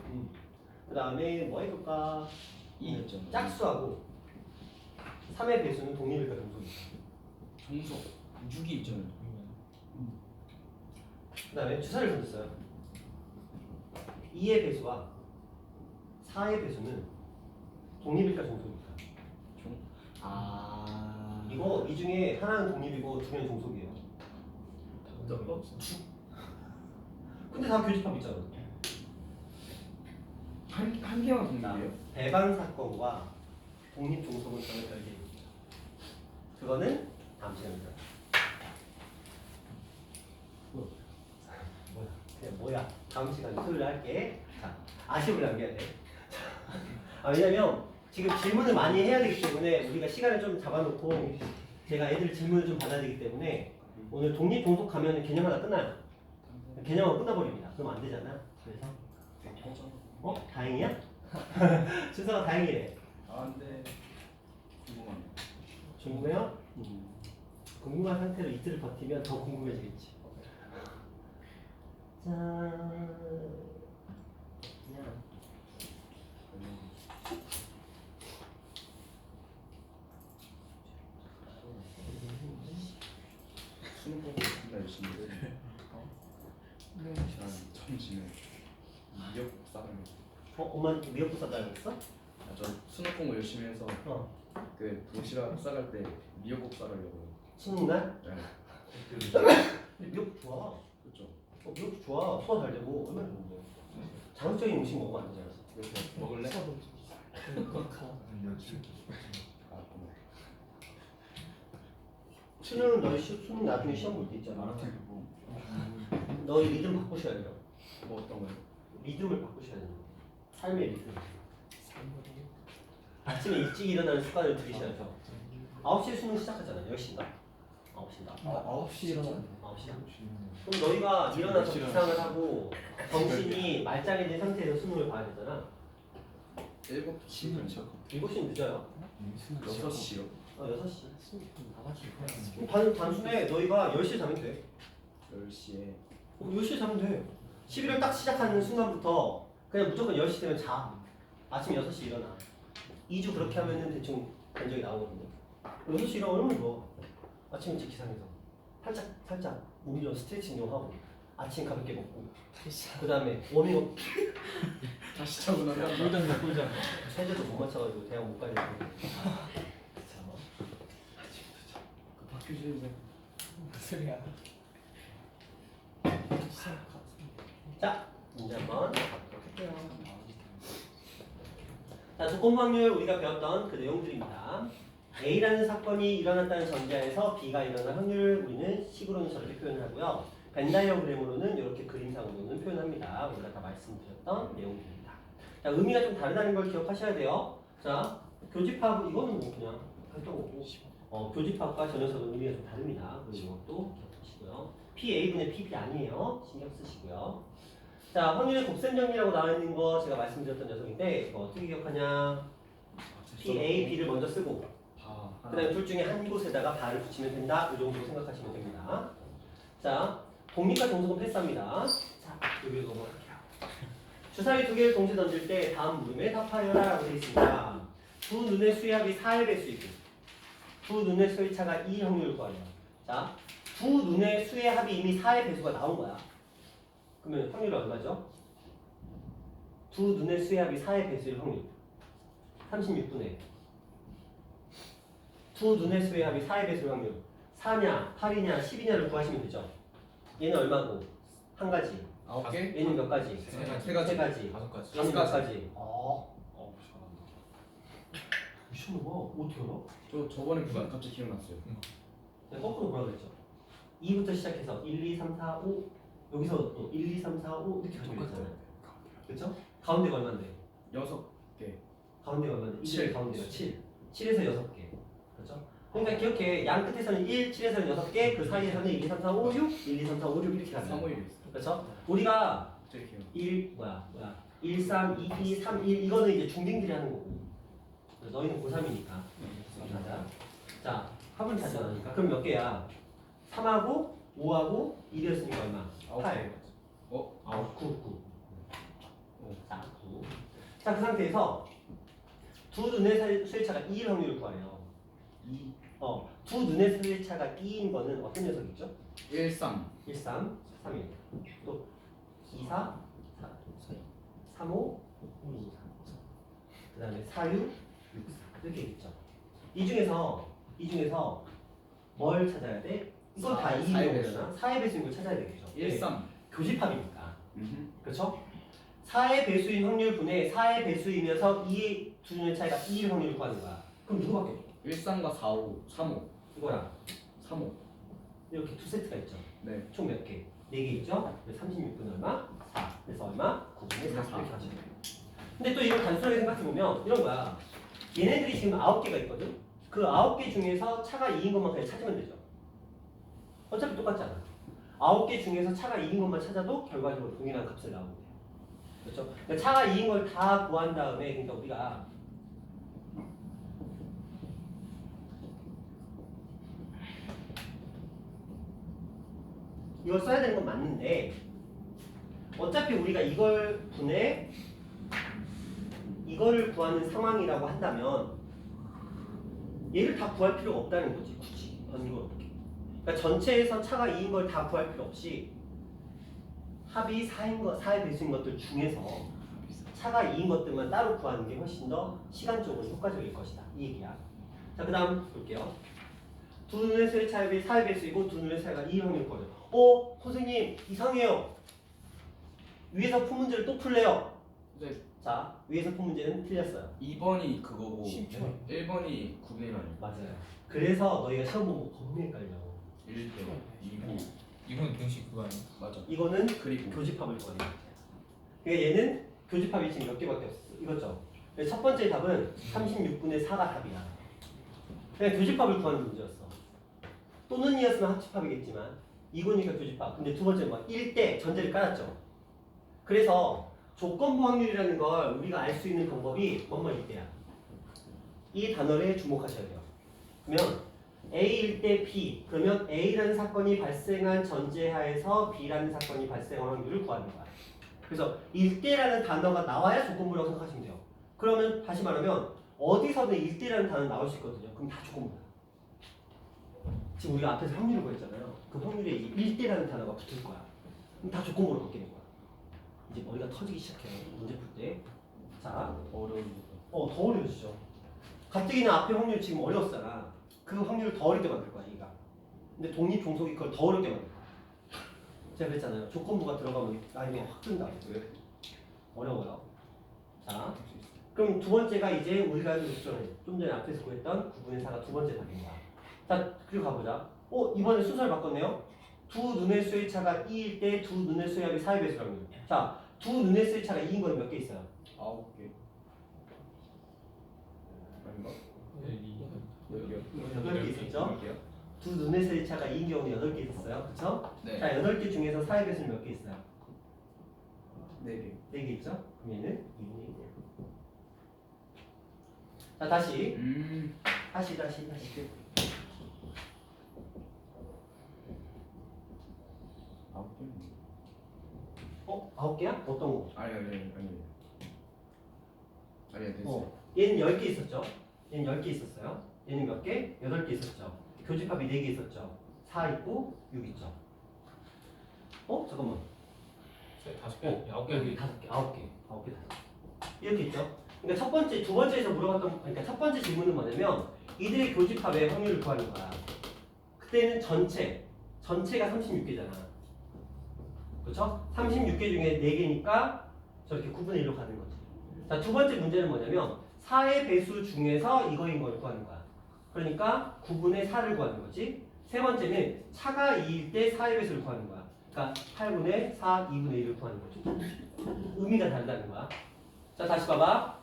그 다음에 뭐 해볼까? 2 있잖아요. 짝수하고 3의 배수는 독립일까 종속일까? 종속. 6이 있잖아요. 그 다음에 주사위를 던졌어요. 2의 배수와 4의 배수는 독립일까 종속일까? 이거 이 중에 하나는 독립이고 두 개는 종속이에요. 근데 다 교집합 있잖아. 한 개만 독립이에요? 배반 사건과 독립 종속은 전혀 별개입니다. 그거는 다음 시간에 들어. 뭐야? 그냥 뭐야? 다음 시간 토요일에 할게. 자, 아쉬움을 남겨야 돼. 왜냐면 지금 질문을 많이 해야 되기 때문에 우리가 시간을 좀 잡아놓고 제가 애들 질문을 좀 받아야 되기 때문에 오늘 독립 종속 가면 개념 하나 끝나요. 개념은 끝나버립니다. 그럼 안 되잖아. 그래서 다행이야? 준서가 다행이래. 근데 궁금하네요. 궁금해요? 궁금한 상태로 이틀을 버티면 더 궁금해지겠지. 자, 그냥 수능 공부 정말 열심히 했는데 정신을 미역국 싸가면 엄마 미역국 사달라고 했어? 저 수능 공부 열심히 해서 그 도시락 싸갈 때 미역국 싸가려고. 수능 날? 네. 미역국 좋아. 그렇죠. 미역국 좋아. 소화 잘 되고 얼마나 좋은데. 자극적인 음식 먹으면 안 되잖아. 이렇게 먹을래? 수능은 너희 수능 나중에 시험 볼 때 있잖아. 너희 리듬 바꾸셔야 돼요. 뭐 어떤 거요? 리듬을 바꾸셔야 돼요. 삶의 리듬. 아침에 일찍 일어나는 습관을 들이셔야죠. 9시에 수능 시작하잖아요. 10시인가? 9시인가? 9시 일어나. 9시야. 그럼 너희가 일어나서 기상을 하고 정신이 말짱해진 상태에서 수능을 봐야 되잖아. 7시 7시는 늦어요. 6시요. 6시. 그럼 단순해. 너희가 10시에 자면 돼. 10시에 10시에 자면 돼. 11월 딱 시작하는 순간부터 그냥 무조건 10시 되면 자. 아침 6시 일어나. 2주 그렇게 하면은 대충 견적이 나오거든요. 6시 일어나면 좋아. 아침 일찍 기상해서 살짝 몸 좀 스트레칭 좀 하고 아침 가볍게 먹고 그 다음에 워밍업 다시 자고 나면 꿀잠. 세제도 못 맞춰가지고 대학 못 가야 되는데 학교 시즌 무슨 소리야? 자 이제 한번 자 조건 확률 우리가 배웠던 그 내용들입니다. A라는 사건이 일어났다는 전제하에서 B가 일어날 확률을 우리는 식으로는 저렇게 표현을 하고요. 벤 다이어그램으로는 이렇게 그림상으로는 표현합니다. 우리가 다 말씀드렸던 내용들입니다. 자, 의미가 좀 다르다는 걸 기억하셔야 돼요. 자, 교집합 이거는 뭐 그냥 했던 거고 교집합과 전혀서는 의미가 좀 다릅니다. 그리고 이것도 기억하시고요. PA분의 PP 아니에요. 신경 쓰시고요. 자, 확률의 곱셈 정리라고 나와 있는 거 제가 말씀드렸던 녀석인데 이거 어떻게 기억하냐? PA, B를 먼저 쓰고 그 다음에 둘 중에 한 곳에다가 바를 붙이면 된다. 이 정도로 생각하시면 됩니다. 자, 독립과 정석은 패스합니다. 자, 여기로 넘어갈게요. 주사위 두 개를 동시에 던질 때 다음 물음에 답하여라 라고 되어 있습니다. 두 눈의 수의 합이 4의 배수이고 두 눈의 수의 차가 2 확률을 구하래요. 자, 두 눈의 수의 합이 이미 4의 배수가 나온 거야. 그러면 확률이 얼마죠? 두 눈의 수의 합이 4의 배수일 확률 36분의 두 눈의 수의 합이 4의 배수일 확률 4냐, 8이냐, 10이냐를 구하시면 되죠. 얘는 얼마고? 한 가지. 9개? 얘는 몇 가지? 세 가지. 세 가지. 5가지. 얘는 몇 가지? 잘한다. 시험 뭐 어떻게 알아? 저 저번에 그거 갑자기 기억났어요. 내가 거꾸로 뭐라 그랬죠? 2부터 시작해서 1, 2, 3, 4, 5 여기서 또 1, 2, 3, 4, 5 이렇게 가지고 있잖아요. 그렇죠? 가운데가 얼마인데? 6개. 가운데가 얼마인데? 7. 1의 가운데가 7. 7에서 6개. 그렇죠? 그러니까 기억해. 양 끝에서는 1, 7에서는 6개, 그 사이에서는 1, 2, 3, 4, 5, 6, 1, 2, 3, 4, 5, 6 이렇게 가요. 351이 있어요. 그렇죠? 우리가 제 기억. 1, 3, 2, 2, 3, 1 이거는 이제 중딩들이 하는 거고 너희는 고3이니까 맞아. 자, 합은 찾아나니까 그럼 몇 개야? 3하고 5하고 1이었으니까 얼마? 8 9 자, 9 자, 그 상태에서 두 눈의 수의 차가 2일 확률을 구하래요. 2 두 눈의 수의 차가 2인 거는 어떤 녀석이죠? 1 3 1, 3, 3, 1 또 2, 4, 3, 5, 2, 4 그 다음에 4, 6, 6, 4 이렇게 있죠. 이 중에서 뭘 찾아야 돼? 이건 다 2인 거잖아. 4의 배수인 걸 찾아야 되겠죠. 1 3 교집합이니까. 그렇죠? 4의 배수인 확률 분의 4의 배수이면서 2의 두 눈의 차이가 2일 확률을 구하는 거야. 그럼 누구밖에 없어? 1 3과 4 5 3 5 이거랑 3 5 이렇게 두 세트가 있죠. 네. 총 몇 개? 4개 있죠? 36분 얼마? 4. 그래서 얼마? 9분의 4 이렇게 하시면 돼요. 근데 또 이걸 단순하게 생각해보면 이런 거야. 얘네들이 지금 9개가 있거든? 그 9개 중에서 차가 2인 것만 그냥 찾으면 되죠. 어차피 똑같잖아. 9개 중에서 차가 2인 것만 찾아도 결과적으로 동일한 값을 나오면 돼요. 그렇죠? 그러니까 차가 2인 걸 다 구한 다음에 그러니까 우리가 이걸 써야 되는 건 맞는데 어차피 우리가 이걸 분해 이거를 구하는 상황이라고 한다면 얘를 다 구할 필요가 없다는 거지. 굳이 번거롭게. 그러니까 전체에서 차가 2인 걸 다 구할 필요 없이 합이 4의 배수인 것들 중에서 차가 2인 것들만 따로 구하는 게 훨씬 더 시간적으로 효과적일 것이다. 이 얘기야. 자, 그 다음 볼게요. 두 눈의 수의 차이가 4의 배수이고 두 눈의 차이가 2의 확률 거예요. 선생님 이상해요. 위에서 푼 문제를 또 풀래요. 이제 자, 위에서 푼 문제는 틀렸어요. 2번이 그거고 10초. 1번이 9분의 1 아니에요? 맞아요. 그래서 너희가 시험 보고 겁나 헷갈려. 1대 2고 이건 등식 그거 아니야? 맞아. 이거는 그리고 교집합을 구하는 거야. 그러니까 얘는 교집합이 지금 몇 개밖에 없어. 이거죠. 그래서 첫 번째 답은 36분의 4가 답이야. 그냥 교집합을 구하는 문제였어. 또는 이었으면 합집합이겠지만 이거니까 교집합. 근데 두 번째는 뭐 1대 전제를 깔았죠. 그래서 조건부 확률이라는 걸 우리가 알 수 있는 방법이 뭐뭐 이때야. 이 단어에 주목하셔야 돼요. 그러면 A일 때 B, 그러면 A라는 사건이 발생한 전제하에서 B라는 사건이 발생할 확률을 구하는 거야. 그래서 일대라는 단어가 나와야 조건부라고 생각하시면 돼요. 그러면 다시 말하면 어디서든 일대라는 단어 나올 수 있거든요. 그럼 다 조건부야. 지금 우리가 앞에서 확률을 구했잖아요. 그 확률에 이 일대라는 단어가 붙을 거야. 그럼 다 조건부로 바뀌는 거야. 이제 머리가 터지기 시작해요. 문제 풀 때. 자, 더 어려워지죠. 가뜩이나 앞에 확률 지금 어려웠잖아. 그 확률을 더 어렵게 만들 거야, 얘가. 근데 독립 종속이 그걸 더 어렵게 만들 거야. 제가 그랬잖아요. 조건부가 들어가면 난이도가 확 뜬다. 왜? 어려워요. 자, 그럼 두 번째가 이제 우리가 좀 전에 앞에서 구했던 9분의 4가 두 번째 답입니다. 자, 그리고 가보자. 이번에 순서를 바꿨네요. 두 눈의 수의 차가 2일 때 두 눈의 수의 합이 4의 배수라고 해요. 자, 두 눈의 수의 차가 2인 거는 몇 개 있어요? 9개. 아닌가? 네, 8개 있었죠? 두 눈의 수의 차가 2인 경우는 8개 있었어요. 그쵸? 네. 자, 8개 중에서 4의 배수는 몇 개 있어요? 4개. 4개 있죠? 그럼 얘는 2분의 1이에요. 자, 다시. 다시. 9개. 9개야? 어떤 거? 아니야 됐어. 얘는 10개 있었죠? 얘는 10개 있었어요. 얘는 몇 개? 8개 있었죠. 교집합이 4개 있었죠. 4 있고 6 있죠. 잠깐만. 5개, 9개. 5개, 9개. 이렇게 있죠. 그러니까 두 번째에서 물어봤던, 그러니까 첫 번째 질문은 뭐냐면 이들의 교집합의 확률을 구하는 거야. 그때는 전체가 36개잖아. 그렇죠? 36개 중에 4개니까 저렇게 9분의 1로 가는 거지. 자, 두 번째 문제는 뭐냐면 4의 배수 중에서 이거인 걸 구하는 거야. 그러니까 9분의 4를 구하는 거지. 세 번째는 차가 2일 때 4의 배수를 구하는 거야. 그러니까 8분의 4, 2분의 1을 구하는 거죠. 의미가 다르다는 거야. 자, 다시 봐봐.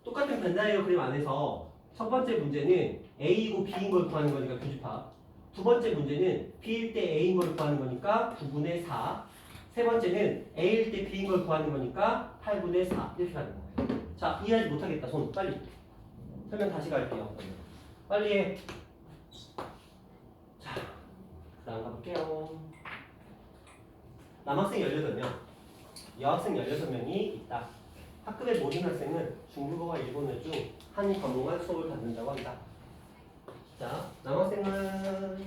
똑같은 벤다이어 그림 안에서 첫 번째 문제는 A이고 B인 걸 구하는 거니까 교집합. 두 번째 문제는 B일 때 A인 걸 구하는 거니까 9분의 4. 세 번째는 A일 때 B인 걸 구하는 거니까 8분의 4. 이렇게 가는 거예요. 자, 이해하지 못하겠다. 손 빨리. 설명 다시 갈게요. 빨리 해. 자, 그 다음 가볼게요. 남학생 18명, 여학생 16명이 있다. 학급의 모든 학생은 중국어와 일본어 중 한 과목만 수업을 받는다고 한다. 자, 남학생은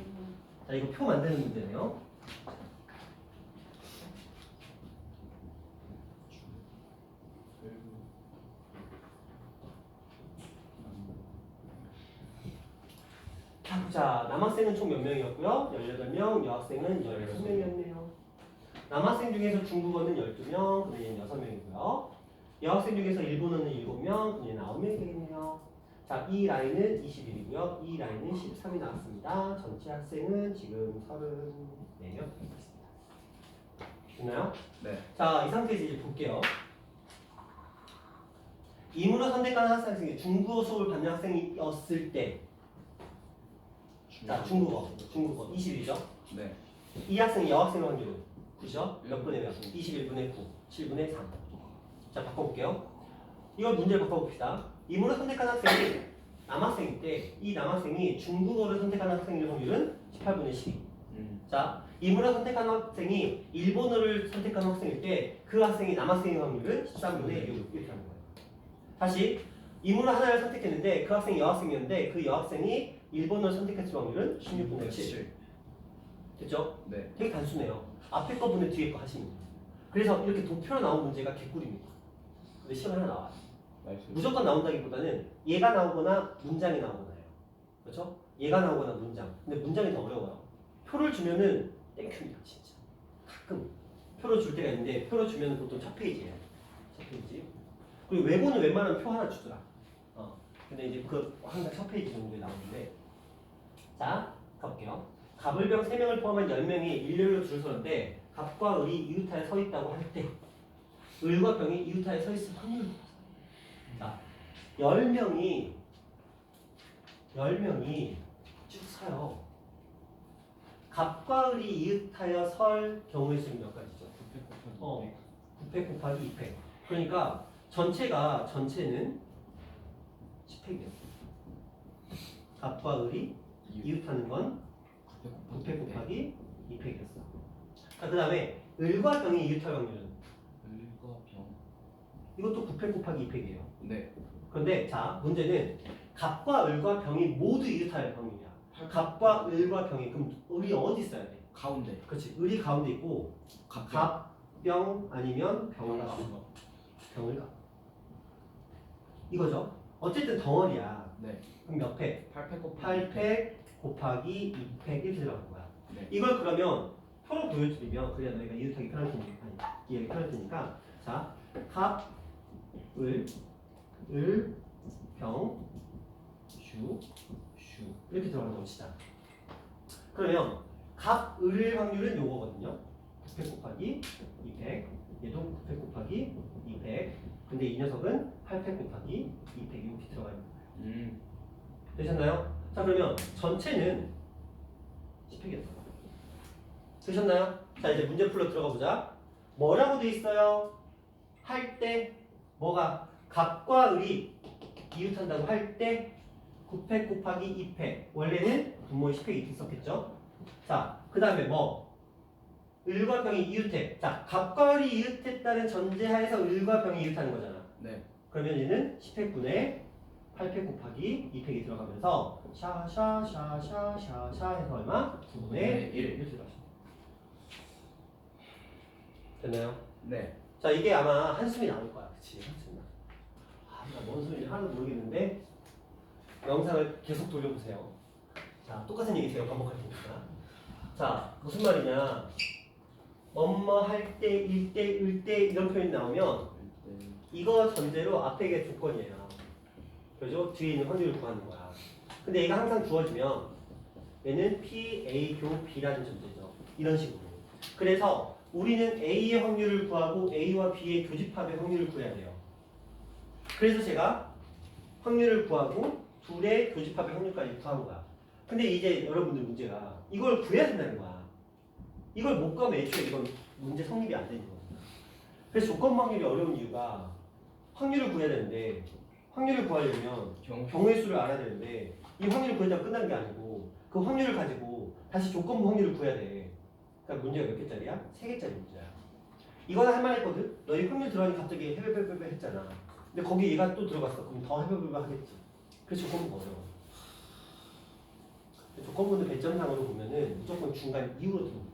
자, 이거 표 만드는 문제네요. 자, 남학생은 총 몇 명이었고요? 18명, 여학생은 16명이었네요. 남학생 중에서 중국어는 12명, 그럼 얘는 6명이고요. 여학생 중에서 일본어는 7명, 그럼 얘는 9명이 되겠네요. 자, 이 라인은 21이고요. 이 라인은 13이 나왔습니다. 전체 학생은 지금 34명 있습니다. 됐나요? 네. 자, 이 상태에서 이제 볼게요. 임으로 선택하는 학생이 중국어 수업을 받는 학생이었을 때, 자, 중국어 20이죠? 네. 이 학생이 여학생 확률은 9죠? 몇 분의 몇? 21분의 9, 7분의 3. 자, 바꿔볼게요. 이걸 문제를 바꿔봅시다. 임으로 선택한 학생이 남학생일 때, 이 남학생이 중국어를 선택하는 학생의 확률은 18분의 12. 자, 임으로 선택한 학생이 일본어를 선택한 학생일 때, 그 학생이 남학생의 확률은 13분의 6. 이렇게 하는 거예요. 다시, 임으로 하나를 선택했는데, 그 학생이 여학생이었는데, 그 여학생이 일본어를 선택했을 확률은 16분의 7. 됐죠? 네. 되게 단순해요. 앞에 거 분의 뒤에 거 하시면 돼요. 그래서 이렇게 도표로 나온 문제가 개꿀입니다. 근데 시험에 하나 나와요. 무조건 나온다기보다는 얘가 나오거나 문장이 나오거나요. 그렇죠? 얘가 나오거나 문장. 근데 문장이 더 어려워요. 표를 주면은 땡큐입니다, 진짜. 가끔 표를 줄 때가 있는데 표를 주면은 보통 첫 페이지예요. 첫 페이지. 그리고 외고는 웬만하면 표 하나 주더라. 근데 이제 그 항상 첫 페이지 정도에 나오는데 자 가볼게요. 갑을병 3명을 포함한 10명이 일렬로 줄 서는데 갑과 을이 이웃하에 서 있다고 할 때 을과 병이 이웃하에 서 있을 확률을 자 10명이 쭉 서요. 갑과 을이 이웃하여 설 경우의 수는 몇 가지죠? 9팩 곱하기 2팩. 그러니까 전체는 10팩이에요. 갑과 을이 이웃하는 건 9팩 곱하기 2팩이었어. 자, 그 다음에 을과 병이 이웃할 확률은? 을과 병. 이것도 9팩 곱하기 2팩이에요. 네. 그런데 자, 문제는 갑과 을과 병이 모두 이웃할 확률이야. 갑과 을과 병이 그럼 을이 어디 있어야 돼? 가운데. 그렇지. 을이 가운데 있고 갑병 아니면 병을 가. 병을 가. 이거죠. 어쨌든 덩어리야. 네. 그럼 몇 팩? 8팩 곱하기 2팩 이렇게 들어가는 거야. 네. 이걸 그러면 표로 보여드리면 그래야 너희가 이해하기 편할 테니까 이해하기 편할 테니까 자, 갑, 을, 병, 슈 이렇게 들어가는 거 치자. 그러면 갑, 을의 확률은 요거거든요. 9팩 곱하기 2팩 얘도 9팩 곱하기 2팩 근데 이 녀석은 8팩 곱하기 2팩 이렇게 들어가 있는 거예요. 되셨나요? 자 그러면 전체는 10팩이었어. 되셨나요? 자 이제 문제 풀러 들어가 보자. 뭐라고 돼 있어요? 할 때 뭐가 갑과 을이 이웃한다고 할 때 9팩 곱하기 2팩 원래는 분모에 10팩이 있었겠죠? 자 그 다음에 뭐? 을과 병이 이웃해. 자 갑과 을이 이웃했다는 전제하에서 을과 병이 이웃하는 거잖아. 네. 그러면 얘는 10팩분의 8팩 곱하기 2팩이 들어가면서 샤샤샤샤샤 해서 얼마? 9분의 1 이렇게 들어가시면 됐나요? 네. 자 이게 아마 한숨이 나올 거야. 그치? 한숨이 나. 뭔 소리인지 하나도 모르겠는데 영상을 계속 돌려보세요. 자 똑같은 얘기 제가 반복할 테니까. 자 무슨 말이냐? 뭐뭐 할 때, 일 때, 을 때 이런 표현이 나오면 이거 전제로 앞에 게 조건이에요. 그죠? 뒤에 있는 확률을 구하는 거야. 근데 얘가 항상 주어지면 얘는 P, A, 교, B라는 전제죠. 이런 식으로. 그래서 우리는 A의 확률을 구하고 A와 B의 교집합의 확률을 구해야 돼요. 그래서 제가 확률을 구하고 둘의 교집합의 확률까지 구한 거야. 근데 이제 여러분들 문제가 이걸 구해야 된다는 거야. 이걸 못 구하면 애초에 이건 문제 성립이 안 되는 거거든요. 그래서 조건 확률이 어려운 이유가 확률을 구해야 되는데 확률을 구하려면 경우의 수를 알아야 되는데 이 확률을 구한다고 끝나는 게 아니고 그 확률을 가지고 다시 조건부 확률을 구해야 돼. 그러니까 문제가 몇 개짜리야? 3개짜리 문제야. 이거는 할만했거든? 너희 확률 들어가니 갑자기 헤베베베 했잖아. 근데 거기 얘가 또 들어갔어. 그럼 더 헤베베베 하겠지. 그래서 조건부가 어려워. 조건부는 배점상으로 보면은 무조건 중간 이후로 들어옵니다.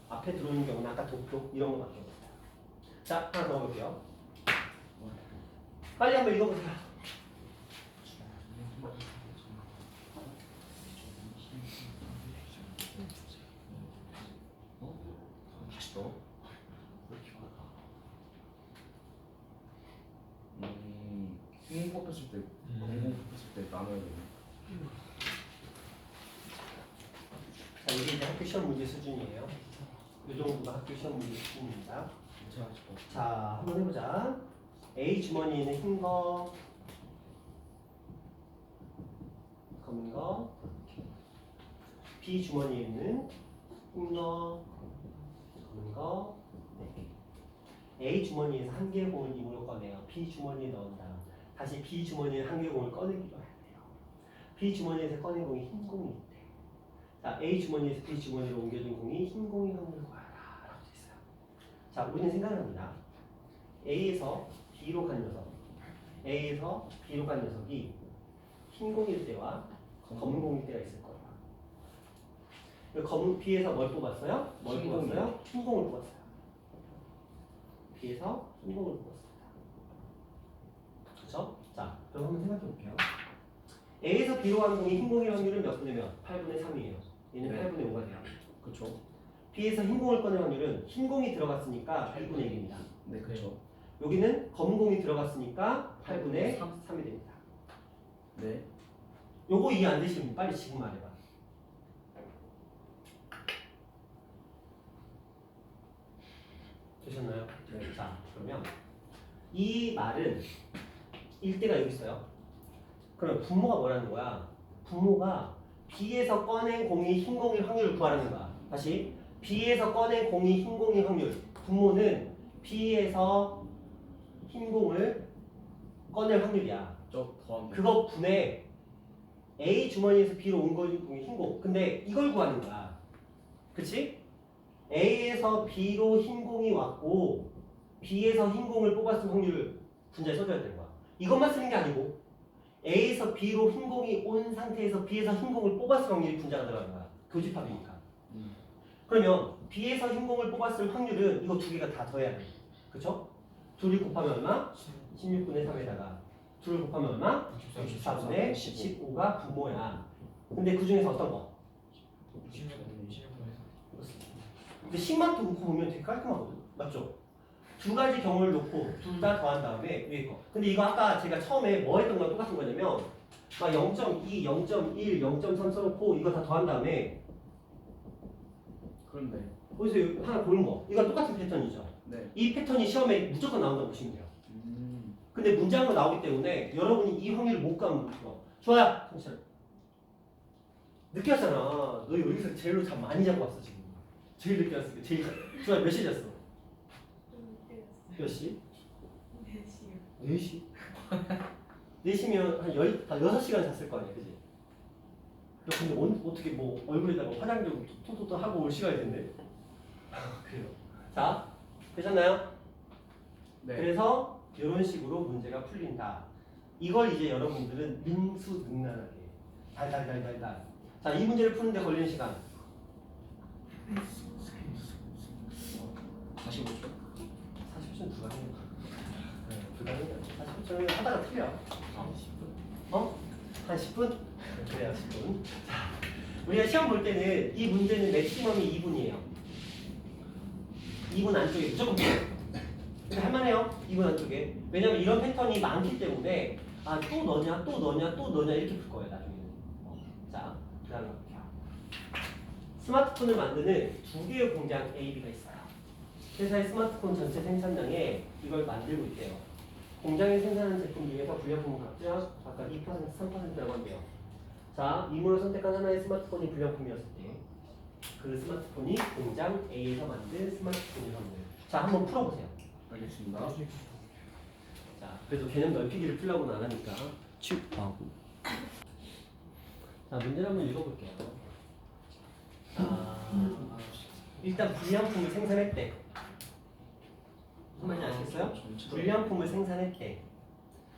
앞에 들어오는 경우는 아까 도표 이런 거밖에 없어요. 자, 하나 더 볼게요. 빨리 한번 읽어보세요. 다시 또. 행복 뽑혔을 때, 공공 뽑혔을 때 나눠야 되네. 자, 이게 이제 학교 시험 문제 수준이에요. 이 정도가 학교 시험 문제 수준입니다. 자, 한번 해보자. A 주머니에는 흰 거, 검은 거. B 주머니에는 흰 거, 검은 거. 네. A 주머니에서 한 개의 공을 입으로 꺼내요. B 주머니에 넣은 다음 다시 B 주머니에 한 개의 공을 꺼내기로 해야 돼요. B 주머니에서 꺼낸 공이 흰 공이 있대. 자, A 주머니에서 B 주머니로 옮겨준 공이 흰 공이 확률을 구하라 라고 되어 있어요. 자, 우리는 생각합니다. A에서 B로 간 녀석, A에서 B로 간 녀석이 흰 공일 때와 검은 공일 때가 있을 거예요. 검은 B에서 뭘 뽑았어요? 뭘 흰 뽑았어요? 흰 공을 뽑았어요. B에서 흰 공을 뽑았습니다. 그렇죠? 자, 그럼 한번 생각해 볼게요. A에서 B로 간 공이 흰 공의 확률은 몇 분의 몇? 8분의 3이에요. 얘는 네. 8분의 5가 돼요. 그렇죠. B에서 흰 공을 꺼낸 확률은 흰 공이 들어갔으니까 2분의 1입니다. 네, 그렇죠. 여기는 검은 공이 들어갔으니까 8분의 3이 됩니다. 네. 요거 이해 안 되시면 빨리 지금 말해봐. 되셨나요? 네. 자, 그러면 이 말은 일대가 여기 있어요. 그럼 분모가 뭐라는 거야? 분모가 B에서 꺼낸 공이 흰 공일 확률을 구하라는 거야. 다시 B에서 꺼낸 공이 흰 공일 확률. 분모는 B에서 흰 공을 꺼낼 확률이야. 저 더하기. 그거 분해 A 주머니에서 B로 온 공이 흰 공. 근데 이걸 구하는 거야. 그치? A에서 B로 흰 공이 왔고 B에서 흰 공을 뽑았을 확률을 분자에 써줘야 되는 거야. 이것만 쓰는 게 아니고 A에서 B로 흰 공이 온 상태에서 B에서 흰 공을 뽑았을 확률이 분자가 들어가는 거야. 교집합이니까. 그러면 B에서 흰 공을 뽑았을 확률은 이거 두 개가 다 더해야 돼. 그쵸? 둘이 곱하면 얼마? 16분의 3에다가 둘을 곱하면 얼마? 64분의 15가 분모야. 근데 그 중에서 어떤 거? 근데 식만 놓고 보면 되게 깔끔하거든. 맞죠? 두 가지 경우를 놓고 둘 다 더한 다음에 위에 거. 근데 이거 아까 제가 처음에 뭐 했던 거랑 똑같은 거냐면 막 0.2, 0.1, 0.3 써놓고 이거 다 더한 다음에 그런데. 거기서 하나 고른 거. 이거 똑같은 패턴이죠. 네. 이 패턴이 시험에 무조건 나온다고 보시면 돼요. 근데 문장으로 나오기 때문에 여러분이 이 확률을 못 가면 죽어. 좋아요. 정신. 늦게 왔잖아. 너 여기서 제일로 잠 많이 자고 왔어 지금. 제일 늦게 왔어. 제일. 좋아. 몇 시에 잤어? 좀 늦게 몇 시? 잤어요. 4시요. 4시? 4시면 한 6시간 잤을 거 아니야, 그지? 너 근데 어떻게 뭐 얼굴에다가 화장 좀 톡톡톡 하고 올 시간이 됐네? 그래요. 자, 되셨나요? 네. 그래서 이런 식으로 문제가 풀린다. 이걸 이제 여러분들은 능수능란하게 달달달달달. 자, 이 문제를 푸는데 걸리는 시간 45초. 40초는 불가능해요. 네, 불가능해요. 40초는 하다가 틀려. 어? 한 10분? 그래요, 10분. 자, 우리가 시험 볼 때는 이 문제는 맥시멈이 2분이에요. 2분 안쪽에 무조건 풀어요. 근데 할만해요. 2분 안쪽에. 왜냐면 이런 패턴이 많기 때문에 아, 또 넣냐, 또 넣냐, 또 넣냐 이렇게 풀 거예요, 나중에는. 자, 그 다음에 스마트폰을 만드는 두 개의 공장 A, B가 있어요. 회사의 스마트폰 전체 생산량에 이걸 만들고 있대요. 공장에 생산한 제품 중에서 불량품은 각자 2%, 3%라고 한대요. 자, 이문을 선택한 하나의 스마트폰이 불량품이었을 때 그 스마트폰이 공장 A에서 만든 스마트폰일 확률. 자, 한번 풀어보세요. 알겠습니다. 자, 그래도 개념 넓히기를 풀려고는 안 하니까 치우하고. 자, 문제를 한번 읽어볼게요. 일단 불량품을 생산했대. 무슨 말인지 아시겠어요? 불량품을 생산했대.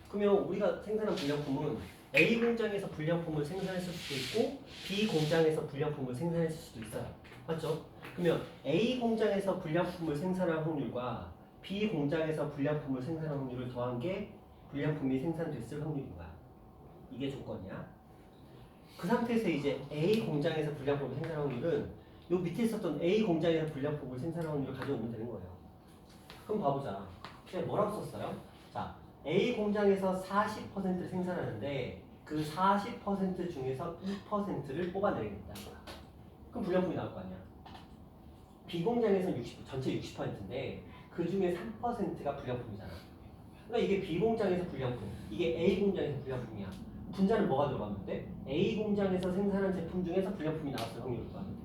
그러면 우리가 생산한 불량품은 A 공장에서 불량품을 생산했을 수도 있고 B 공장에서 불량품을 생산했을 수도 있어요. 맞죠? 그러면 A 공장에서 불량품을 생산한 확률과 B 공장에서 불량품을 생산한 확률을 더한 게 불량품이 생산됐을 확률인 거야. 이게 조건이야. 그 상태에서 이제 A 공장에서 불량품을 생산한 확률은 요 밑에 있었던 A 공장에서 불량품을 생산한 확률을 가져오면 되는 거예요. 그럼 봐보자. 그냥 뭐라고 썼어요? 자, A 공장에서 40%를 생산하는데 그 40% 중에서 2%를 뽑아내겠다. 그럼 불량품이 나올 거 아니야. B 공장에서는 전체 60%인데 그 중에 3%가 불량품이잖아. 그러니까 이게 B 공장에서 불량품, 이게 A 공장에서 불량품이야. 분자는 뭐가 들어가면 돼? A 공장에서 생산한 제품 중에서 불량품이 나왔을 확률을 구하면 돼.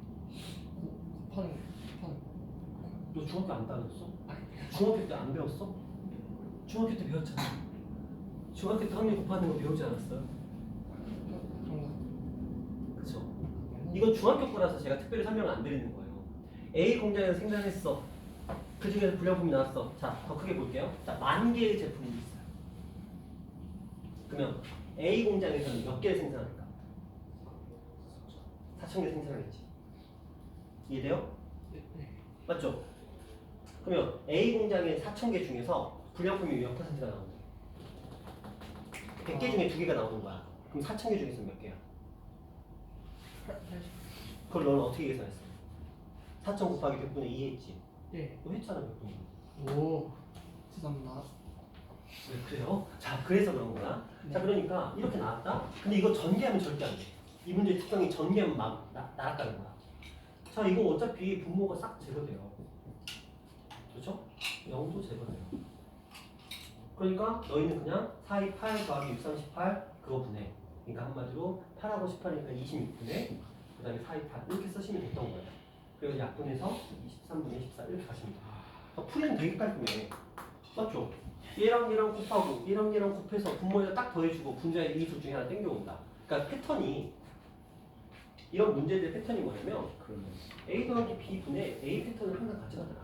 너 중학교 안 다녔어? 중학교 때 안 배웠어? 중학교 때 배웠잖아. 중학교 때 확률 곱하는 거 배우지 않았어요? 그쵸? 이건 중학교 거라서 제가 특별히 설명을 안 드리는 거예요. A 공장에서 생산했어. 그 중에서 불량품이 나왔어. 자, 더 크게 볼게요. 자, 10,000개의 제품이 있어요. 그러면 A 공장에서는 몇 개를 생산할까? 4,000개 생산하겠지. 이해돼요? 맞죠? 그러면 A 공장의 4,000개 중에서 불량품이 몇 퍼센트가 나오는 거야? 100개 중에 2개가 나오는 거야. 그럼 4,000개 중에서 몇 개야? 그걸 너는 어떻게 계산했어? 4,000 곱하기 100분의 2 했지? 네. 너 했잖아, 100분의 2. 오. 죄송합니다. 네, 그래요? 자, 그래서 그런 거야. 자, 그러니까 이렇게 나왔다? 근데 이거 전개하면 절대 안 돼. 이 문제의 특성이 전개하면 막 날아가는 거야. 자, 이거 어차피 분모가 싹 제거돼요. 그렇죠? 0도 제거돼요. 그러니까 너희는 그냥 4, 2, 8 더하기 6, 3, 18 그거 분해. 그러니까 한마디로 8하고 18이니까 26분의 그 다음에 4, 2, 8 이렇게 쓰시면 됐던 거예요. 그리고 약분해서 23분의 14 이렇게 가시면 돼요. 풀이는 되게 깔끔해. 맞죠? 얘랑 얘랑 곱하고 얘랑 얘랑 곱해서 분모에다 딱 더해주고 분자에 이 둘 중에 하나 땡겨온다. 그러니까 패턴이 이런 문제들의 패턴이 뭐냐면 그러면 A 더하기 B 분의 A 패턴을 항상 가져가더라.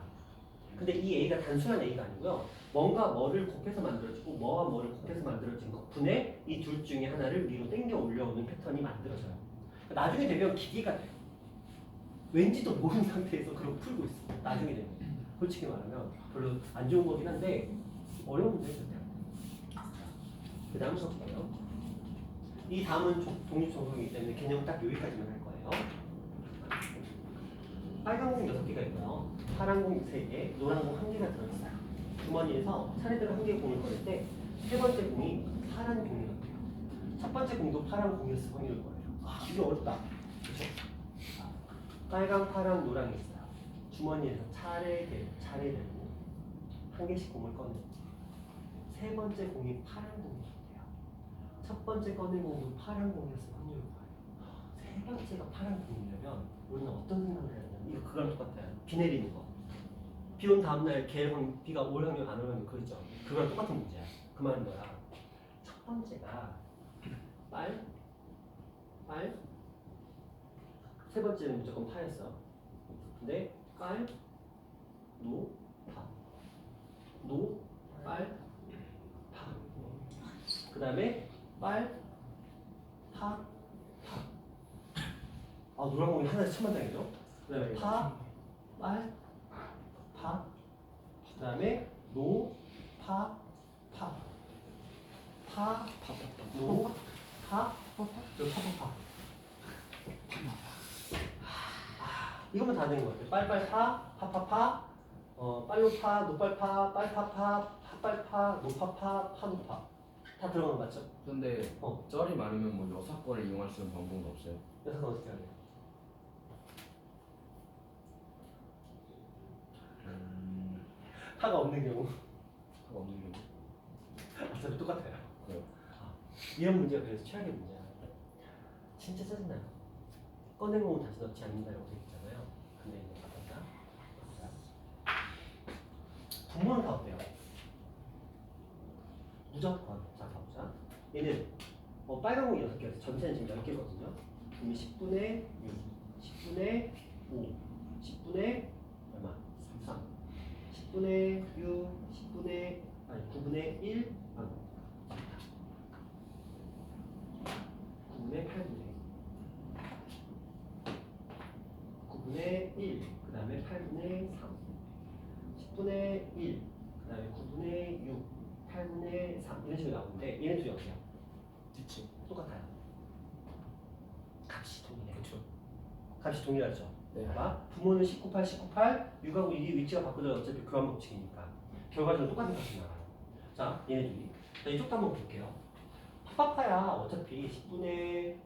근데 이 A가 단순한 A가 아니고요. 뭔가 뭐를 곱해서 만들어지고 뭐와 뭐를 곱해서 만들어진 것 분의 이 둘 중에 하나를 위로 땡겨 올려오는 패턴이 만들어져요. 그러니까 나중에 되면 기계가 돼요. 왠지도 모르는 상태에서 그걸 풀고 있어. 나중에 되면. 솔직히 말하면 별로 안 좋은 거긴 한데 어려운 문제죠. 그 다음 볼게요. 이 다음은 독립정성이기 때문에 개념 딱 여기까지만 할 거예요. 빨간 공 6개가 있고요. 파란 공 3개, 노란 공 1개가 들어있어요. 주머니에서 차례대로 1개의 공을 꺼낼 때 세 번째 공이 파란 공이었대요. 첫 번째 공도 파란 공이었을 확률일 거예요. 아, 이게 어렵다. 그렇죠? 빨강, 파랑, 노랑이 있어요. 주머니에서 차례대로 1개씩 공을 꺼내고 세 번째 공이 파란 공이었대요. 첫 번째 꺼낸 공도 파란 공이었을 확률일 거예요. 세 번째가 파란 공이려면 우리는 어떤 생각을 해야 되냐면 이거 그거랑 똑같아요. 비 내리는 거. 비 온 다음날 비가 올 확률 안 올 확률 그거 있죠. 그거랑 똑같은 문제야. 그 말은 뭐야? 첫 번째가 빨, 세 번째는 무조건 파였어. 근데 빨, 노, 파. 노, 빨, 파. 그 다음에 빨, 파, 파. 아, 노란 공이 하나에 천만장이죠? 그 다음에 파, 빨, 파. 그 다음에 노, 파, 파. 파, 노, 파, 그리고 파. 이거면 다 되는 것 같아요. 빨빨파, 파파파, 빨로파, 노빨파, 빨파파, 파빨파, 노파파, 파노파. 다 들어가는 거 맞죠? 근데 쩔이 많으면 뭐 여사건을 이용할 수 있는 방법은 없어요? 여기서 어떻게 하냐? 파가 없는 경우. 그거 없는 경우. 어차피 똑같아요. 그래요. 이런 문제가 그래서 최악의 문제야. 진짜 짜증나요. 꺼낸 공은 다시 넣지 않는다라고 되어 있잖아요. 근데 이거 어떤가? 분모는 다 어때요? 무조건. 자, 가보자. 얘는 빨간 공이 6개여서 전체는 지금 10개거든요. 그러면 10분의 6, 10분의 5, 10분의 얼마? 3, 10분의 6, 10분의 9분의 1, 9분의 8분의 9분의 1, 그 다음에 8분의 3, 10분의 1, 그 다음에 9분의 6, 8분의 3 이런 식으로 나오는데 얘네 둘이 어때요? 그치. 똑같아요. 값이 동일해. 그렇죠. 값이 동일하죠. 네. 봐봐. 부모는 19, 8, 19, 8, 6하고 이게 위치가 바꾸더라 어차피 교환 법칙이니까 결과적으로 똑같은 값이 나와요. 자, 얘네 둘이. 자, 이쪽도 한번 볼게요. 파파파야 어차피 10분의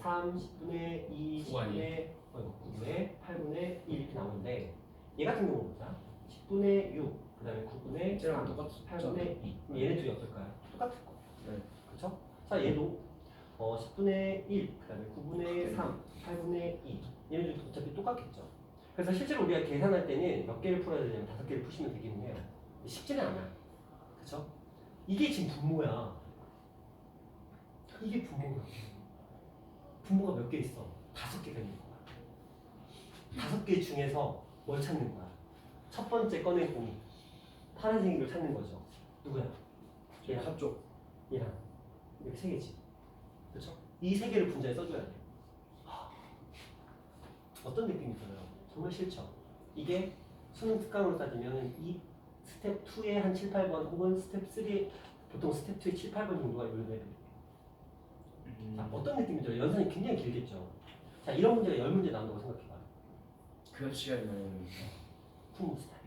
3, 10분의 2, 10분의 9분의 8분의 1 이렇게 나오는데 얘 같은 경우는 보자. 10분의 6, 그 다음에 9분의 3, 쟤랑 똑같죠. 8분의 2. 그럼 얘네 둘이 어떨까요? 똑같을 거. 네. 그쵸? 자, 얘도 10분의 1, 그 다음에 9분의 3, 8분의 2. 얘네들도 어차피 똑같겠죠. 그래서 실제로 우리가 계산할 때는 몇 개를 풀어야 되냐면 5개를 푸시면 되기는 해요. 쉽지는 않아요. 그쵸? 이게 지금 분모야. 이게 분모야. 분모가 몇 개 있어? 5개가 있는 거야. 5개 중에서 뭘 찾는 거야? 첫 번째 꺼낸 공이 파란색을 찾는 거죠. 누구야? 얘랑 탑쪽. 얘랑 이렇게 3개지. 그렇죠? 이 3개를 분자에 써줘야 돼. 어떤 느낌이 들어요? 정말 싫죠? 이게 수능 특강으로 따지면 이 스텝 2의 한 7, 8번 혹은 스텝 3의 보통 스텝 2의 7, 8번 정도가 이런 자, 어떤 느낌이 들어요? 연산이 굉장히 길겠죠? 자, 이런 문제가 10문제 나온다고 생각해봐요. 그런 시간이 나오면 푸는 스타일.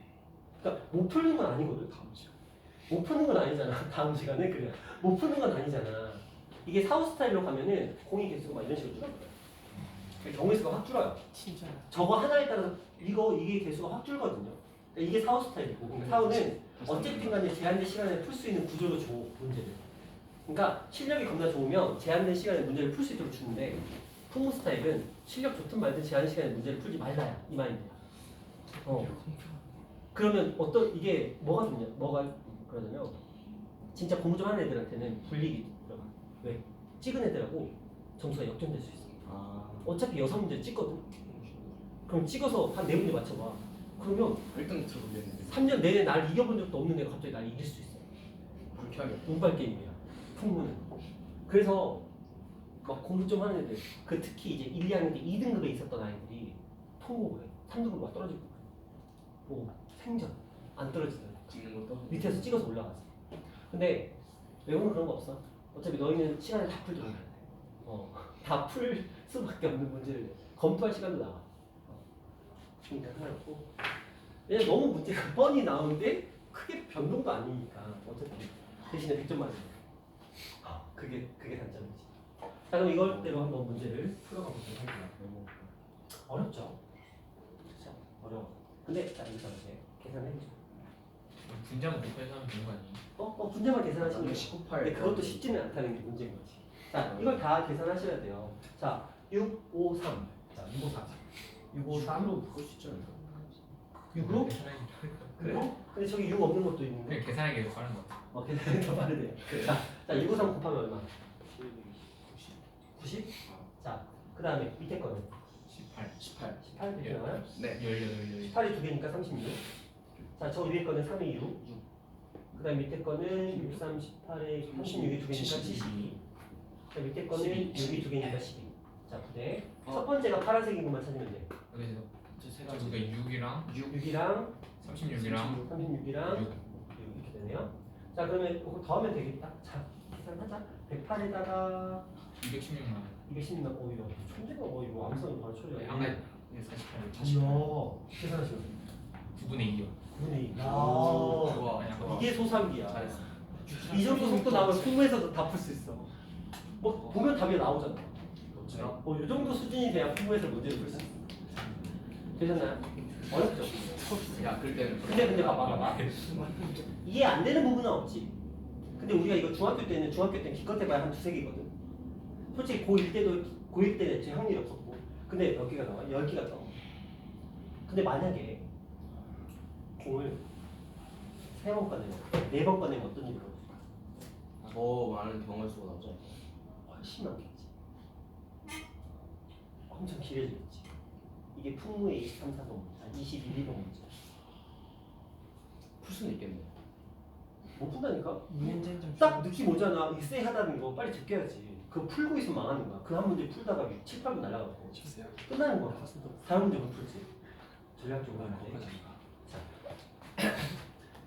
그러니까 못 풀는 건 아니거든. 못 푸는 건 아니잖아. 다음 시간에 그래. 못 푸는 건 아니잖아. 이게 사후 스타일로 가면은 공이 개수가 막 이런 식으로 줄어들어요. 경우의 수가 확 줄어요. 진짜. 저거 하나에 따라서 이게 개수가 확 줄거든요. 그러니까 이게 사후 스타일이고 그러니까 사후는 어쨌든 간에 제한된 시간에 풀 수 있는 구조로 줘 문제를. 그러니까 실력이 겁나 좋으면 제한된 시간에 문제를 풀 수 있도록 주는데 풍무 스타일은 실력 좋든 말든 제한 시간에 문제를 풀지 말라야 이 말입니다. 그러면 이게 뭐가 좋냐? 뭐가 그러냐면 진짜 공부 좀 하는 애들한테는 불리기 들어가. 왜? 찍은 애들하고 점수가 역전될 수 있어. 어차피 6문제 찍거든. 그럼 찍어서 한 4문제 맞춰봐. 그러면 1등 들어오겠는데 3년 내내 날 이겨본 적도 없는 애가 갑자기 날 이길 수 있어. 불쾌하게 운빨 게임이야. 풍문은. 그래서 막 공부 좀 하는 애들, 특히 이제 1, 2학년 때 2등급에 있었던 아이들이 통곡을 해. 3등급으로 막 떨어지고. 뭐 생전 안 떨어지더라고. 찍는 것도 밑에서 찍어서 올라가지. 근데 외국은 그런 거 없어. 어차피 너희는 시간을 다 풀 정도야. 다 풀 수밖에 없는 문제를 검토할 시간도 나와. 그러니까 하나였고. 왜냐면 너무 문제가 뻔히 나오는데 크게 변동도 아니니까 어차피 대신에 100점 맞으니까. 그게 단점이지. 자 그럼 이걸대로 한번 문제를 풀어가보도록 할게요. 어렵죠? 그렇죠? 어려워. 근데 자 이거 이제 계산해보죠. 분자만 곱해서 하면 되는 거 아니에요? 분자만 계산하시면 돼요. 19, 8 근데 그것도 쉽지는 않다는 게 문제인 거지. 자, 이걸 다 계산하셔야 돼요. 자, 6, 5, 3. 자, 6, 5, 4. 6, 5, 3. 3로 바꿀 수 있지 않을까? 6으로? 계산하기 그래? 근데 저기 6 없는 것도 있는데. 그냥 계산하기 더 빠른 거 같아. 계산이 더 빠르대요. 자, 6, 5, 3 곱하면 얼마? 90? 자, 그 다음에 밑에 거는 18. 18 18 이렇게 나와요? 네 18. 18이 두 개니까 36. 자, 저 위에 거는 3에 6. 그 다음 밑에 거는 6, 3, 18에 36이 두 개니까 72. 자, 밑에 거는 6이 두 개니까 12. 자, 부대. 첫 번째가 파란색인 것만 찾으면 돼. 그래서 세 그러니까 가지 6이랑 6이랑 36이랑 36이랑 6. 이렇게 되네요. 자, 그러면 이거 더하면 되겠다. 자, 계산하자. 108에다가 216만 원. 216만 이거 천재가 이거 암산이 바로 처리야. 아까 48. 이야, 계산하시면 9분의 2요. 9분의 2. 좋아 이게 소삼기야. 잘했어 이 정도 속도 나오면 풍무에서도 다 풀 수 있어. 뭐 보면 답이 나오잖아. 이 정도 수준이 돼야 풍무에서 문제를 풀 수 있어. 되셨나요? 어렵죠? 야 그럴 때는 근데 봐봐. 이해 안 되는 부분은 없지. 근데 우리가 이거 중학교 때는 기껏 해봐야 한 두세 개거든. 솔직히 고1 때는 제 확률이 없었고. 근데 몇 개가 나와? 10개가 나와. 근데 만약에 공을 3번 꺼내면 4번 꺼내면 어떤 일이 벌어질까? 더 많은 경우의 수가 나오죠 훨씬 많겠지. 엄청 길어지겠지. 이게 풍무의 23, 4번 문제, 21, 2번 문제. 풀 수는 있겠네 못 푼다니까? 문제는 좀 딱 느낌 오잖아. 이게 쎄하다는 거 빨리 제껴야지. 그거 풀고 있으면 망하는 거야. 그 한 문제 풀다가 7, 8분 날아가고 끝나는 거야. 다른 문제 못 풀지. 전략적으로 할 때. 자,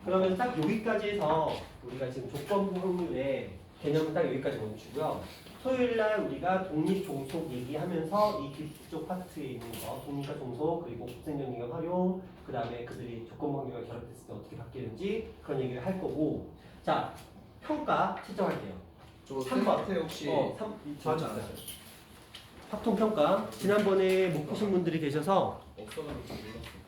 그러면 딱 여기까지 해서 우리가 지금 조건부 확률의 개념은 딱 여기까지 멈추고요. 토요일 날 우리가 독립 종속 얘기하면서 이 뒤쪽 파트에 있는 거 독립과 종속 그리고 곱셈정리과 활용 그 다음에 그들이 조건부 확률과 결합됐을 때 어떻게 바뀌는지 그런 얘기를 할 거고 자 평가 채점할게요. 저 3번. 쌤한테 혹시 저한테 않았어요. 확통 평가 지난번에 못 보신 분들이 계셔서 없어가지고 몰랐어